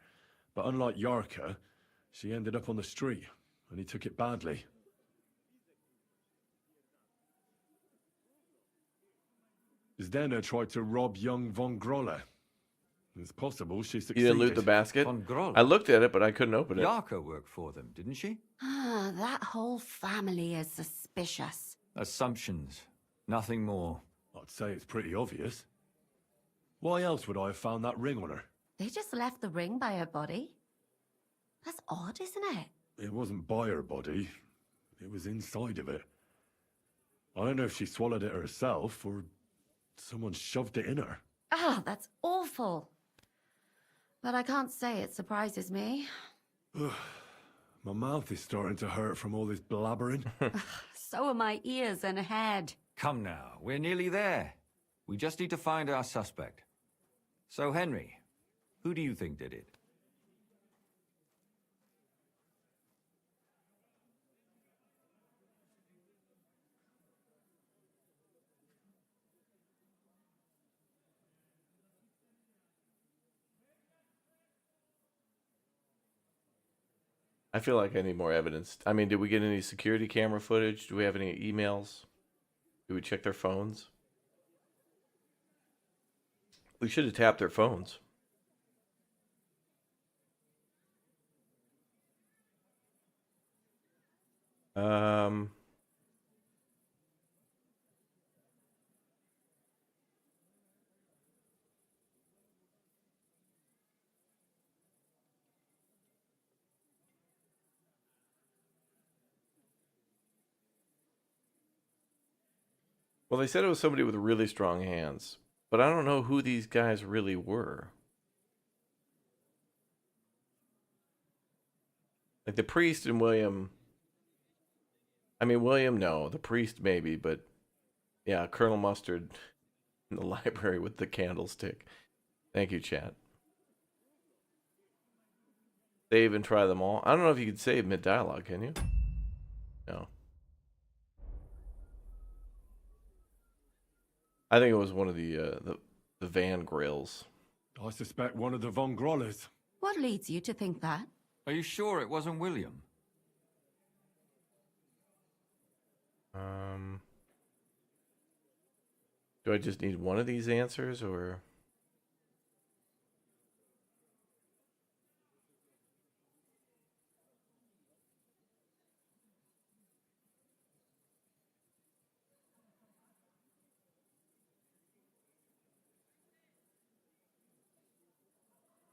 [SPEAKER 5] but unlike Yarka, she ended up on the street, and he took it badly. Zdena tried to rob young von Grolle. It's possible she succeeded.
[SPEAKER 1] You didn't loot the basket?
[SPEAKER 3] Von Grolle?
[SPEAKER 1] I looked at it, but I couldn't open it.
[SPEAKER 3] Yarka worked for them, didn't she?
[SPEAKER 19] That whole family is suspicious.
[SPEAKER 3] Assumptions. Nothing more.
[SPEAKER 5] I'd say it's pretty obvious. Why else would I have found that ring on her?
[SPEAKER 19] They just left the ring by her body? That's odd, isn't it?
[SPEAKER 5] It wasn't by her body. It was inside of it. I don't know if she swallowed it herself or someone shoved it in her.
[SPEAKER 19] That's awful. But I can't say it surprises me.
[SPEAKER 5] My mouth is starting to hurt from all this blabbering.
[SPEAKER 19] So are my ears and head.
[SPEAKER 3] Come now, we're nearly there. We just need to find our suspect. So, Henry, who do you think did it?
[SPEAKER 1] I feel like I need more evidence. I mean, did we get any security camera footage? Do we have any emails? Do we check their phones? We should have tapped their phones. Well, they said it was somebody with really strong hands, but I don't know who these guys really were. Like the priest and William. I mean, William, no. The priest, maybe, but yeah, Colonel Mustard in the library with the candlestick. Thank you, chat. Save and try them all. I don't know if you could save mid-dialogue, can you? No. I think it was one of the Van Grills.
[SPEAKER 5] I suspect one of the von Grolles.
[SPEAKER 19] What leads you to think that?
[SPEAKER 3] Are you sure it wasn't William?
[SPEAKER 1] Do I just need one of these answers, or?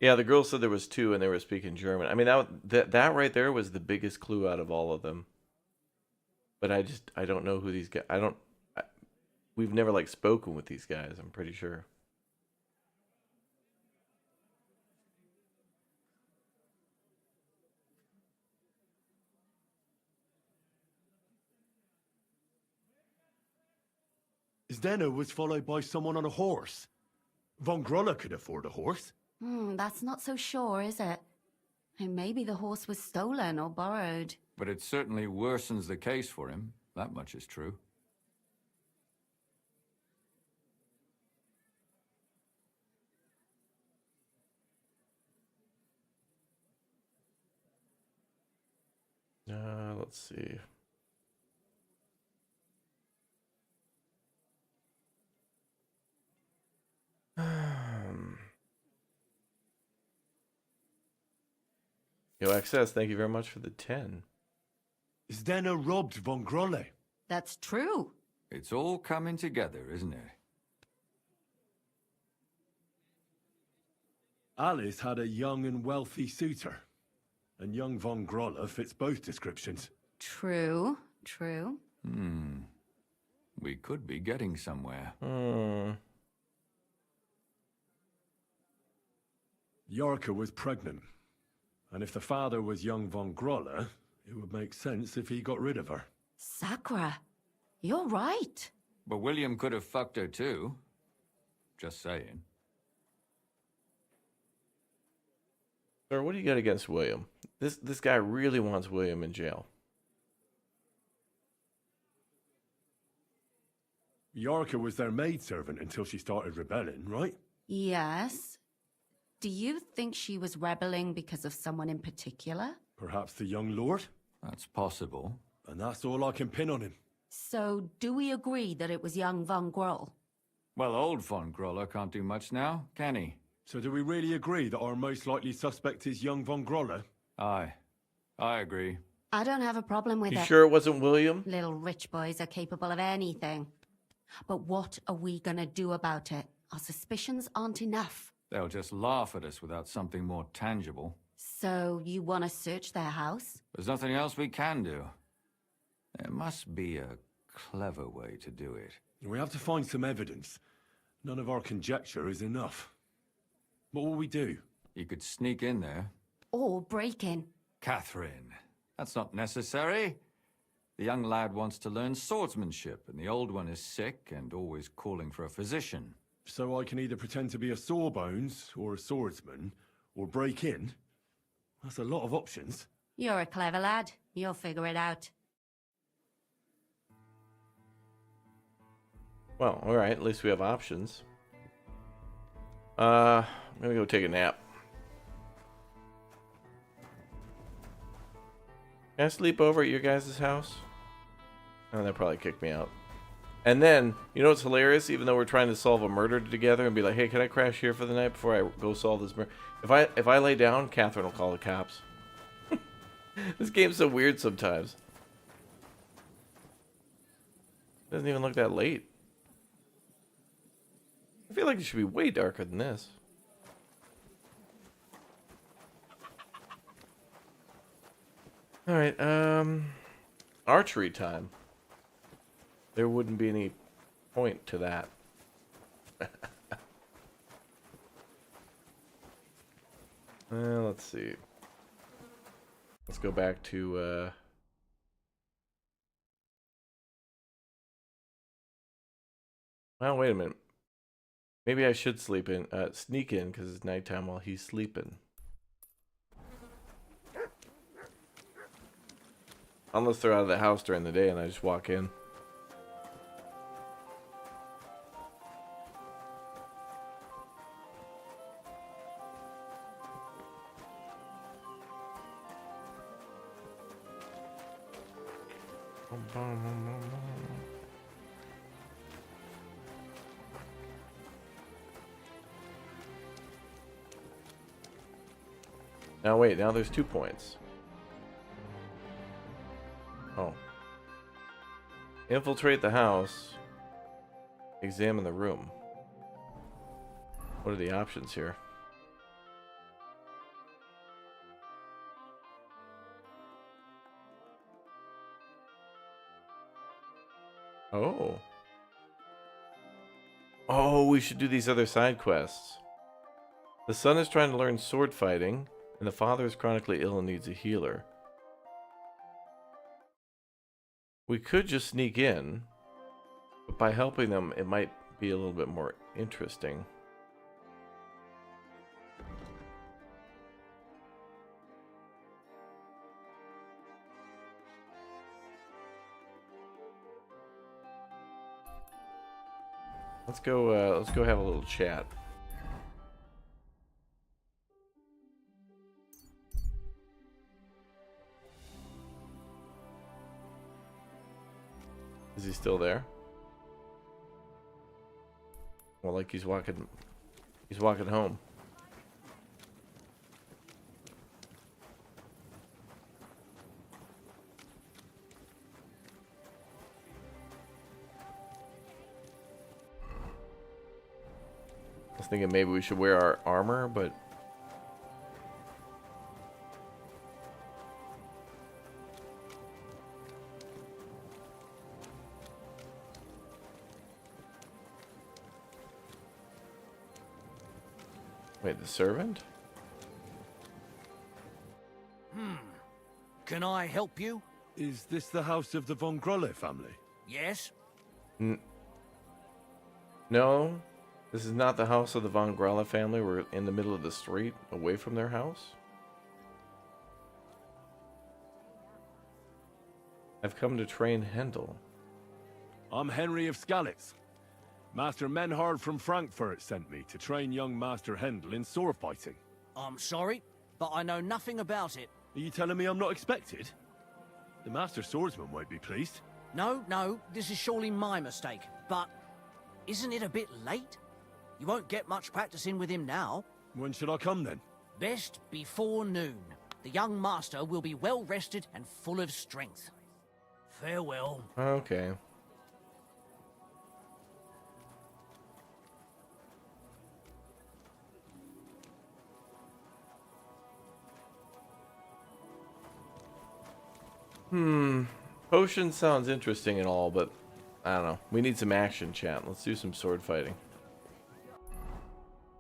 [SPEAKER 1] Yeah, the girl said there was two, and they were speaking German. I mean, that right there was the biggest clue out of all of them. But I don't know who these guys. we've never like spoken with these guys, I'm pretty sure.
[SPEAKER 5] Zdeno was followed by someone on a horse. Von Groller could afford a horse.
[SPEAKER 19] That's not so sure, is it? And maybe the horse was stolen or borrowed.
[SPEAKER 3] But it certainly worsens the case for him. That much is true.
[SPEAKER 1] Let's see. Yo, XS, thank you very much for the 10.
[SPEAKER 5] Zdeno robbed Von Grolle.
[SPEAKER 19] That's true.
[SPEAKER 3] It's all coming together, isn't it?
[SPEAKER 5] Alice had a young and wealthy suitor. And young Von Grolle fits both descriptions.
[SPEAKER 19] True, true.
[SPEAKER 3] We could be getting somewhere.
[SPEAKER 5] Yarka was pregnant. And if the father was young Von Grolle, it would make sense if he got rid of her.
[SPEAKER 19] Sakura, you're right.
[SPEAKER 3] But William could have fucked her too. Just saying.
[SPEAKER 1] Sir, what do you got against William? This guy really wants William in jail.
[SPEAKER 5] Yarka was their maidservant until she started rebelling, right?
[SPEAKER 19] Yes. Do you think she was rebelling because of someone in particular?
[SPEAKER 5] Perhaps the young lord?
[SPEAKER 3] That's possible.
[SPEAKER 5] And that's all I can pin on him.
[SPEAKER 19] So, do we agree that it was young Von Groll?
[SPEAKER 3] Well, old Von Groller can't do much now, can he?
[SPEAKER 5] So do we really agree that our most likely suspect is young Von Grolle?
[SPEAKER 3] Aye. I agree.
[SPEAKER 19] I don't have a problem with
[SPEAKER 1] You
[SPEAKER 19] it.
[SPEAKER 1] sure it wasn't William?
[SPEAKER 19] Little rich boys are capable of anything. But what are we gonna do about it? Our suspicions aren't enough.
[SPEAKER 3] They'll just laugh at us without something more tangible.
[SPEAKER 19] So, you want to search their house?
[SPEAKER 3] There's nothing else we can do. There must be a clever way to do it.
[SPEAKER 5] We have to find some evidence. None of our conjecture is enough. What will we do?
[SPEAKER 3] You could sneak in there.
[SPEAKER 19] Or break in.
[SPEAKER 3] Catherine, that's not necessary. The young lad wants to learn swordsmanship, and the old one is sick and always calling for a physician.
[SPEAKER 5] So I can either pretend to be a sawbones or a swordsman, or break in? That's a lot of options.
[SPEAKER 19] You're a clever lad. You'll figure it out.
[SPEAKER 1] Well, alright, at least we have options. I'm gonna go take a nap. Can I sleep over at your guys' house? Oh, they'll probably kick me out. And then, you know what's hilarious? Even though we're trying to solve a murder together and be like, hey, can I crash here for the night before I go solve this murder? If I lay down, Catherine will call the cops. This game's so weird sometimes. Doesn't even look that late. I feel like it should be way darker than this. Alright, archery time. There wouldn't be any point to that. Let's see. Let's go back to, well, wait a minute. Maybe I should sneak in, because it's nighttime while he's sleeping. Unless they're out of the house during the day and I just walk in. Now wait, now there's 2 points. Oh. Infiltrate the house. Examine the room. What are the options here? Oh. Oh, we should do these other side quests. The son is trying to learn sword fighting, and the father is chronically ill and needs a healer. We could just sneak in, but by helping them, it might be a little bit more interesting. Let's go have a little chat. Is he still there? Well, like he's walking home. I was thinking maybe we should wear our armor, but wait, the servant?
[SPEAKER 11] Can I help you?
[SPEAKER 5] Is this the house of the Von Grolle family?
[SPEAKER 11] Yes?
[SPEAKER 1] No, this is not the house of the Von Gralla family. We're in the middle of the street, away from their house. I've come to train Hendel.
[SPEAKER 5] I'm Henry of Skalitz. Master Menhard from Frankfurt sent me to train young Master Hendel in sword fighting.
[SPEAKER 11] I'm sorry, but I know nothing about it.
[SPEAKER 5] Are you telling me I'm not expected? The Master Swordsman won't be pleased.
[SPEAKER 11] No, this is surely my mistake. But isn't it a bit late? You won't get much practice in with him now.
[SPEAKER 5] When should I come then?
[SPEAKER 11] Best before noon. The young master will be well rested and full of strength. Farewell.
[SPEAKER 1] Okay. Potion sounds interesting and all, but I don't know. We need some action, chat. Let's do some sword fighting.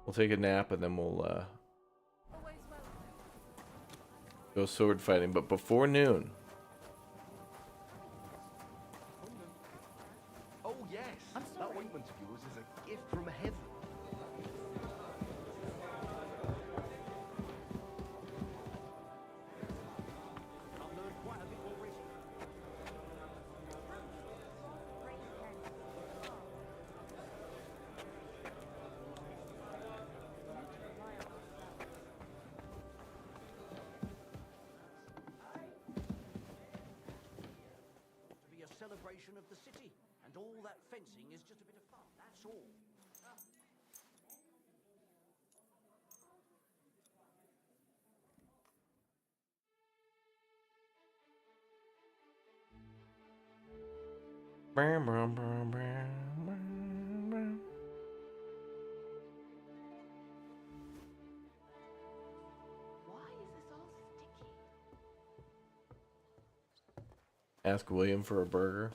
[SPEAKER 1] We'll take a nap and then we'll go sword fighting, but before noon.
[SPEAKER 20] Oh yes, that ointment of yours is a gift from heaven.
[SPEAKER 11] Celebration of the city, and all that fencing is just a bit of fun, that's all.
[SPEAKER 1] Ask William for a burger.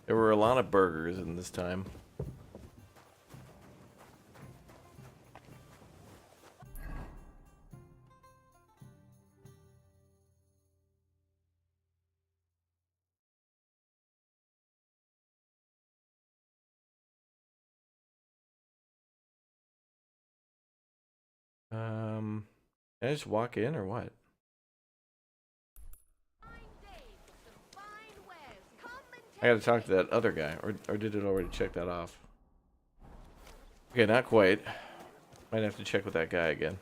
[SPEAKER 1] There were a lot of burgers in this time. Can I just walk in or what? I gotta talk to that other guy, or did it already check that off? Okay, not quite. Might have to check with that guy again.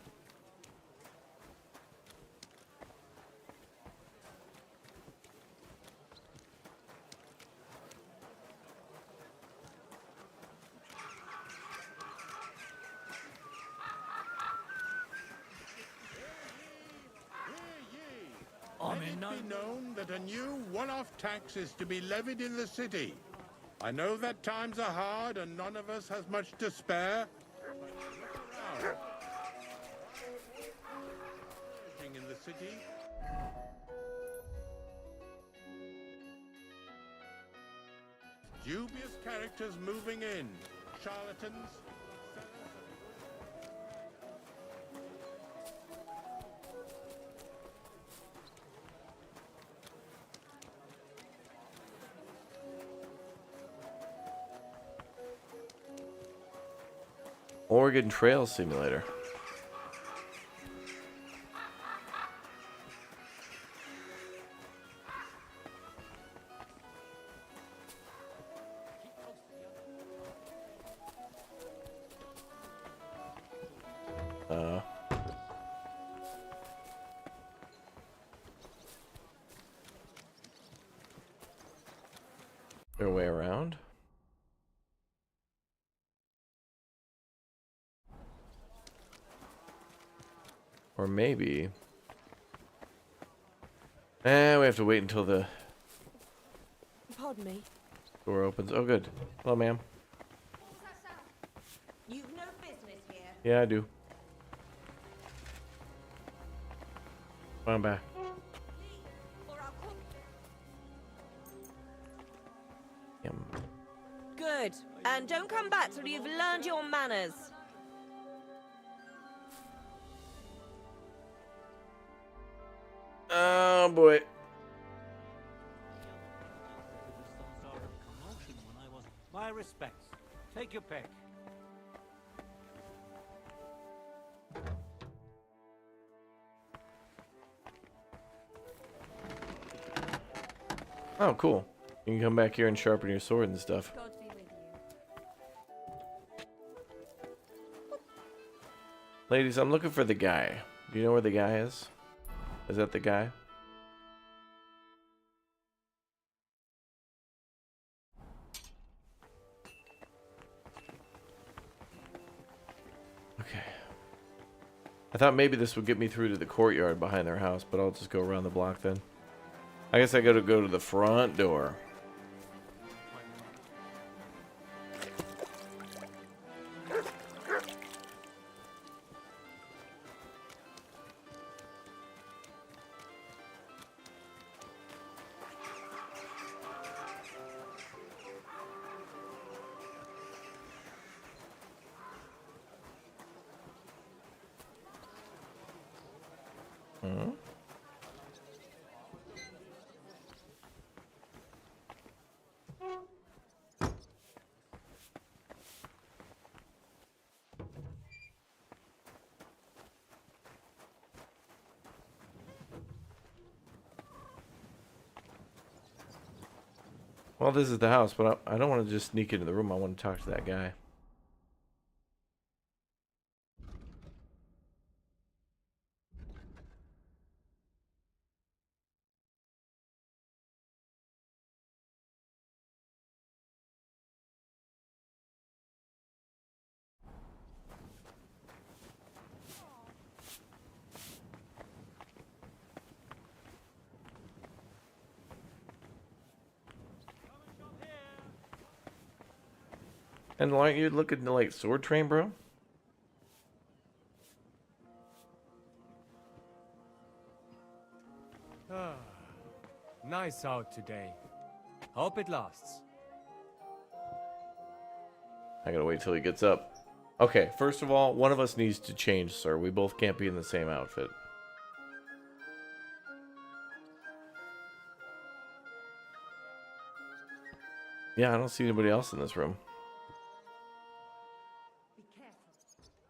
[SPEAKER 21] Let it be known that a new one-off tax is to be levied in the city. I know that times are hard and none of us has much to spare. Look around. In the city. Dubious characters moving in. Charlatans.
[SPEAKER 1] Oregon Trail Simulator. Their way around. Or maybe... we have to wait until the
[SPEAKER 9] Pardon me.
[SPEAKER 1] door opens. Oh, good. Hello, ma'am.
[SPEAKER 9] You've no business here.
[SPEAKER 1] Yeah, I do. Come on back.
[SPEAKER 9] Good. And don't come back till you've learned your manners.
[SPEAKER 1] Oh, boy.
[SPEAKER 13] My respects. Take your pick.
[SPEAKER 1] Oh, cool. You can come back here and sharpen your sword and stuff. Ladies, I'm looking for the guy. Do you know where the guy is? Is that the guy? Okay. I thought maybe this would get me through to the courtyard behind their house, but I'll just go around the block then. I guess I gotta go to the front door. Hmm? Well, this is the house, but I don't want to just sneak into the room. I want to talk to that guy. And aren't you looking to like sword train, bro?
[SPEAKER 22] Ah, nice out today. Hope it lasts.
[SPEAKER 1] I gotta wait till he gets up. Okay, first of all, one of us needs to change, sir. We both can't be in the same outfit. Yeah, I don't see anybody else in this room.
[SPEAKER 23] Be careful.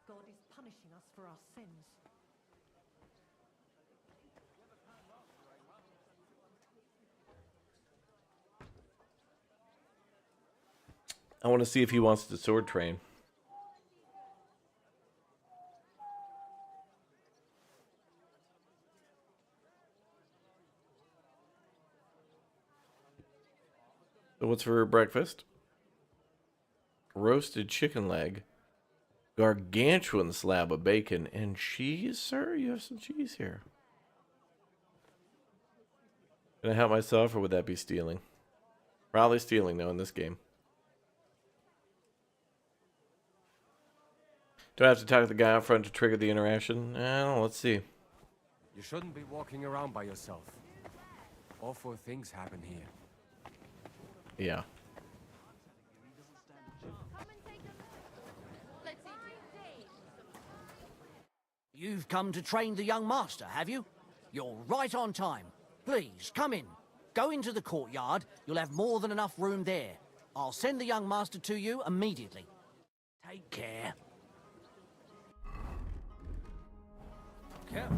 [SPEAKER 23] God is punishing us for our sins.
[SPEAKER 1] I want to see if he wants to sword train. So what's for breakfast? Roasted chicken leg, gargantuan slab of bacon, and cheese, sir? You have some cheese here. Can I help myself, or would that be stealing? Probably stealing, though, in this game. Do I have to talk to the guy up front to trigger the interaction? Let's see.
[SPEAKER 24] You shouldn't be walking around by yourself. Awful things happen here.
[SPEAKER 1] Yeah.
[SPEAKER 11] You've come to train the young master, have you? You're right on time. Please, come in. Go into the courtyard. You'll have more than enough room there. I'll send the young master to you immediately. Take care. Careful.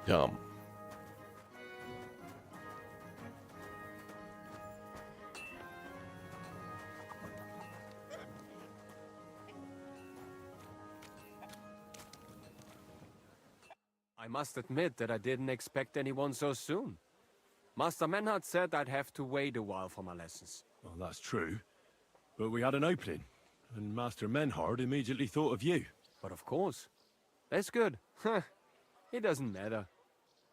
[SPEAKER 1] Dumb.
[SPEAKER 24] I must admit that I didn't expect anyone so soon. Master Menhard said I'd have to wait a while for my lessons.
[SPEAKER 5] Well, that's true. But we had an opening, and Master Menhard immediately thought of you.
[SPEAKER 24] But of course. That's good. It doesn't matter.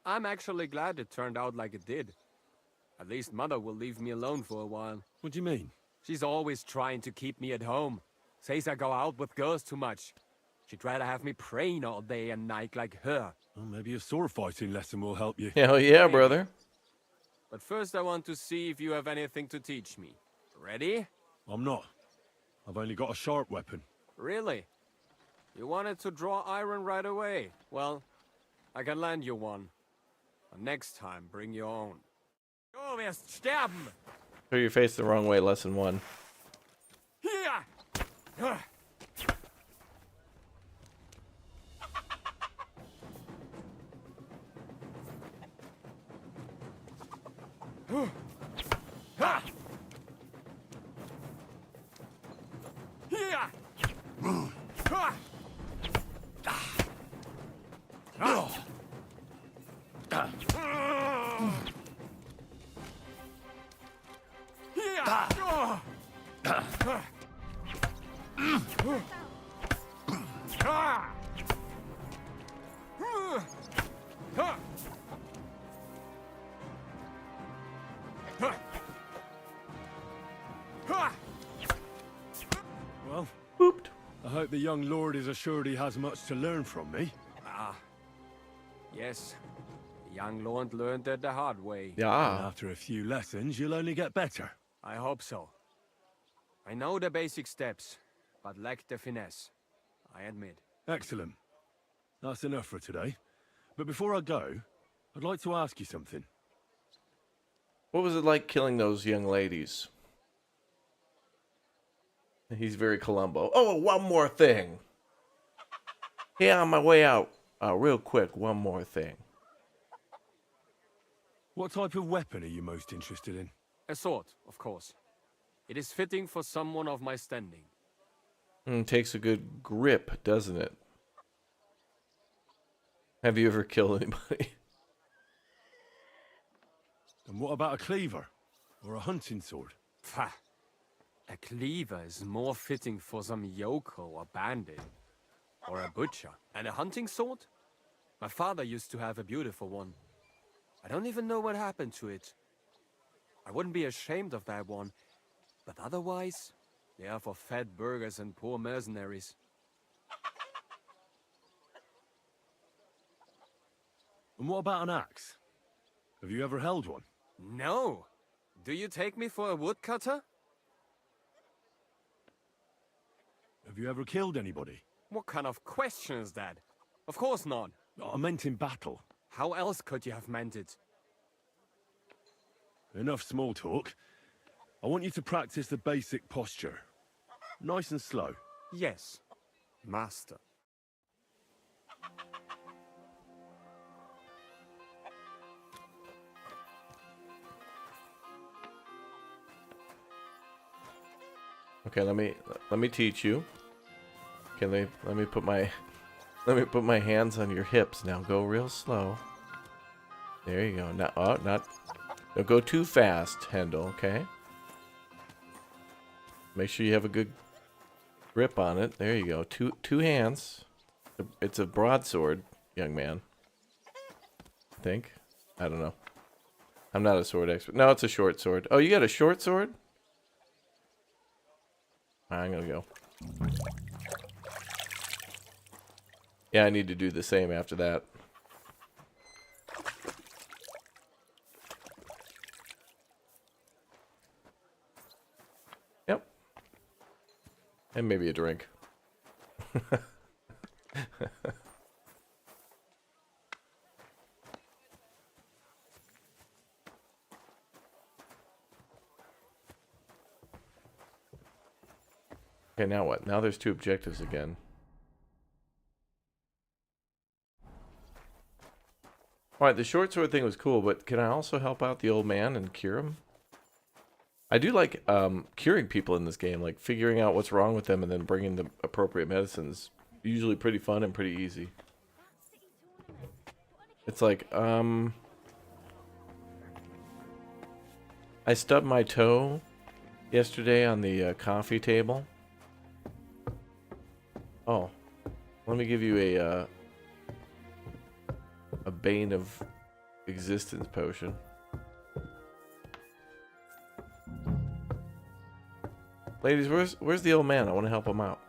[SPEAKER 24] I'm actually glad it turned out like it did. At least Mother will leave me alone for a while.
[SPEAKER 5] What do you mean?
[SPEAKER 24] She's always trying to keep me at home. Says I go out with girls too much. She'd rather have me praying all day and night like her.
[SPEAKER 5] Well, maybe a sword fighting lesson will help you.
[SPEAKER 1] Hell yeah, brother.
[SPEAKER 24] But first I want to see if you have anything to teach me. Ready?
[SPEAKER 5] I'm not. I've only got a sharp weapon.
[SPEAKER 24] Really? You wanted to draw iron right away. Well, I can lend you one. And next time, bring your own. Du wirst sterben!
[SPEAKER 1] Turn your face the wrong way, lesson 1.
[SPEAKER 24] Here!
[SPEAKER 5] Well, I hope the young lord is assured he has much to learn from me.
[SPEAKER 24] Yes. The young lord learned it the hard way.
[SPEAKER 5] And after a few lessons, you'll only get better.
[SPEAKER 24] I hope so. I know the basic steps, but lack the finesse. I admit.
[SPEAKER 5] Excellent. That's enough for today. But before I go, I'd like to ask you something.
[SPEAKER 1] What was it like killing those young ladies? He's very Columbo. Oh, one more thing. Here on my way out, real quick, one more thing.
[SPEAKER 5] What type of weapon are you most interested in?
[SPEAKER 24] A sword, of course. It is fitting for someone of my standing.
[SPEAKER 1] Takes a good grip, doesn't it? Have you ever killed anybody?
[SPEAKER 5] And what about a cleaver? Or a hunting sword?
[SPEAKER 24] Pah. A cleaver is more fitting for some yokel or bandit. Or a butcher. And a hunting sword? My father used to have a beautiful one. I don't even know what happened to it. I wouldn't be ashamed of that one. But otherwise, they are for fat burghers and poor mercenaries.
[SPEAKER 5] And what about an axe? Have you ever held one?
[SPEAKER 24] No! Do you take me for a woodcutter?
[SPEAKER 5] Have you ever killed anybody?
[SPEAKER 24] What kind of question is that? Of course not.
[SPEAKER 5] I meant in battle.
[SPEAKER 24] How else could you have meant it?
[SPEAKER 5] Enough small talk. I want you to practice the basic posture. Nice and slow.
[SPEAKER 24] Yes, master.
[SPEAKER 1] Okay, let me teach you. Okay, let me put my hands on your hips now. Go real slow. There you go. Don't go too fast, Hendel, okay? Make sure you have a good grip on it. There you go. Two hands. It's a broadsword, young man. I think. I don't know. I'm not a sword expert. No, it's a short sword. Oh, you got a short sword? I'm gonna go. Yeah, I need to do the same after that. And maybe a drink. Okay, now what? Now there's 2 objectives again. Alright, the short sword thing was cool, but can I also help out the old man and cure him? I do like curing people in this game, like figuring out what's wrong with them and then bringing the appropriate medicines. Usually pretty fun and pretty easy. It's like, I stubbed my toe yesterday on the coffee table. Oh, let me give you a bane of existence potion. Ladies, where's the old man? I want to help him out.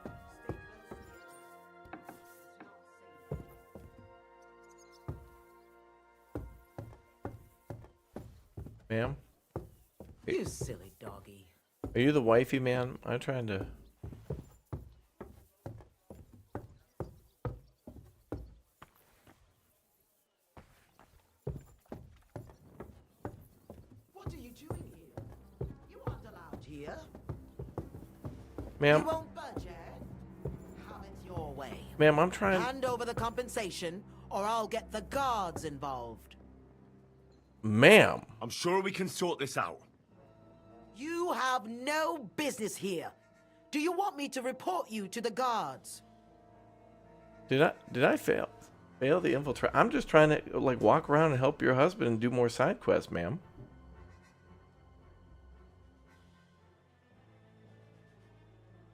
[SPEAKER 1] Ma'am?
[SPEAKER 11] You silly doggy.
[SPEAKER 1] Are you the wifey, man? I'm trying to...
[SPEAKER 11] What are you doing here? You aren't allowed here.
[SPEAKER 1] Ma'am?
[SPEAKER 11] You won't budge, eh? Have it your way.
[SPEAKER 1] Ma'am, I'm trying...
[SPEAKER 11] Hand over the compensation, or I'll get the guards involved.
[SPEAKER 1] Ma'am!
[SPEAKER 5] I'm sure we can sort this out.
[SPEAKER 11] You have no business here. Do you want me to report you to the guards?
[SPEAKER 1] Did I fail the infiltrate? I'm just trying to like walk around and help your husband and do more side quests, ma'am.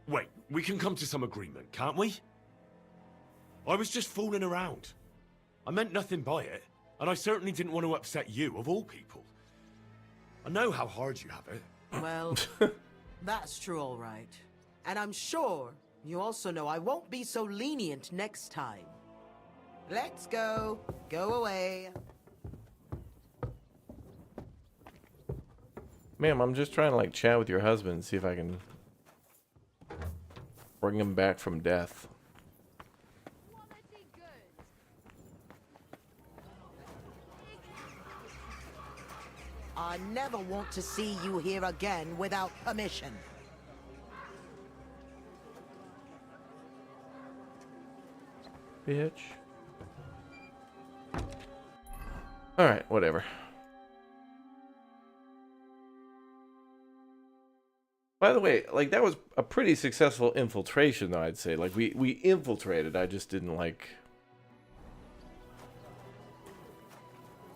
[SPEAKER 5] Wait, we can come to some agreement, can't we? I was just fooling around. I meant nothing by it, and I certainly didn't want to upset you, of all people. I know how hard you have it.
[SPEAKER 11] Well, that's true, all right. And I'm sure you also know I won't be so lenient next time. Let's go. Go away.
[SPEAKER 1] Ma'am, I'm just trying to like chat with your husband and see if I can bring him back from death.
[SPEAKER 11] I never want to see you here again without permission.
[SPEAKER 1] Bitch. Alright, whatever. By the way, like that was a pretty successful infiltration though, I'd say. Like we infiltrated, I just didn't like...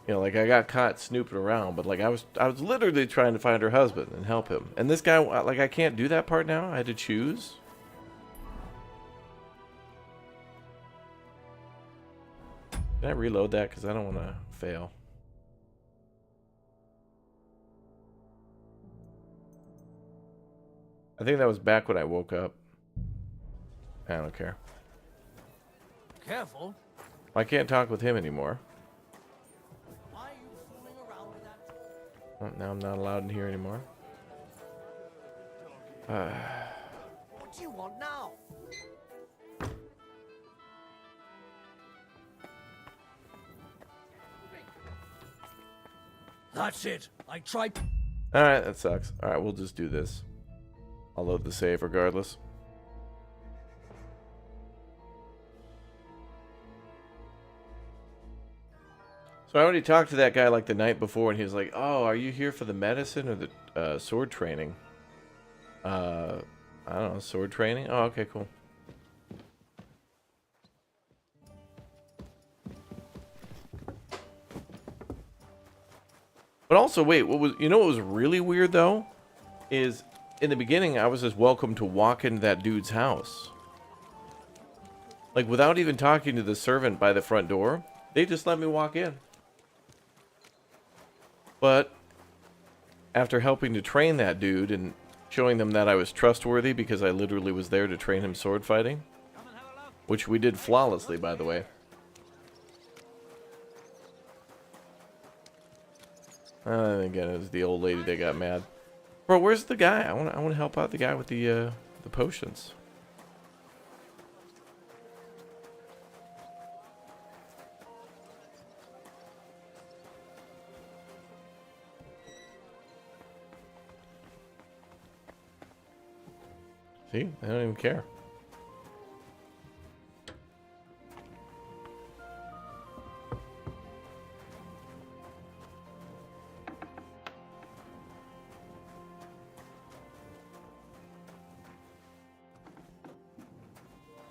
[SPEAKER 1] You know, like I got caught snooping around, but like I was literally trying to find her husband and help him. And this guy, like I can't do that part now. I had to choose. Can I reload that? Because I don't want to fail. I think that was back when I woke up. I don't care.
[SPEAKER 11] Careful.
[SPEAKER 1] I can't talk with him anymore. Oh, now I'm not allowed in here anymore.
[SPEAKER 11] What do you want now?
[SPEAKER 17] That's it. I tried.
[SPEAKER 1] Alright, that sucks. Alright, we'll just do this. I'll load the save regardless. So I already talked to that guy like the night before and he was like, oh, are you here for the medicine or the sword training? I don't know, sword training? Oh, okay, cool. But also, wait, what was, you know what was really weird though? Is in the beginning I was just welcome to walk into that dude's house. Like without even talking to the servant by the front door, they just let me walk in. But after helping to train that dude and showing them that I was trustworthy because I literally was there to train him sword fighting, which we did flawlessly, by the way. Again, it was the old lady that got mad. Bro, where's the guy? I want to help out the guy with the potions. See? I don't even care.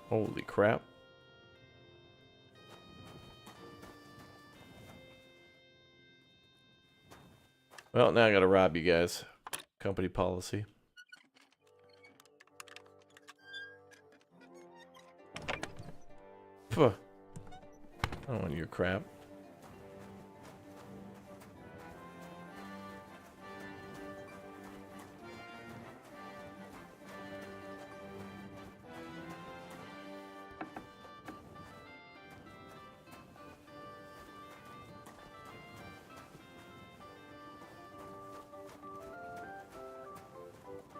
[SPEAKER 1] Holy crap. Well, now I gotta rob you guys. Company policy. Phew. I don't want your crap.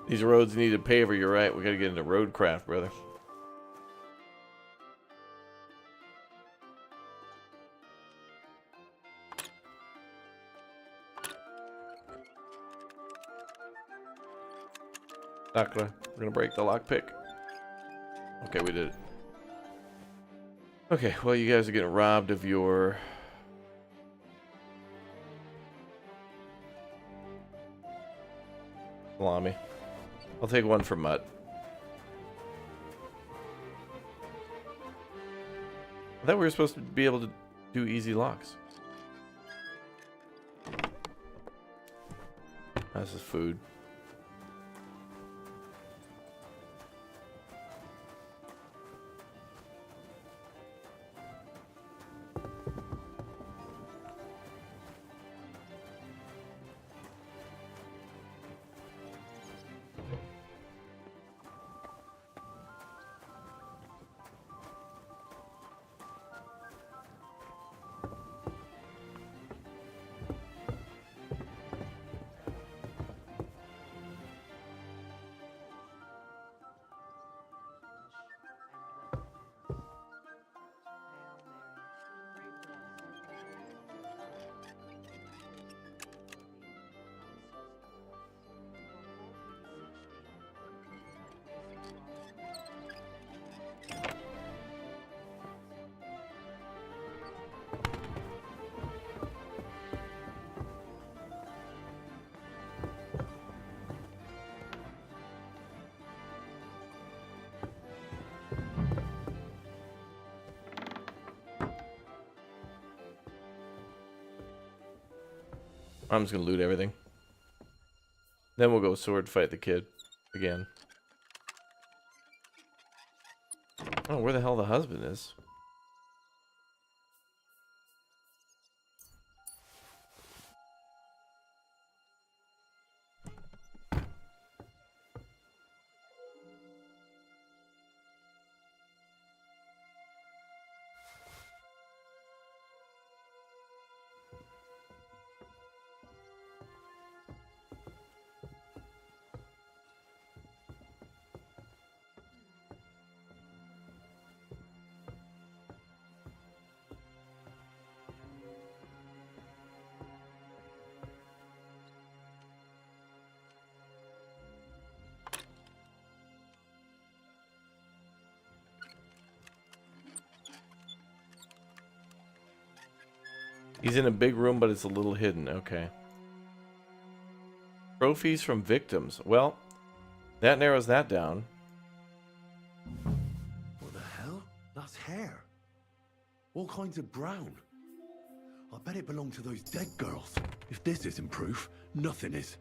[SPEAKER 1] These roads need a paver, you're right. We gotta get into roadcraft, brother. We're gonna break the lockpick. Okay, we did it. Okay, well, you guys are getting robbed of your... salami. I'll take one for Mutt. I thought we were supposed to be able to do easy locks. This is food. I'm just gonna loot everything. Then we'll go sword fight the kid again. Oh, where the hell the husband is? He's in a big room, but it's a little hidden. Okay. Trophies from victims. Well, that narrows that down.
[SPEAKER 5] What the hell? That's hair. All kinds of brown. I bet it belonged to those dead girls. If this isn't proof, nothing is.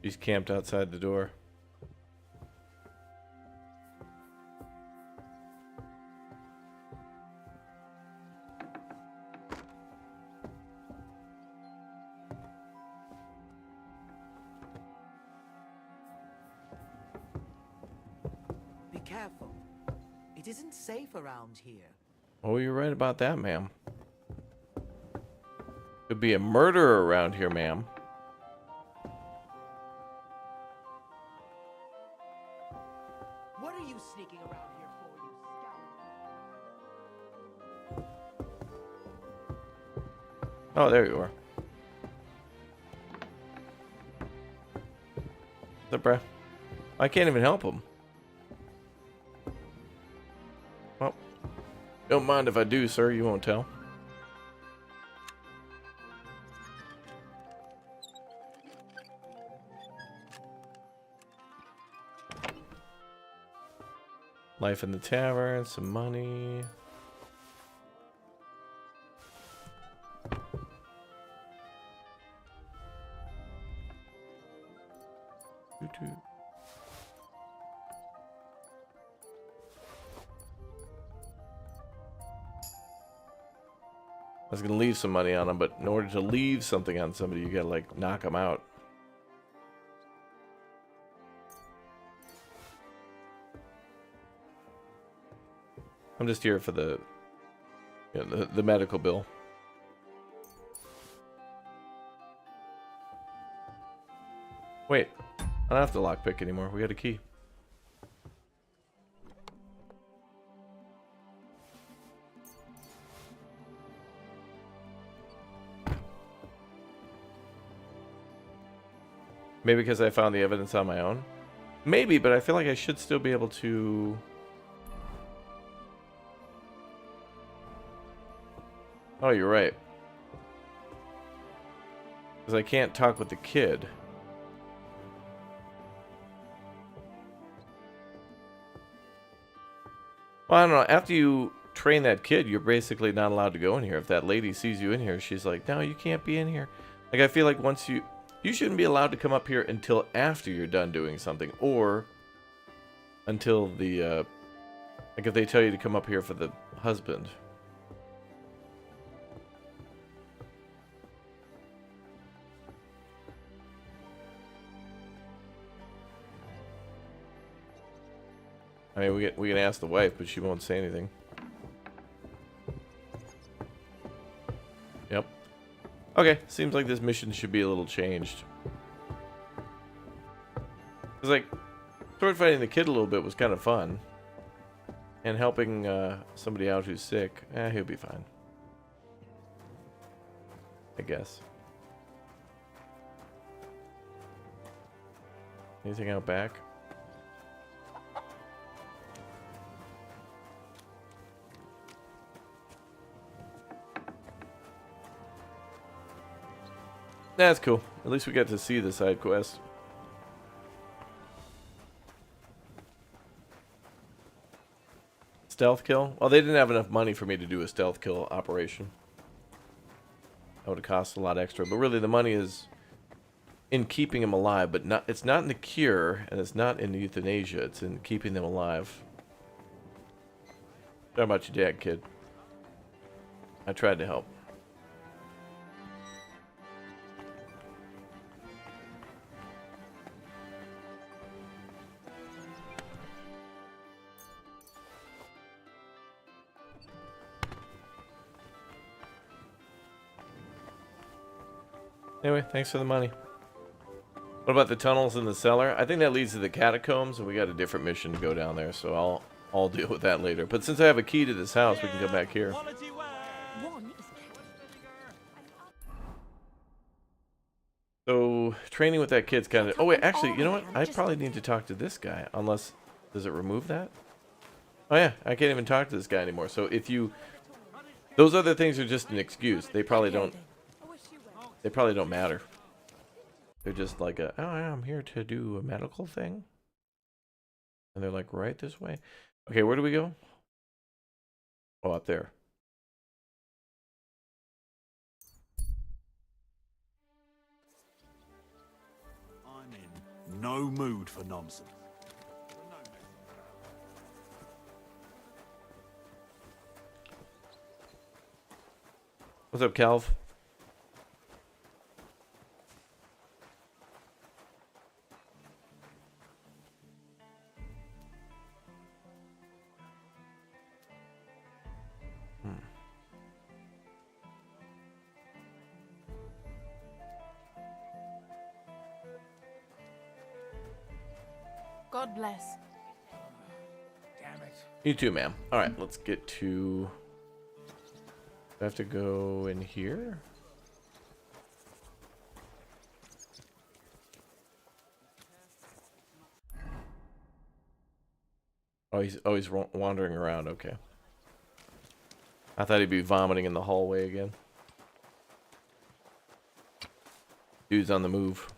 [SPEAKER 1] He's camped outside the door.
[SPEAKER 11] Be careful. It isn't safe around here.
[SPEAKER 1] Oh, you're right about that, ma'am. Could be a murderer around here, ma'am. Oh, there you are. What's up, bruh? I can't even help him. Well, don't mind if I do, sir. You won't tell. Life in the tavern, some money. I was gonna leave some money on him, but in order to leave something on somebody, you gotta like knock them out. I'm just here for the, you know, the medical bill. Wait, I don't have to lockpick anymore. We got a key. Maybe because I found the evidence on my own? Maybe, but I feel like I should still be able to... Oh, you're right. Because I can't talk with the kid. Well, I don't know. After you train that kid, you're basically not allowed to go in here. If that lady sees you in here, she's like, no, you can't be in here. Like, I feel like once you... You shouldn't be allowed to come up here until after you're done doing something. Or until the... like, if they tell you to come up here for the husband. I mean, we can ask the wife, but she won't say anything. Yep. Okay, seems like this mission should be a little changed. It's like, sword fighting the kid a little bit was kind of fun. And helping somebody out who's sick, he'll be fine. I guess. Anything out back? That's cool. At least we got to see the side quest. Stealth kill? Well, they didn't have enough money for me to do a stealth kill operation. That would have cost a lot extra. But really, the money is in keeping him alive. But not. It's not in the cure, and it's not in euthanasia. It's in keeping them alive. Sorry about your dad, kid. I tried to help. Anyway, thanks for the money. What about the tunnels in the cellar? I think that leads to the catacombs, and we got a different mission to go down there, so I'll deal with that later. But since I have a key to this house, we can come back here. So, training with that kid's kind of... Oh, wait, actually, you know what? I probably need to talk to this guy, unless... Does it remove that? Oh, yeah, I can't even talk to this guy anymore. So, if you... Those other things are just an excuse. They probably don't... They probably don't matter. They're just like a, oh, I'm here to do a medical thing. And they're like, right this way. Okay, where do we go? Oh, up there.
[SPEAKER 4] I'm in no mood for nonsense.
[SPEAKER 1] What's up, Calv?
[SPEAKER 2] God bless.
[SPEAKER 11] Damn it.
[SPEAKER 1] You too, ma'am. Alright, let's get to... I have to go in here? Oh, he's wandering around. Okay. I thought he'd be vomiting in the hallway again. Dude's on the move.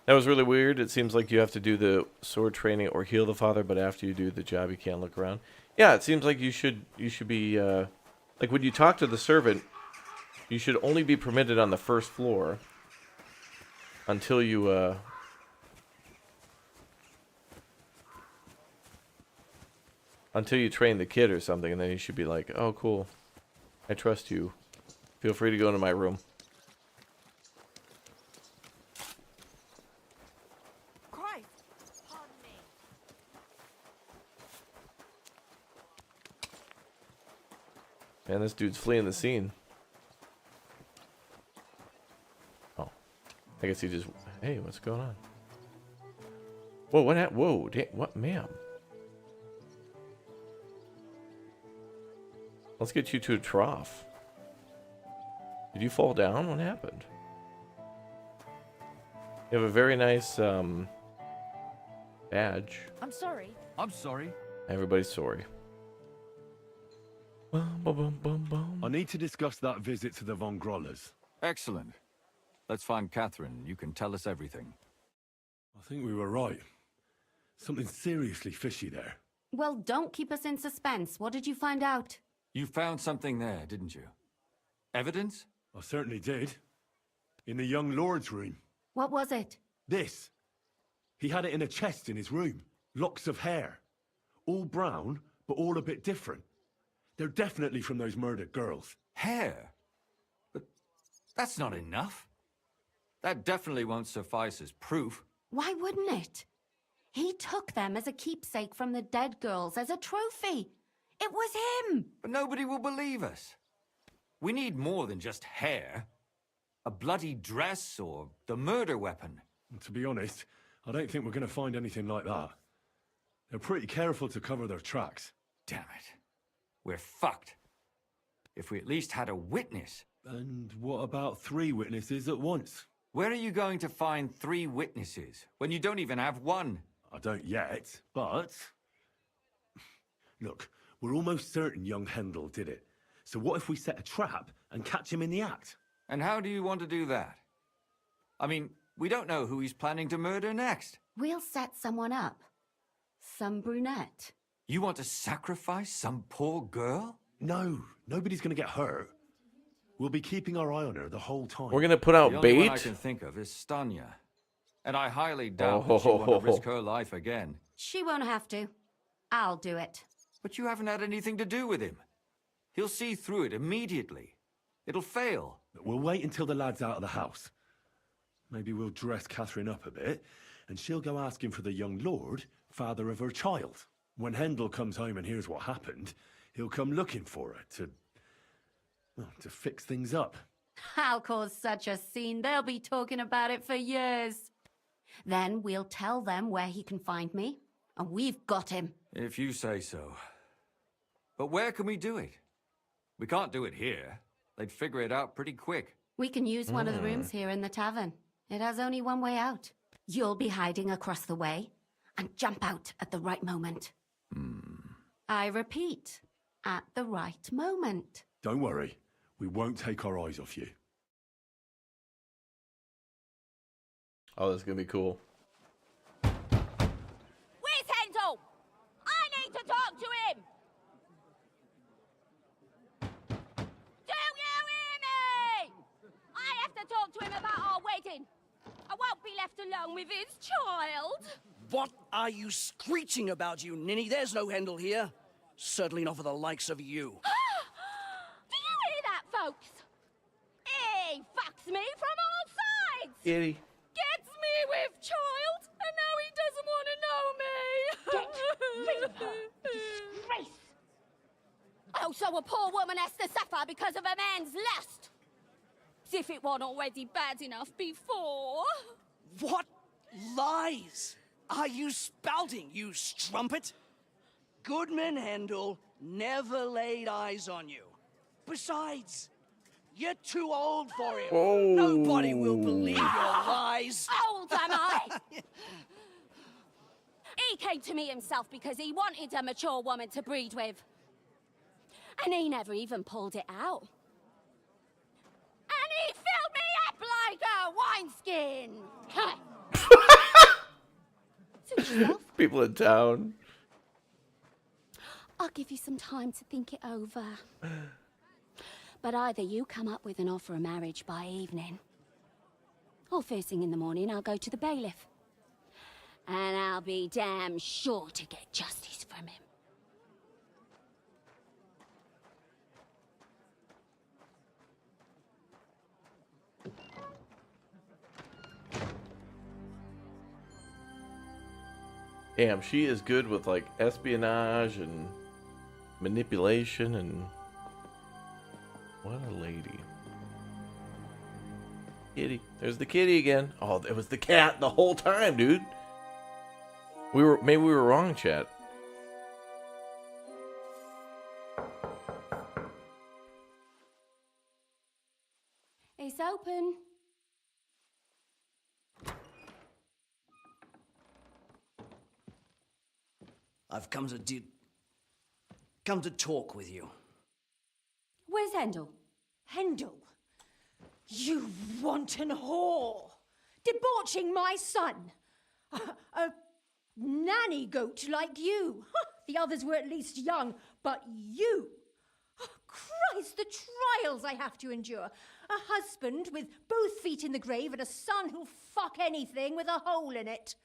[SPEAKER 1] That was really weird. It seems like you have to do the sword training or heal the father, but after you do the job, you can't look around. Yeah, it seems like you should be like when you talk to the servant, you should only be permitted on the first floor until you train the kid or something, and then you should be like, "Oh, cool. I trust you. Feel free to go into my room." Man, this dude's fleeing the scene. Oh. I guess he just... Hey, what's going on? Whoa, what happened? Whoa, what, ma'am? Let's get you to a trough. Did you fall down? What happened? You have a very nice, badge.
[SPEAKER 23] I'm sorry.
[SPEAKER 12] I'm sorry.
[SPEAKER 1] Everybody's sorry.
[SPEAKER 5] I need to discuss that visit to the Von Grollers.
[SPEAKER 3] Excellent. Let's find Catherine. You can tell us everything.
[SPEAKER 5] I think we were right. Something seriously fishy there.
[SPEAKER 19] Well, don't keep us in suspense. What did you find out?
[SPEAKER 3] You found something there, didn't you? Evidence?
[SPEAKER 5] I certainly did. In the young lord's room.
[SPEAKER 19] What was it?
[SPEAKER 5] This. He had it in a chest in his room. Locks of hair. All brown, but all a bit different. They're definitely from those murdered girls.
[SPEAKER 3] Hair? But that's not enough. That definitely won't suffice as proof.
[SPEAKER 19] Why wouldn't it? He took them as a keepsake from the dead girls, as a trophy. It was him!
[SPEAKER 3] But nobody will believe us. We need more than just hair. A bloody dress or the murder weapon.
[SPEAKER 5] To be honest, I don't think we're going to find anything like that. They're pretty careful to cover their tracks.
[SPEAKER 3] Damn it. We're fucked. If we at least had a witness.
[SPEAKER 5] And what about 3 witnesses at once?
[SPEAKER 3] Where are you going to find 3 witnesses when you don't even have one?
[SPEAKER 5] I don't yet, but... Look, we're almost certain young Hendel did it. So what if we set a trap and catch him in the act?
[SPEAKER 3] And how do you want to do that? I mean, we don't know who he's planning to murder next.
[SPEAKER 19] We'll set someone up. Some brunette.
[SPEAKER 3] You want to sacrifice some poor girl?
[SPEAKER 5] No, nobody's going to get hurt. We'll be keeping our eye on her the whole time.
[SPEAKER 1] We're going to put out
[SPEAKER 3] the
[SPEAKER 1] bait?
[SPEAKER 3] The only one I can think of is Stanya. And I highly doubt that she'll want to risk her life again.
[SPEAKER 19] She won't have to. I'll do it.
[SPEAKER 3] But you haven't had anything to do with him. He'll see through it immediately. It'll fail.
[SPEAKER 5] We'll wait until the lad's out of the house. Maybe we'll dress Catherine up a bit, and she'll go asking for the young lord, father of her child. When Hendel comes home and hears what happened, he'll come looking for her to fix things up.
[SPEAKER 19] I'll cause such a scene, they'll be talking about it for years. Then we'll tell them where he can find me, and we've got him.
[SPEAKER 3] If you say so. But where can we do it? We can't do it here. They'd figure it out pretty quick.
[SPEAKER 19] We can use one of the rooms here in the tavern. It has only one way out. You'll be hiding across the way, and jump out at the right moment. I repeat, at the right moment.
[SPEAKER 5] Don't worry, we won't take our eyes off you.
[SPEAKER 1] Oh, that's gonna be cool.
[SPEAKER 9] Where's Hendel? I need to talk to him! Do you hear me? I have to talk to him about our wedding. I won't be left alone with his child.
[SPEAKER 6] What are you screeching about, you ninny? There's no Hendel here. Certainly not for the likes of you.
[SPEAKER 9] Do you hear that, folks? He fucks me from all sides.
[SPEAKER 1] Kitty.
[SPEAKER 9] Gets me with child, and now he doesn't want to know me. Get rid of her. Disgrace. Oh, so a poor woman has to suffer because of a man's lust. As if it wasn't already bad enough before.
[SPEAKER 6] What Lies are you spouting, you strumpet? Goodman Hendel never laid eyes on you. Besides, you're too old for him.
[SPEAKER 1] Oh.
[SPEAKER 6] Nobody will believe your lies.
[SPEAKER 9] Old am I? He came to me himself because he wanted a mature woman to breed with. And he never even pulled it out. And he filled me up like a wineskin. Suit yourself.
[SPEAKER 1] People in town.
[SPEAKER 9] I'll give you some time to think it over. But either you come up with an offer of marriage by evening, or first thing in the morning I'll go to the bailiff. And I'll be damn sure to get justice from him.
[SPEAKER 1] Damn, she is good with like espionage and manipulation and what a lady. Kitty. There's the kitty again. Oh, it was the cat the whole time, dude. Maybe we were wrong, chat.
[SPEAKER 19] It's open.
[SPEAKER 6] I've come to talk with you.
[SPEAKER 19] Where's Hendel?
[SPEAKER 23] Hendel, you wanton whore! Debauching my son! A nanny goat like you! The others were at least young, but you! Christ, the trials I have to endure! A husband with both feet in the grave and a son who'll fuck anything with a hole in it.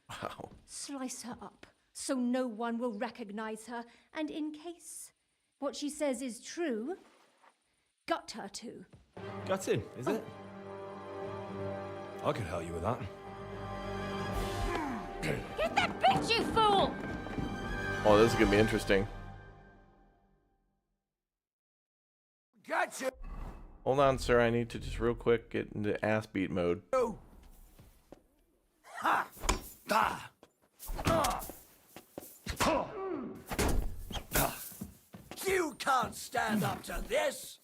[SPEAKER 1] Wow.
[SPEAKER 23] Slice her up so no one will recognize her, and in case what she says is true, gut her too.
[SPEAKER 7] Gutting, is it? I could help you with that.
[SPEAKER 9] Get that bitch, you fool!
[SPEAKER 1] Oh, this is gonna be interesting.
[SPEAKER 8] Gotcha.
[SPEAKER 1] Hold on, sir. I need to just real quick get into ass beat mode.
[SPEAKER 8] Ha! Da! You can't stand up to this!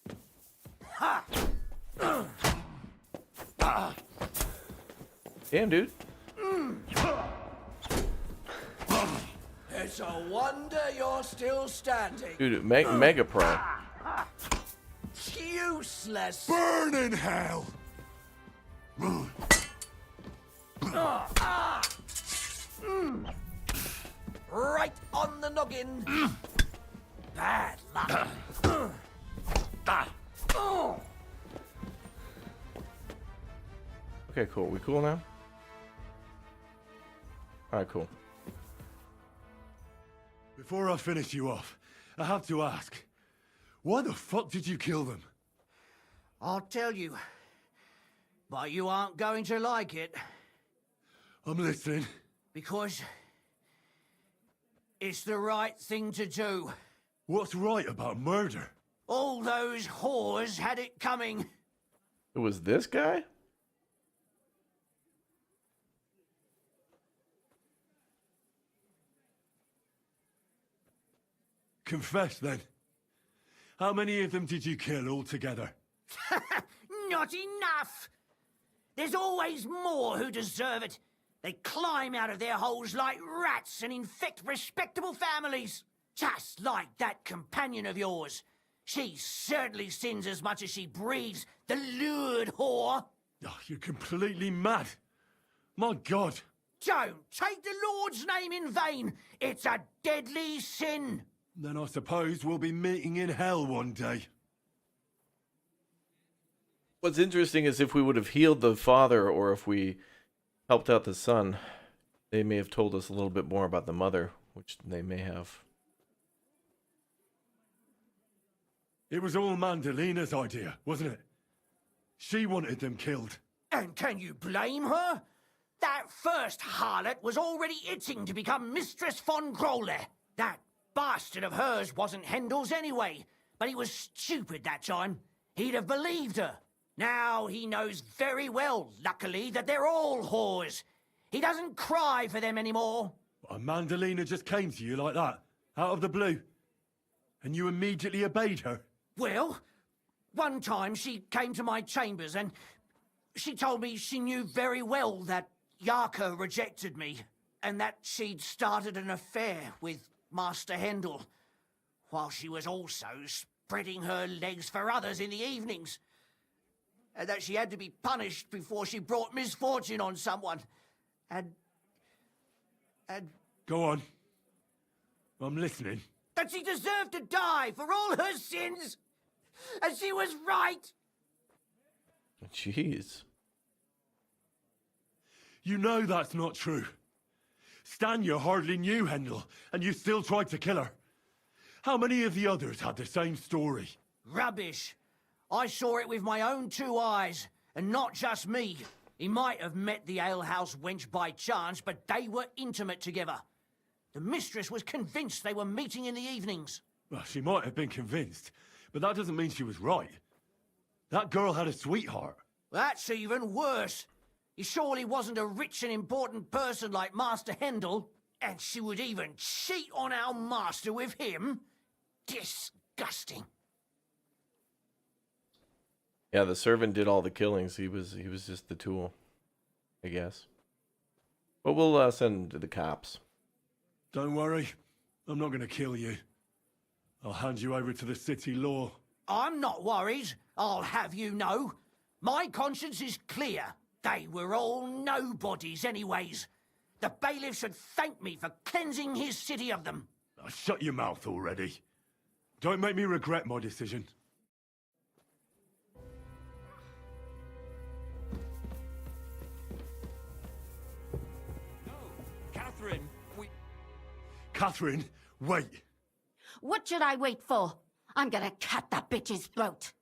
[SPEAKER 8] Ha!
[SPEAKER 1] Damn, dude.
[SPEAKER 8] It's a wonder you're still standing.
[SPEAKER 1] Dude, mega pro.
[SPEAKER 8] Useless.
[SPEAKER 5] Burn in hell!
[SPEAKER 8] Right on the noggin. Bad luck.
[SPEAKER 1] Okay, cool. We cool now? Alright, cool.
[SPEAKER 5] Before I finish you off, I have to ask, why the fuck did you kill them?
[SPEAKER 11] I'll tell you, but you aren't going to like it.
[SPEAKER 5] I'm listening.
[SPEAKER 11] Because it's the right thing to do.
[SPEAKER 5] What's right about murder?
[SPEAKER 11] All those whores had it coming.
[SPEAKER 1] It was this guy?
[SPEAKER 5] Confess then. How many of them did you kill altogether?
[SPEAKER 11] Not enough! There's always more who deserve it. They climb out of their holes like rats and infect respectable families. Just like that companion of yours. She certainly sins as much as she breathes, the lured whore.
[SPEAKER 5] Oh, you're completely mad. My God.
[SPEAKER 11] Don't take the Lord's name in vain. It's a deadly sin.
[SPEAKER 5] Then I suppose we'll be meeting in hell one day.
[SPEAKER 1] What's interesting is if we would have healed the father or if we helped out the son, they may have told us a little bit more about the mother, which they may have.
[SPEAKER 5] It was all Mandalina's idea, wasn't it? She wanted them killed.
[SPEAKER 11] And can you blame her? That first harlot was already itching to become Mistress von Grole. That bastard of hers wasn't Hendel's anyway, but he was stupid that time. He'd have believed her. Now he knows very well, luckily, that they're all whores. He doesn't cry for them anymore.
[SPEAKER 5] A Mandalina just came to you like that, out of the blue, and you immediately obeyed her?
[SPEAKER 11] Well, one time she came to my chambers and she told me she knew very well that Yarka rejected me and that she'd started an affair with Master Hendel, while she was also spreading her legs for others in the evenings. And that she had to be punished before she brought misfortune on someone. And...
[SPEAKER 5] Go on. I'm listening.
[SPEAKER 11] that she deserved to die for all her sins. And she was right.
[SPEAKER 1] Jeez.
[SPEAKER 5] You know that's not true. Stanya hardly knew Hendel, and you still tried to kill her. How many of the others had the same story?
[SPEAKER 11] Rubbish. I saw it with my own 2 eyes, and not just me. He might have met the alehouse wench by chance, but they were intimate together. The mistress was convinced they were meeting in the evenings.
[SPEAKER 5] Well, she might have been convinced, but that doesn't mean she was right. That girl had a sweetheart.
[SPEAKER 11] That's even worse. He surely wasn't a rich and important person like Master Hendel, and she would even cheat on our master with him. Disgusting.
[SPEAKER 1] Yeah, the servant did all the killings. He was just the tool, I guess. But we'll send him to the cops.
[SPEAKER 5] Don't worry, I'm not going to kill you. I'll hand you over to the city law.
[SPEAKER 11] I'm not worried, I'll have you know. My conscience is clear. They were all nobodies anyways. The bailiff should thank me for cleansing his city of them.
[SPEAKER 5] Shut your mouth already. Don't make me regret my decision.
[SPEAKER 24] Catherine,
[SPEAKER 5] Catherine, wait.
[SPEAKER 19] What should I wait for? I'm gonna cut that bitch's throat.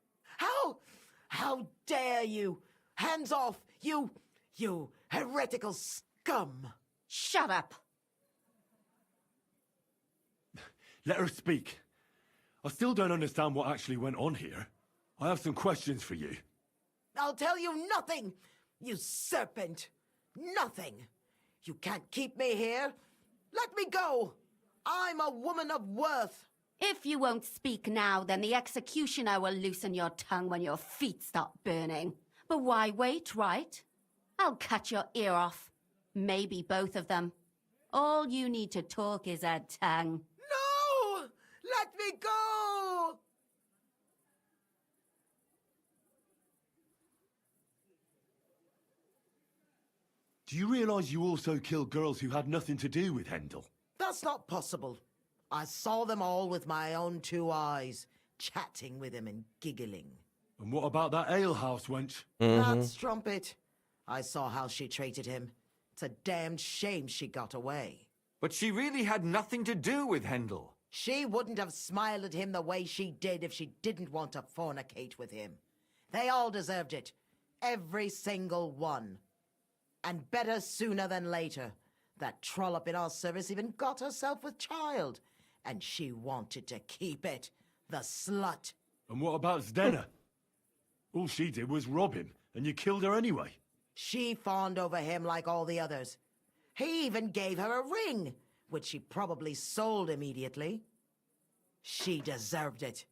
[SPEAKER 10] How dare you? Hands off, you heretical scum.
[SPEAKER 19] Shut up.
[SPEAKER 5] Let her speak. I still don't understand what actually went on here. I have some questions for you.
[SPEAKER 10] I'll tell you nothing, you serpent. Nothing. You can't keep me here. Let me go. I'm a woman of worth.
[SPEAKER 19] If you won't speak now, then the executioner will loosen your tongue when your feet start burning. But why wait, right? I'll cut your ear off. Maybe both of them. All you need to talk is a tongue.
[SPEAKER 10] No! Let me go!
[SPEAKER 5] Do you realize you also killed girls who had nothing to do with Hendel?
[SPEAKER 10] That's not possible. I saw them all with my own 2 eyes, chatting with him and giggling.
[SPEAKER 5] And what about that alehouse wench?
[SPEAKER 10] That strumpet. I saw how she treated him. It's a damned shame she got away.
[SPEAKER 3] But she really had nothing to do with Hendel.
[SPEAKER 10] She wouldn't have smiled at him the way she did if she didn't want to fornicate with him. They all deserved it. Every single one. And better sooner than later. That trollop in our service even got herself with child. And she wanted to keep it. The slut.
[SPEAKER 5] And what about Zdenna? All she did was rob him, and you killed her anyway.
[SPEAKER 10] She fawned over him like all the others. He even gave her a ring, which she probably sold immediately. She deserved it.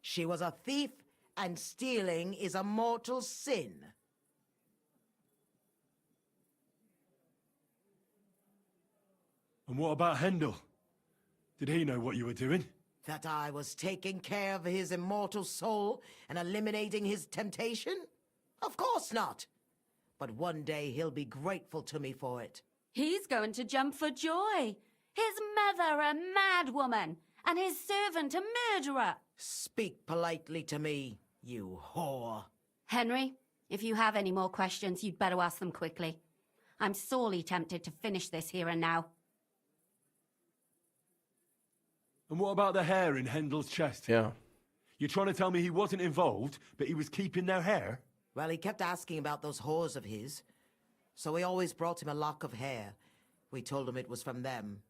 [SPEAKER 10] She was a thief, and stealing is a mortal sin.
[SPEAKER 5] And what about Hendel? Did he know what you were doing?
[SPEAKER 10] That I was taking care of his immortal soul and eliminating his temptation? Of course not. But one day he'll be grateful to me for it.
[SPEAKER 19] He's going to jump for joy. His mother a mad woman, and his servant a murderer.
[SPEAKER 10] Speak politely to me, you whore.
[SPEAKER 19] Henry, if you have any more questions, you'd better ask them quickly. I'm sorely tempted to finish this here and now.
[SPEAKER 5] And what about the hair in Hendel's chest?
[SPEAKER 1] Yeah.
[SPEAKER 5] You're trying to tell me he wasn't involved, but he was keeping their hair?
[SPEAKER 10] Well, he kept asking about those whores of his. So we always brought him a lock of hair. We told him it was from them,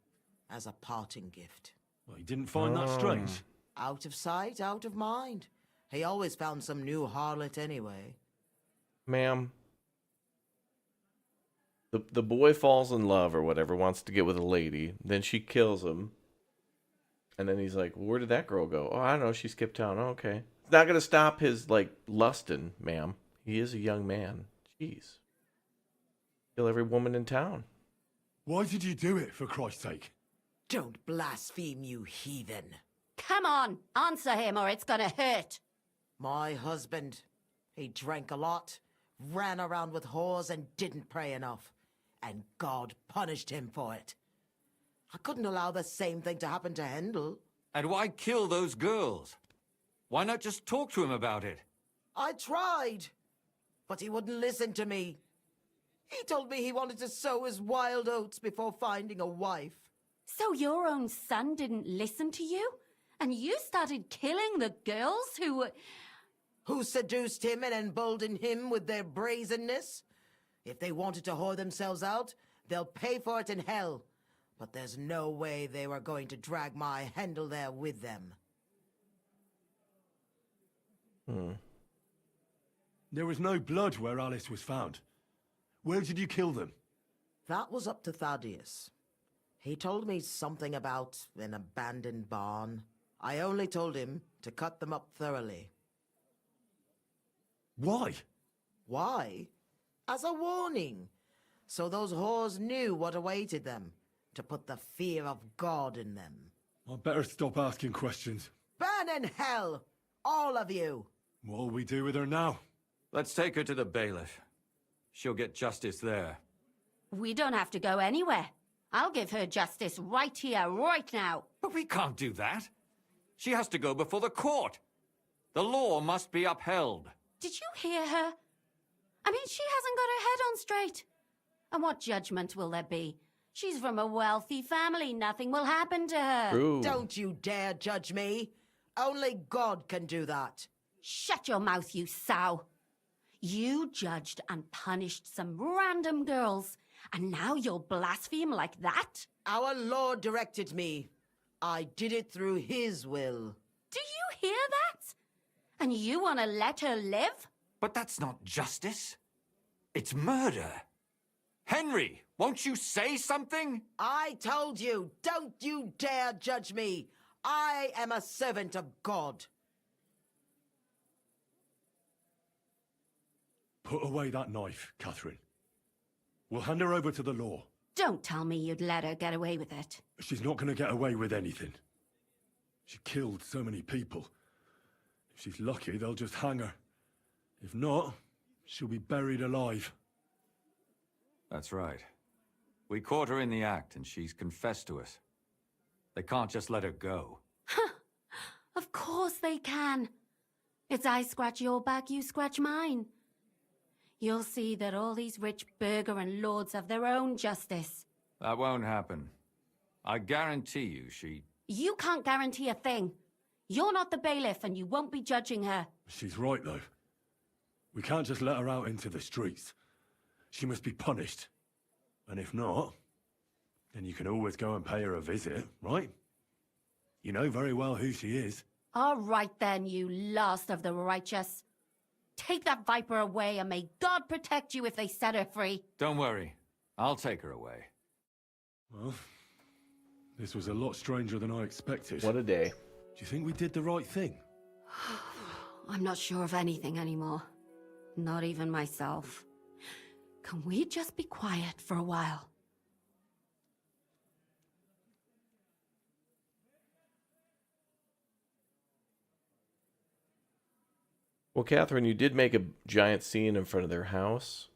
[SPEAKER 10] as a parting gift.
[SPEAKER 5] Well, he didn't find that strange.
[SPEAKER 10] Out of sight, out of mind. He always found some new harlot anyway.
[SPEAKER 1] Ma'am, the boy falls in love or whatever, wants to get with a lady. Then she kills him. And then he's like, where did that girl go? Oh, I don't know. She skipped town. Oh, okay. It's not going to stop his, like, lusting, ma'am. He is a young man. Jeez. Kill every woman in town.
[SPEAKER 5] Why did you do it, for Christ's sake?
[SPEAKER 10] Don't blaspheme, you heathen.
[SPEAKER 19] Come on, answer him or it's gonna hurt.
[SPEAKER 10] My husband, he drank a lot, ran around with whores and didn't pray enough. And God punished him for it. I couldn't allow the same thing to happen to Hendel.
[SPEAKER 3] And why kill those girls? Why not just talk to him about it?
[SPEAKER 10] I tried, but he wouldn't listen to me. He told me he wanted to sow his wild oats before finding a wife.
[SPEAKER 19] So your own son didn't listen to you? And you started killing the girls
[SPEAKER 10] who seduced him and emboldened him with their brazenness? If they wanted to whore themselves out, they'll pay for it in hell. But there's no way they were going to drag my Hendel there with them.
[SPEAKER 5] There was no blood where Alice was found. Where did you kill them?
[SPEAKER 10] That was up to Thaddeus. He told me something about an abandoned barn. I only told him to cut them up thoroughly.
[SPEAKER 5] Why?
[SPEAKER 10] Why? As a warning. So those whores knew what awaited them. To put the fear of God in them.
[SPEAKER 5] I'd better stop asking questions.
[SPEAKER 10] Burn in hell! All of you!
[SPEAKER 5] What'll we do with her now?
[SPEAKER 3] Let's take her to the bailiff. She'll get justice there.
[SPEAKER 19] We don't have to go anywhere. I'll give her justice right here, right now.
[SPEAKER 3] But we can't do that. She has to go before the court. The law must be upheld.
[SPEAKER 19] Did you hear her? I mean, she hasn't got her head on straight. And what judgment will there be? She's from a wealthy family. Nothing will happen to her.
[SPEAKER 1] True.
[SPEAKER 10] Don't you dare judge me. Only God can do that.
[SPEAKER 19] Shut your mouth, you sow. You judged and punished some random girls, and now you'll blaspheme like that?
[SPEAKER 10] Our Lord directed me. I did it through His will.
[SPEAKER 19] Do you hear that? And you want to let her live?
[SPEAKER 3] But that's not justice. It's murder. Henry, won't you say something?
[SPEAKER 10] I told you, don't you dare judge me. I am a servant of God.
[SPEAKER 5] Put away that knife, Catherine. We'll hand her over to the law.
[SPEAKER 19] Don't tell me you'd let her get away with it.
[SPEAKER 5] She's not going to get away with anything. She killed so many people. If she's lucky, they'll just hang her. If not, she'll be buried alive.
[SPEAKER 3] That's right. We caught her in the act, and she's confessed to us. They can't just let her go.
[SPEAKER 19] Of course they can. It's I scratch your back, you scratch mine. You'll see that all these rich burgher and lords have their own justice.
[SPEAKER 3] That won't happen. I guarantee you she...
[SPEAKER 19] You can't guarantee a thing. You're not the bailiff, and you won't be judging her.
[SPEAKER 5] She's right, though. We can't just let her out into the streets. She must be punished. And if not, then you can always go and pay her a visit, right? You know very well who she is.
[SPEAKER 19] All right then, you last of the righteous. Take that viper away, and may God protect you if they set her free.
[SPEAKER 3] Don't worry. I'll take her away.
[SPEAKER 5] Well, this was a lot stranger than I expected.
[SPEAKER 1] What a day.
[SPEAKER 5] Do you think we did the right thing?
[SPEAKER 19] I'm not sure of anything anymore. Not even myself. Can we just be quiet for a while?
[SPEAKER 1] Well, Catherine, you did make a giant scene in front of their house.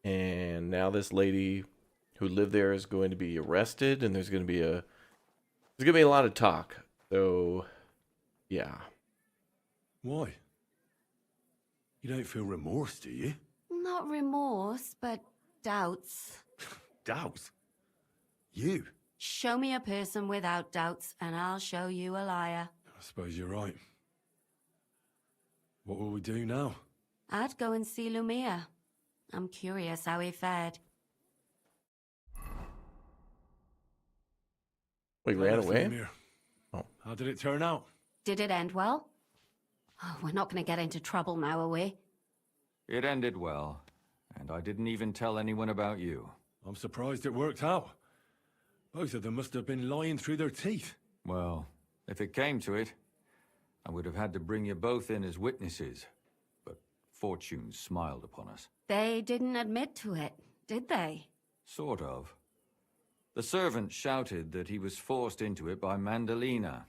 [SPEAKER 1] And now this lady who lived there is going to be arrested, and there's going to be a lot of talk. So, yeah.
[SPEAKER 5] Why? You don't feel remorse, do you?
[SPEAKER 19] Not remorse, but doubts.
[SPEAKER 5] Doubts? You?
[SPEAKER 19] Show me a person without doubts, and I'll show you a liar.
[SPEAKER 5] I suppose you're right. What will we do now?
[SPEAKER 19] I'd go and see Lumir. I'm curious how he fared.
[SPEAKER 1] We ran away?
[SPEAKER 5] Lumir. Oh. How did it turn out?
[SPEAKER 19] Did it end well? Oh, we're not going to get into trouble now, are we?
[SPEAKER 3] It ended well, And I didn't even tell anyone about you.
[SPEAKER 5] I'm surprised it worked out. Both of them must have been lying through their teeth.
[SPEAKER 3] Well, if it came to it, I would have had to bring you both in as witnesses. But fortune smiled upon us.
[SPEAKER 19] They didn't admit to it, did they?
[SPEAKER 3] Sort of. The servant shouted that he was forced into it by Mandalina.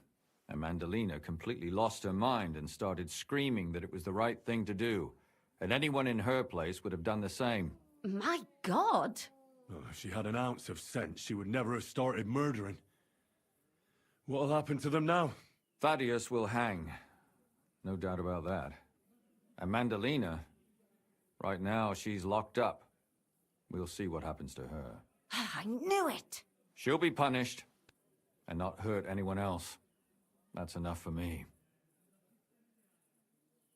[SPEAKER 3] And Mandalina completely lost her mind and started screaming that it was the right thing to do. And anyone in her place would have done the same.
[SPEAKER 19] My God!
[SPEAKER 5] Oh, if she had an ounce of sense, she would never have started murdering. What'll happen to them now?
[SPEAKER 3] Thaddeus will hang. No doubt about that. And Mandalina, right now she's locked up. We'll see what happens to her.
[SPEAKER 19] I knew it!
[SPEAKER 3] She'll be punished, and not hurt anyone else. That's enough for me.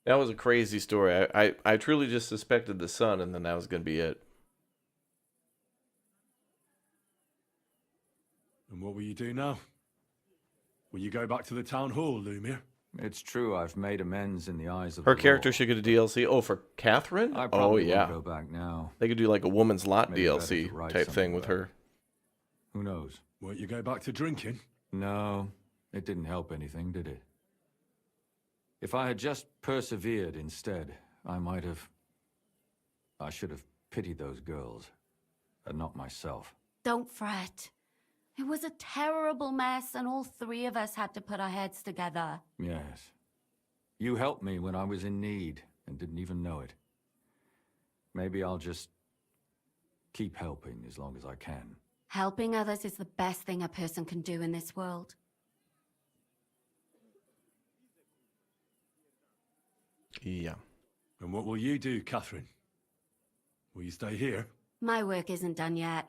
[SPEAKER 1] That was a crazy story. I truly just suspected the son, and then that was going to be it.
[SPEAKER 5] And what will you do now? Will you go back to the town hall, Lumir?
[SPEAKER 3] It's true, I've made amends in the eyes of
[SPEAKER 1] Her
[SPEAKER 3] the
[SPEAKER 1] character
[SPEAKER 3] law.
[SPEAKER 1] should get a DLC. Oh, for Catherine?
[SPEAKER 3] I
[SPEAKER 1] Oh,
[SPEAKER 3] probably
[SPEAKER 1] yeah.
[SPEAKER 3] won't go back now.
[SPEAKER 1] They could do like a Woman's Lot
[SPEAKER 3] Maybe better
[SPEAKER 1] DLC
[SPEAKER 3] to write
[SPEAKER 1] type
[SPEAKER 3] something
[SPEAKER 1] thing with
[SPEAKER 3] about
[SPEAKER 1] her.
[SPEAKER 3] Who knows?
[SPEAKER 5] Won't you go back to drinking?
[SPEAKER 3] No, it didn't help anything, did it? If I had just persevered instead, I should have pitied those girls, and not myself.
[SPEAKER 19] Don't fret. It was a terrible mess, and all three of us had to put our heads together.
[SPEAKER 3] Yes. You helped me when I was in need, and didn't even know it. Maybe I'll just keep helping as long as I can.
[SPEAKER 19] Helping others is the best thing a person can do in this world.
[SPEAKER 1] Yeah.
[SPEAKER 5] And what will you do, Catherine? Will you stay here?
[SPEAKER 19] My work isn't done yet.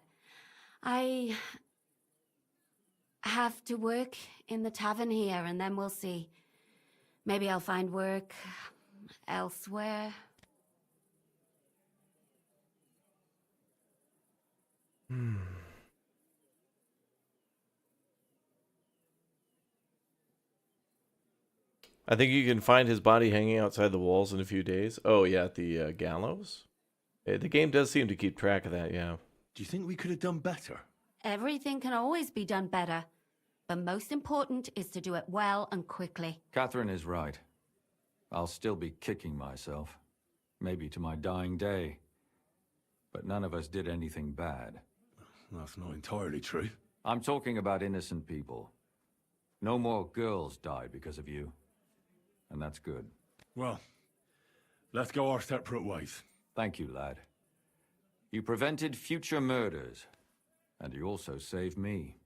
[SPEAKER 19] I have to work in the tavern here, and then we'll see. Maybe I'll find work elsewhere.
[SPEAKER 1] I think you can find his body hanging outside the walls in a few days. Oh, yeah, at the gallows? The game does seem to keep track of that, yeah.
[SPEAKER 5] Do you think we could have done better?
[SPEAKER 19] Everything can always be done better. But most important is to do it well and quickly.
[SPEAKER 3] Catherine is right. I'll still be kicking myself. Maybe to my dying day. But none of us did anything bad.
[SPEAKER 5] That's not entirely true.
[SPEAKER 3] I'm talking about innocent people. No more girls died because of you. And that's good.
[SPEAKER 5] Well, let's go our separate ways.
[SPEAKER 3] Thank you, lad. You prevented future murders. And you also saved me.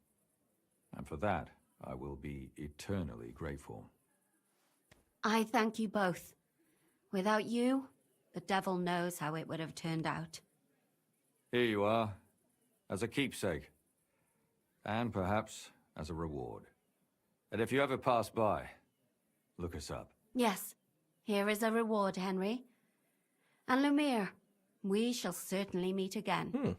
[SPEAKER 3] And for that, I will be eternally grateful.
[SPEAKER 19] I thank you both. Without you, the devil knows how it would have turned out.
[SPEAKER 3] Here you are, as a keepsake. And perhaps as a reward. And if you ever pass by, look us up.
[SPEAKER 19] Yes, here is a reward, Henry. And Lumir, we shall certainly meet again.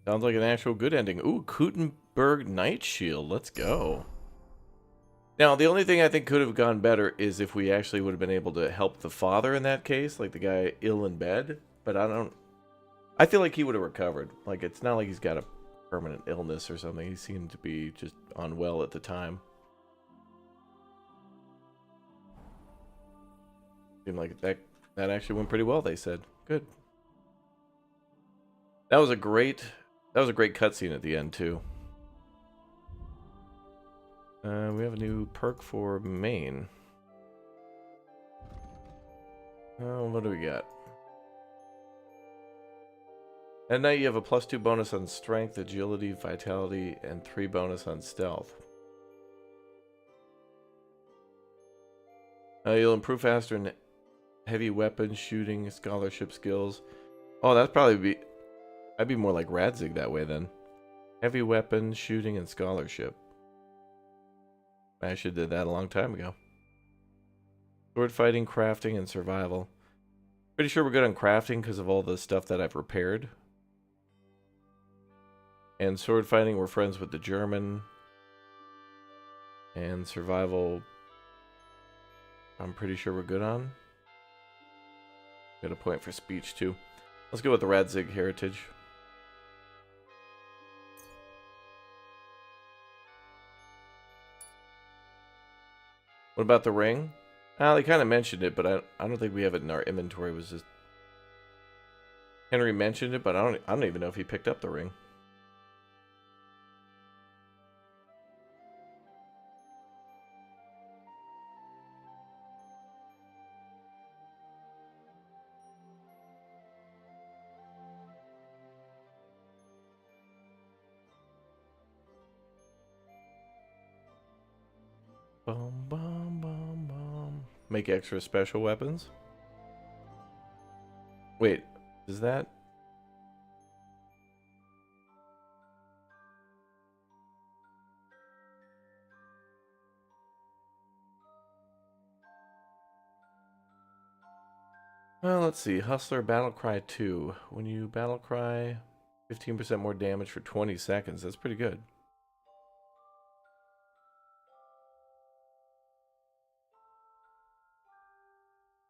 [SPEAKER 1] Sounds like an actual good ending. Ooh, Kuttenberg Night Shield. Let's go. Now, the only thing I think could have gone better is if we actually would have been able to help the father in that case, like the guy ill in bed. But I feel like he would have recovered. Like, it's not like he's got a permanent illness or something. He seemed to be just unwell at the time. Seemed like that actually went pretty well, they said. Good. That was a great cutscene at the end, too. We have a new perk for Maine. What do we got? At night, you have a +2 bonus on strength, agility, vitality, and 3 bonus on stealth. You'll improve faster in heavy weapon shooting, scholarship skills. Oh, I'd be more like Radzig that way then. Heavy weapon shooting and scholarship. I should have did that a long time ago. Sword fighting, crafting, and survival. Pretty sure we're good on crafting because of all the stuff that I've repaired. And sword fighting, we're friends with the German. And survival, I'm pretty sure we're good on. Got a point for speech too. Let's go with the Radzig heritage. What about the ring? They kind of mentioned it, but I don't think we have it in our inventory. Was just Henry mentioned it, but I don't even know if he picked up the ring. Bum, bum, bum, bum. Make extra special weapons? Wait, is that... Well, let's see. Hustler Battlecry 2. When you Battlecry, 15% more damage for 20 seconds. That's pretty good.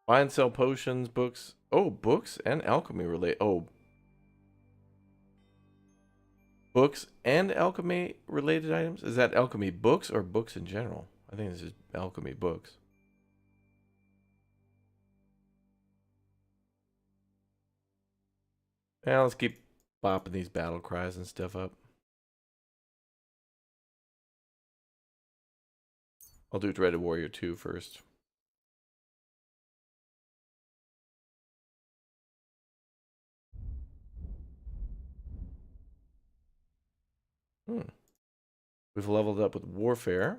[SPEAKER 1] Buy and sell potions, books. Oh, books and alchemy relate. Oh. Books and alchemy related items? Is that alchemy books or books in general? I think this is alchemy books. Now let's keep bopping these battle cries and stuff up. I'll do Dreaded Warrior 2 first. We've leveled up with Warfare.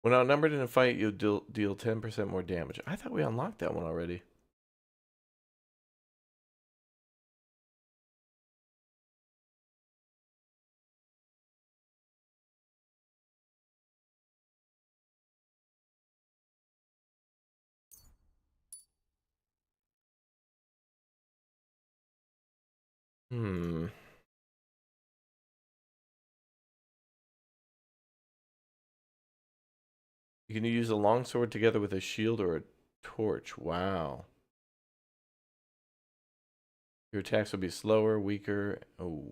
[SPEAKER 1] When outnumbered in a fight, you'll deal 10% more damage. I thought we unlocked that one already. You can use a longsword together with a shield or a torch. Wow. Your attacks will be slower, weaker. Oh.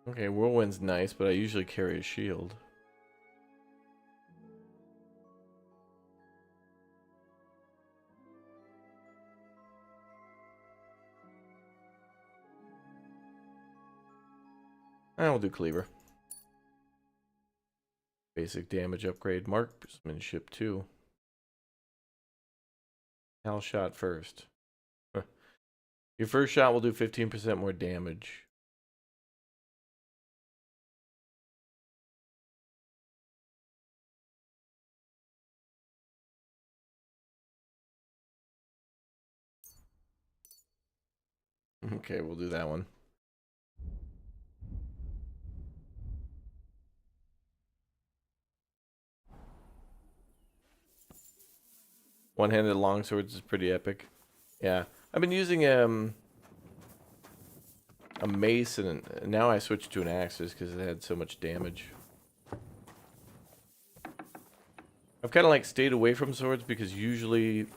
[SPEAKER 1] Okay, Whirlwind's nice, but I usually carry a shield. I'll do Cleaver. Basic damage upgrade, marksmanship too. Hell shot first. Your first shot will do 15% more damage. Okay, we'll do that one. One-handed longswords is pretty epic. Yeah, I've been using a mace, and now I switched to an axe just because it had so much damage. I've kind of like stayed away from swords because usually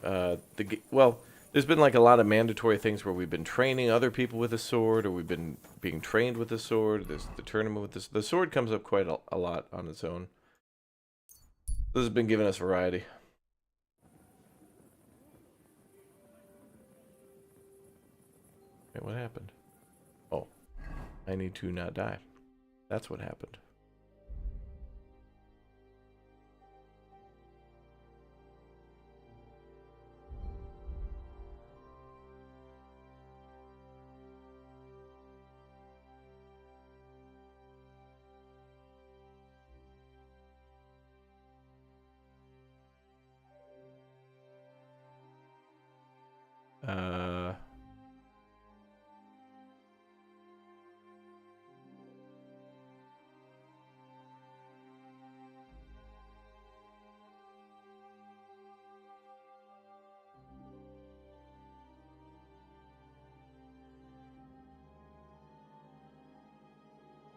[SPEAKER 1] well, there's been like a lot of mandatory things where we've been training other people with a sword, or we've been being trained with a sword. There's the tournament with this. The sword comes up quite a lot on its own. This has been giving us variety. Wait, what happened? Oh, I need to not die. That's what happened.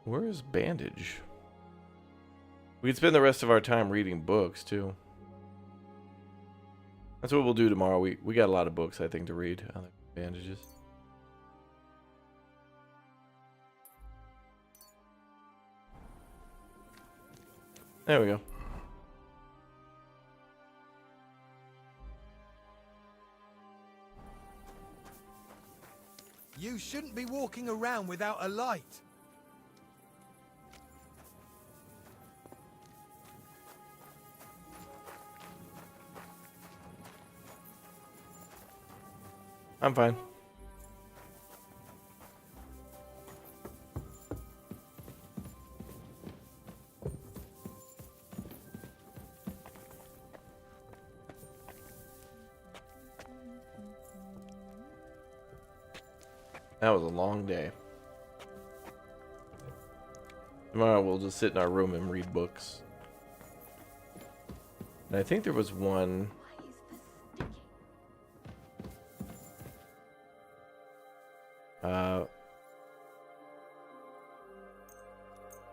[SPEAKER 1] Where's Bandage? We could spend the rest of our time reading books, too. That's what we'll do tomorrow. We got a lot of books, I think, to read. I like Bandages. There we go.
[SPEAKER 14] You shouldn't be walking around without a light.
[SPEAKER 1] I'm fine. That was a long day. Tomorrow we'll just sit in our room and read books. And I think there was one...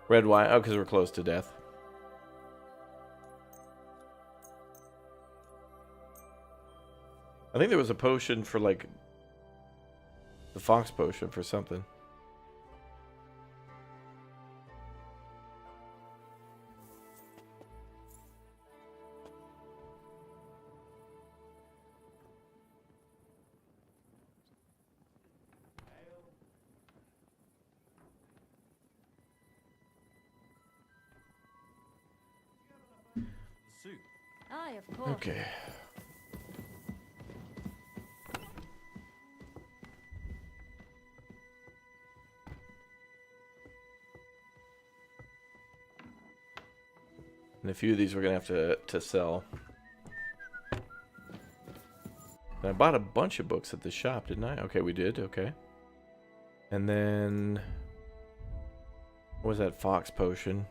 [SPEAKER 1] red wine. Oh, because we're close to death. I think there was a potion for, like, the fox potion for something.
[SPEAKER 23] Aye, of course.
[SPEAKER 1] Okay. And a few of these we're gonna have to sell. And I bought a bunch of books at the shop, didn't I? Okay, we did. Okay. And then what was that fox potion?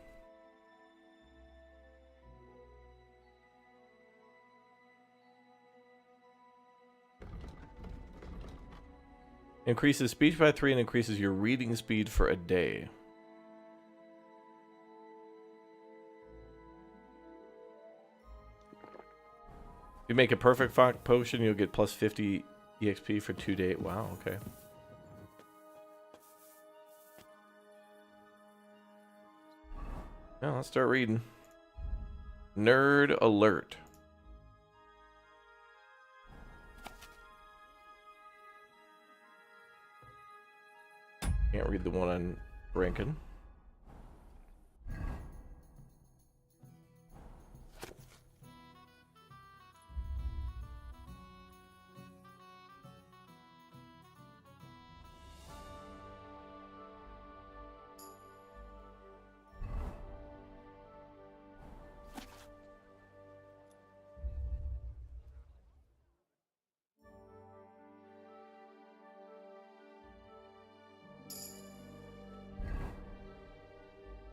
[SPEAKER 1] Increases speech by 3 and increases your reading speed for a day. If you make a perfect fox potion, you'll get plus 50 EXP for 2 days. Wow, okay. Now let's start reading. Nerd alert. Can't read the one on Rankin.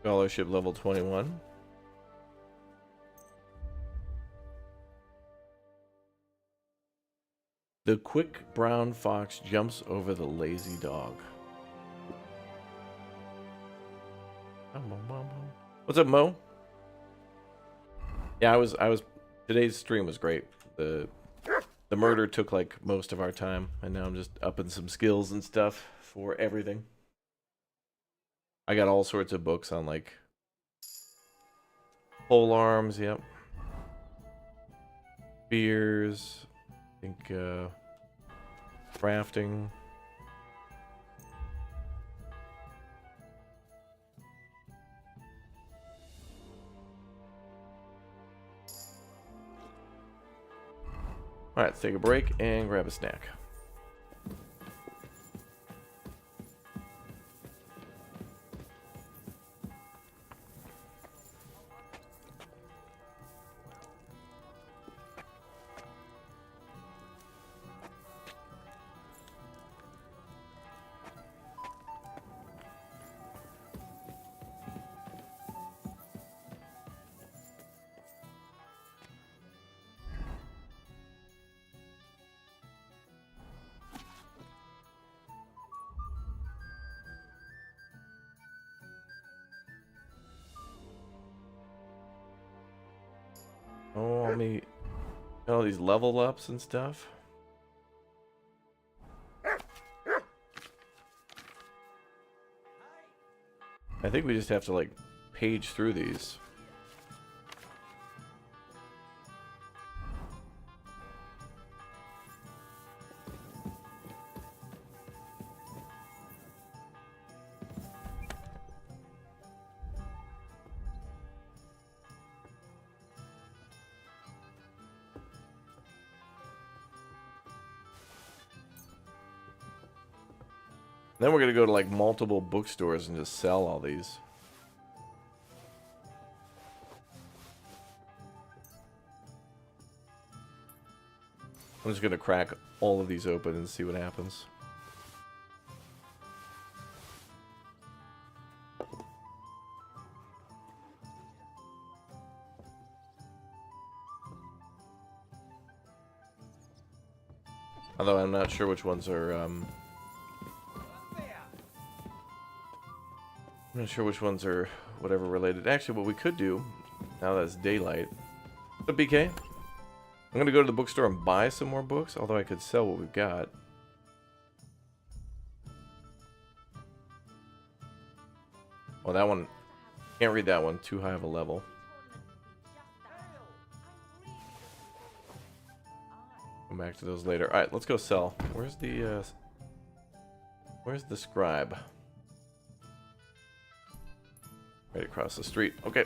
[SPEAKER 1] Scholarship level 21. The quick brown fox jumps over the lazy dog. What's up, Mo? Yeah, I was today's stream was great. The murder took like most of our time, and now I'm just upping some skills and stuff for everything. I got all sorts of books on, like, pole arms, yep. Spears, I think, crafting. Alright, let's take a break and grab a snack. all these level ups and stuff. I think we just have to like page through these. Then we're gonna go to like multiple bookstores and just sell all these. I'm just gonna crack all of these open and see what happens. Although I'm not sure which ones are, I'm not sure which ones are whatever related. Actually, what we could do, now that it's daylight... What's up, BK? I'm gonna go to the bookstore and buy some more books, although I could sell what we've got. Well, that one... Can't read that one. Too high of a level. Come back to those later. Alright, let's go sell. Where's the scribe? Right across the street. Okay.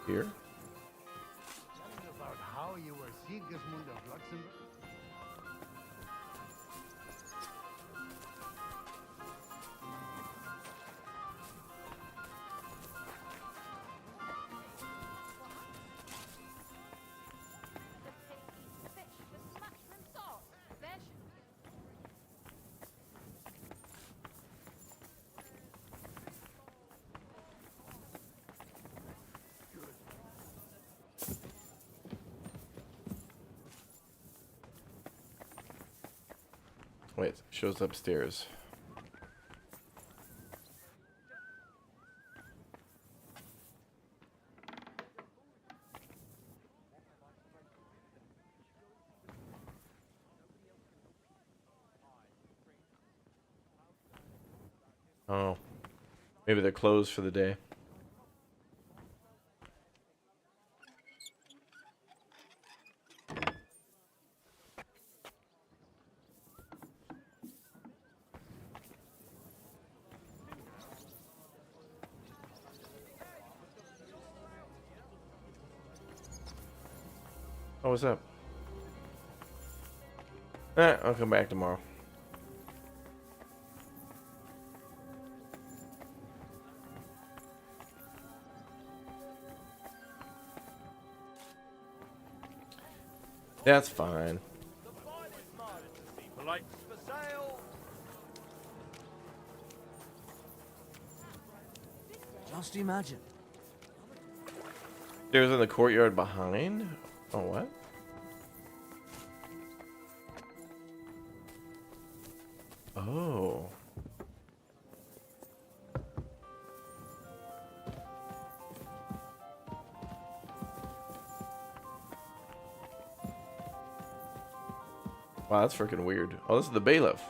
[SPEAKER 1] Here?
[SPEAKER 15] About how you were Sigismund of Luxembourg?
[SPEAKER 1] Wait, shows upstairs. Oh, maybe they're closed for the day. Oh, what's up? I'll come back tomorrow. That's fine.
[SPEAKER 11] Just imagine.
[SPEAKER 1] There's in the courtyard behind? Oh, what? Oh. Wow, that's freaking weird. Oh, this is the bailiff.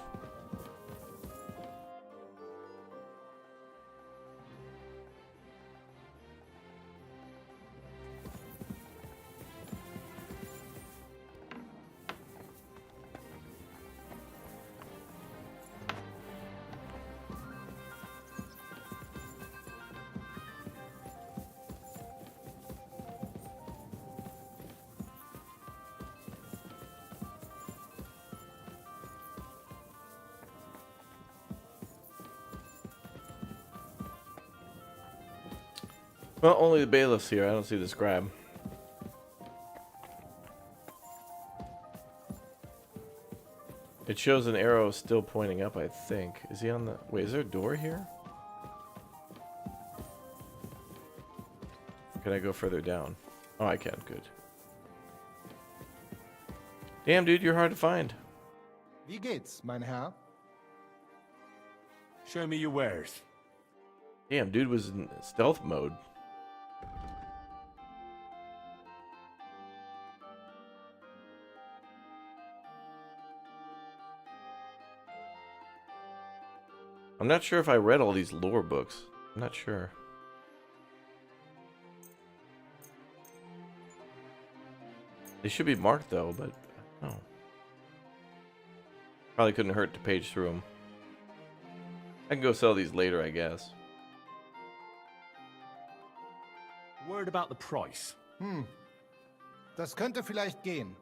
[SPEAKER 1] Well, only the bailiff's here. I don't see the scribe. It shows an arrow still pointing up, I think. Is he on the... Wait, is there a door here? Can I go further down? Oh, I can. Good. Damn, dude, you're hard to find.
[SPEAKER 16] Wie geht's, mein Herr?
[SPEAKER 4] Show me your wares.
[SPEAKER 1] Damn, dude was in stealth mode. I'm not sure if I read all these lore books. I'm not sure. They should be marked though, but oh. Probably couldn't hurt to page through them. I can go sell these later, I guess.
[SPEAKER 4] Word about the price.
[SPEAKER 16] Das könnte vielleicht gehen.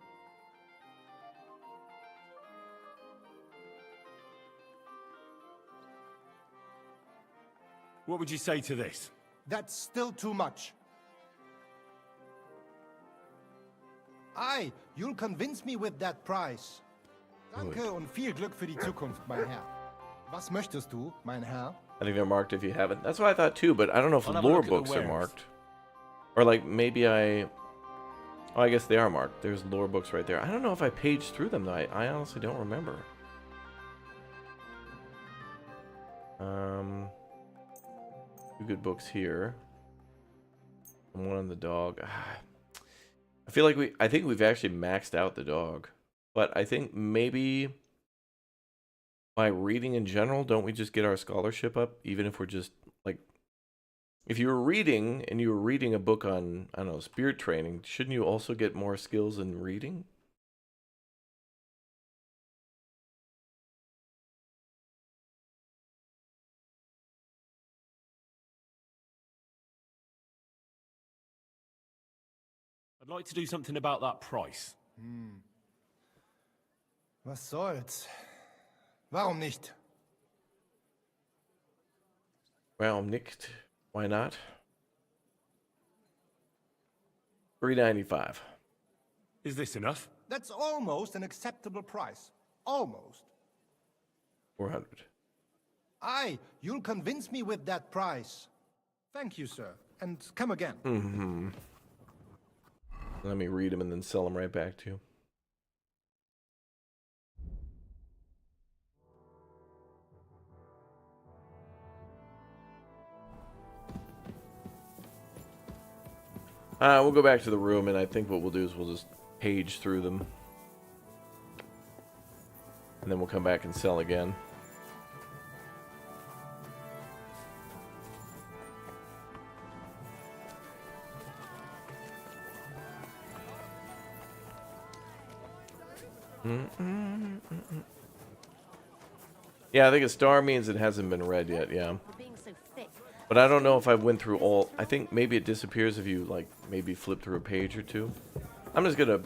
[SPEAKER 4] What would you say to this?
[SPEAKER 16] That's still too much. Aye, you'll convince me with that price. Danke und viel Glück für die Zukunft, mein Herr. Was möchtest du, mein Herr?
[SPEAKER 1] I think they're marked if you haven't. That's what I thought too, but I don't know if
[SPEAKER 4] I'll have a
[SPEAKER 1] lore
[SPEAKER 4] look at the
[SPEAKER 1] books are
[SPEAKER 4] wares.
[SPEAKER 1] marked. Or like maybe I... Oh, I guess they are marked. There's lore books right there. I don't know if I paged through them though. I honestly don't remember. Two good books here. And one on the dog. I feel like I think we've actually maxed out the dog. But I think maybe by reading in general, don't we just get our scholarship up? Even if we're just like, if you were reading and you were reading a book on, I don't know, spirit training, shouldn't you also get more skills in reading?
[SPEAKER 4] I'd like to do something about that price.
[SPEAKER 16] Was soll's? Warum nicht?
[SPEAKER 1] Warum nicht? Why not? $3.95.
[SPEAKER 4] Is this enough?
[SPEAKER 16] That's almost an acceptable price. Almost.
[SPEAKER 1] 400.
[SPEAKER 16] Aye, you'll convince me with that price. Thank you, sir. And come again.
[SPEAKER 1] Mm-hmm. Let me read them and then sell them right back to you. We'll go back to the room, and I think what we'll do is we'll just page through them. And then we'll come back and sell again. Yeah, I think a star means it hasn't been read yet, yeah. But I don't know if I went through all... I think maybe it disappears if you, like, maybe flip through a page or two. I'm just gonna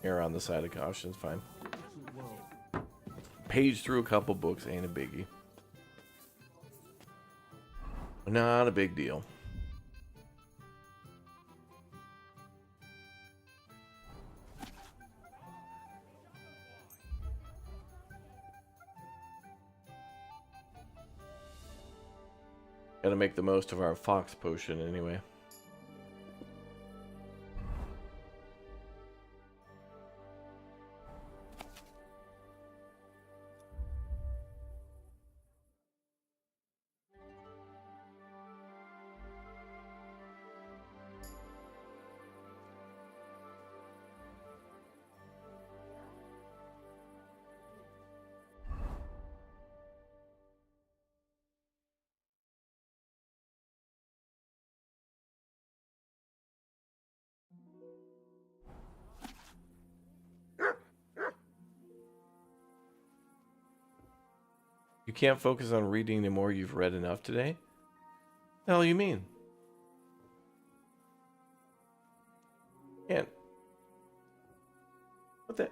[SPEAKER 1] err on the side of caution, it's fine. Page through a couple books ain't a biggie. Not a big deal. Gotta make the most of our fox potion anyway. You can't focus on reading anymore. You've read enough today? The hell you mean? Can't. What the?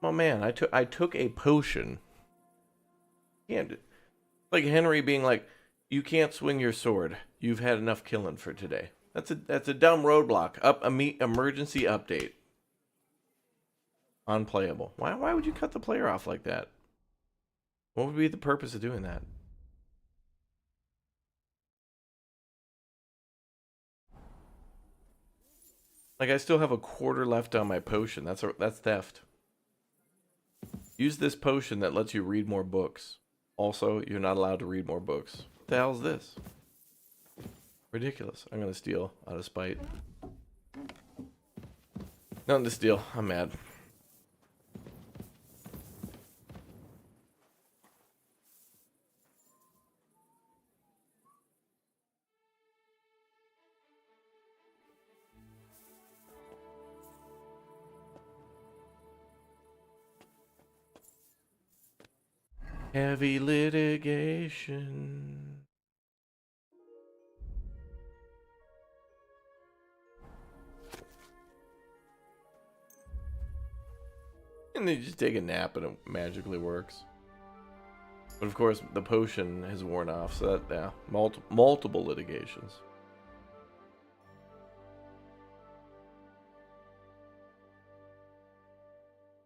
[SPEAKER 1] Oh man, I took a potion. Can't. Like Henry being like, You can't swing your sword. You've had enough killing for today. That's a dumb roadblock. Emergency update. Unplayable. Why would you cut the player off like that? What would be the purpose of doing that? Like, I still have a quarter left on my potion. That's theft. Use this potion that lets you read more books. Also, you're not allowed to read more books. What the hell is this? Ridiculous. I'm gonna steal out of spite. Nothing to steal. I'm mad. Heavy litigation. And then you just take a nap and it magically works. But of course, the potion has worn off, so that, yeah, multiple litigations.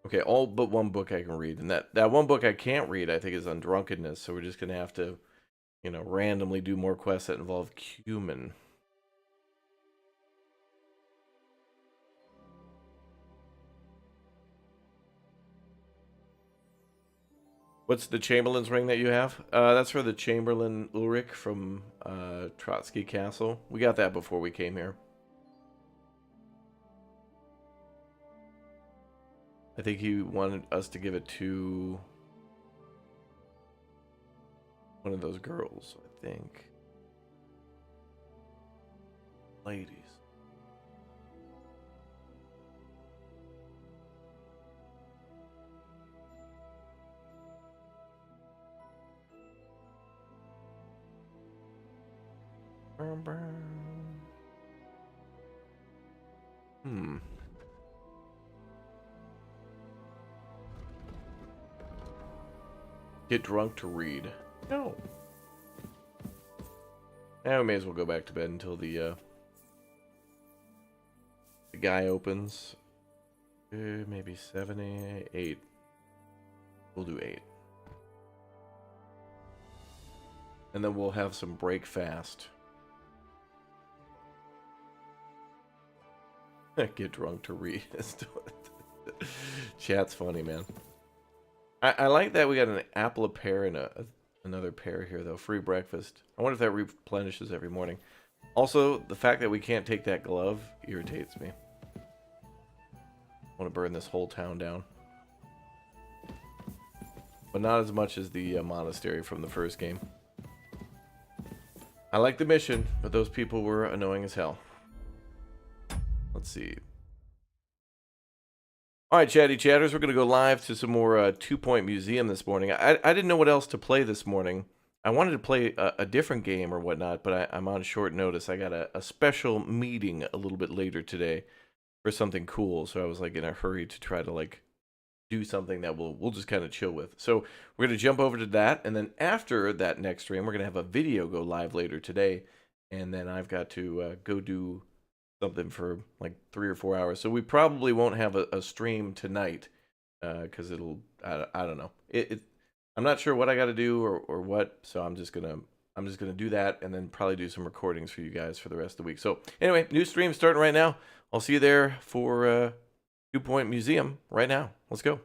[SPEAKER 1] Okay, all but one book I can read, and that one book I can't read, I think, is on drunkenness. So we're just gonna have to, you know, randomly do more quests that involve cumin. What's the Chamberlain's ring that you have? That's for the Chamberlain Ulrich from Trotsky Castle. We got that before we came here. I think he wanted us to give it to one of those girls, I think. Ladies. Get drunk to read. No. Now we may as well go back to bed until the guy opens. Maybe 7, 8. We'll do 8. And then we'll have some break fast. Get drunk to read. Chat's funny, man. I like that we got an apple a pear and another pear here, though. Free breakfast. I wonder if that replenishes every morning. Also, the fact that we can't take that glove irritates me. I want to burn this whole town down. But not as much as the monastery from the first game. I like the mission, but those people were annoying as hell. Let's see. Alright, chatty chatters, we're going to go live to some more 2 Point Museum this morning. I didn't know what else to play this morning. I wanted to play a different game or whatnot, but I'm on short notice. I got a special meeting a little bit later today for something cool, so I was like in a hurry to try to like do something that we'll just kind of chill with. So we're going to jump over to that, and then after that next stream, we're going to have a video go live later today, and then I've got to go do something for like 3 or 4 hours. So we probably won't have a stream tonight because it'll, I don't know. I'm not sure what I got to do or what. So I'm just gonna do that and then probably do some recordings for you guys for the rest of the week. So anyway, new stream starting right now. I'll see you there for 2 Point Museum right now. Let's go.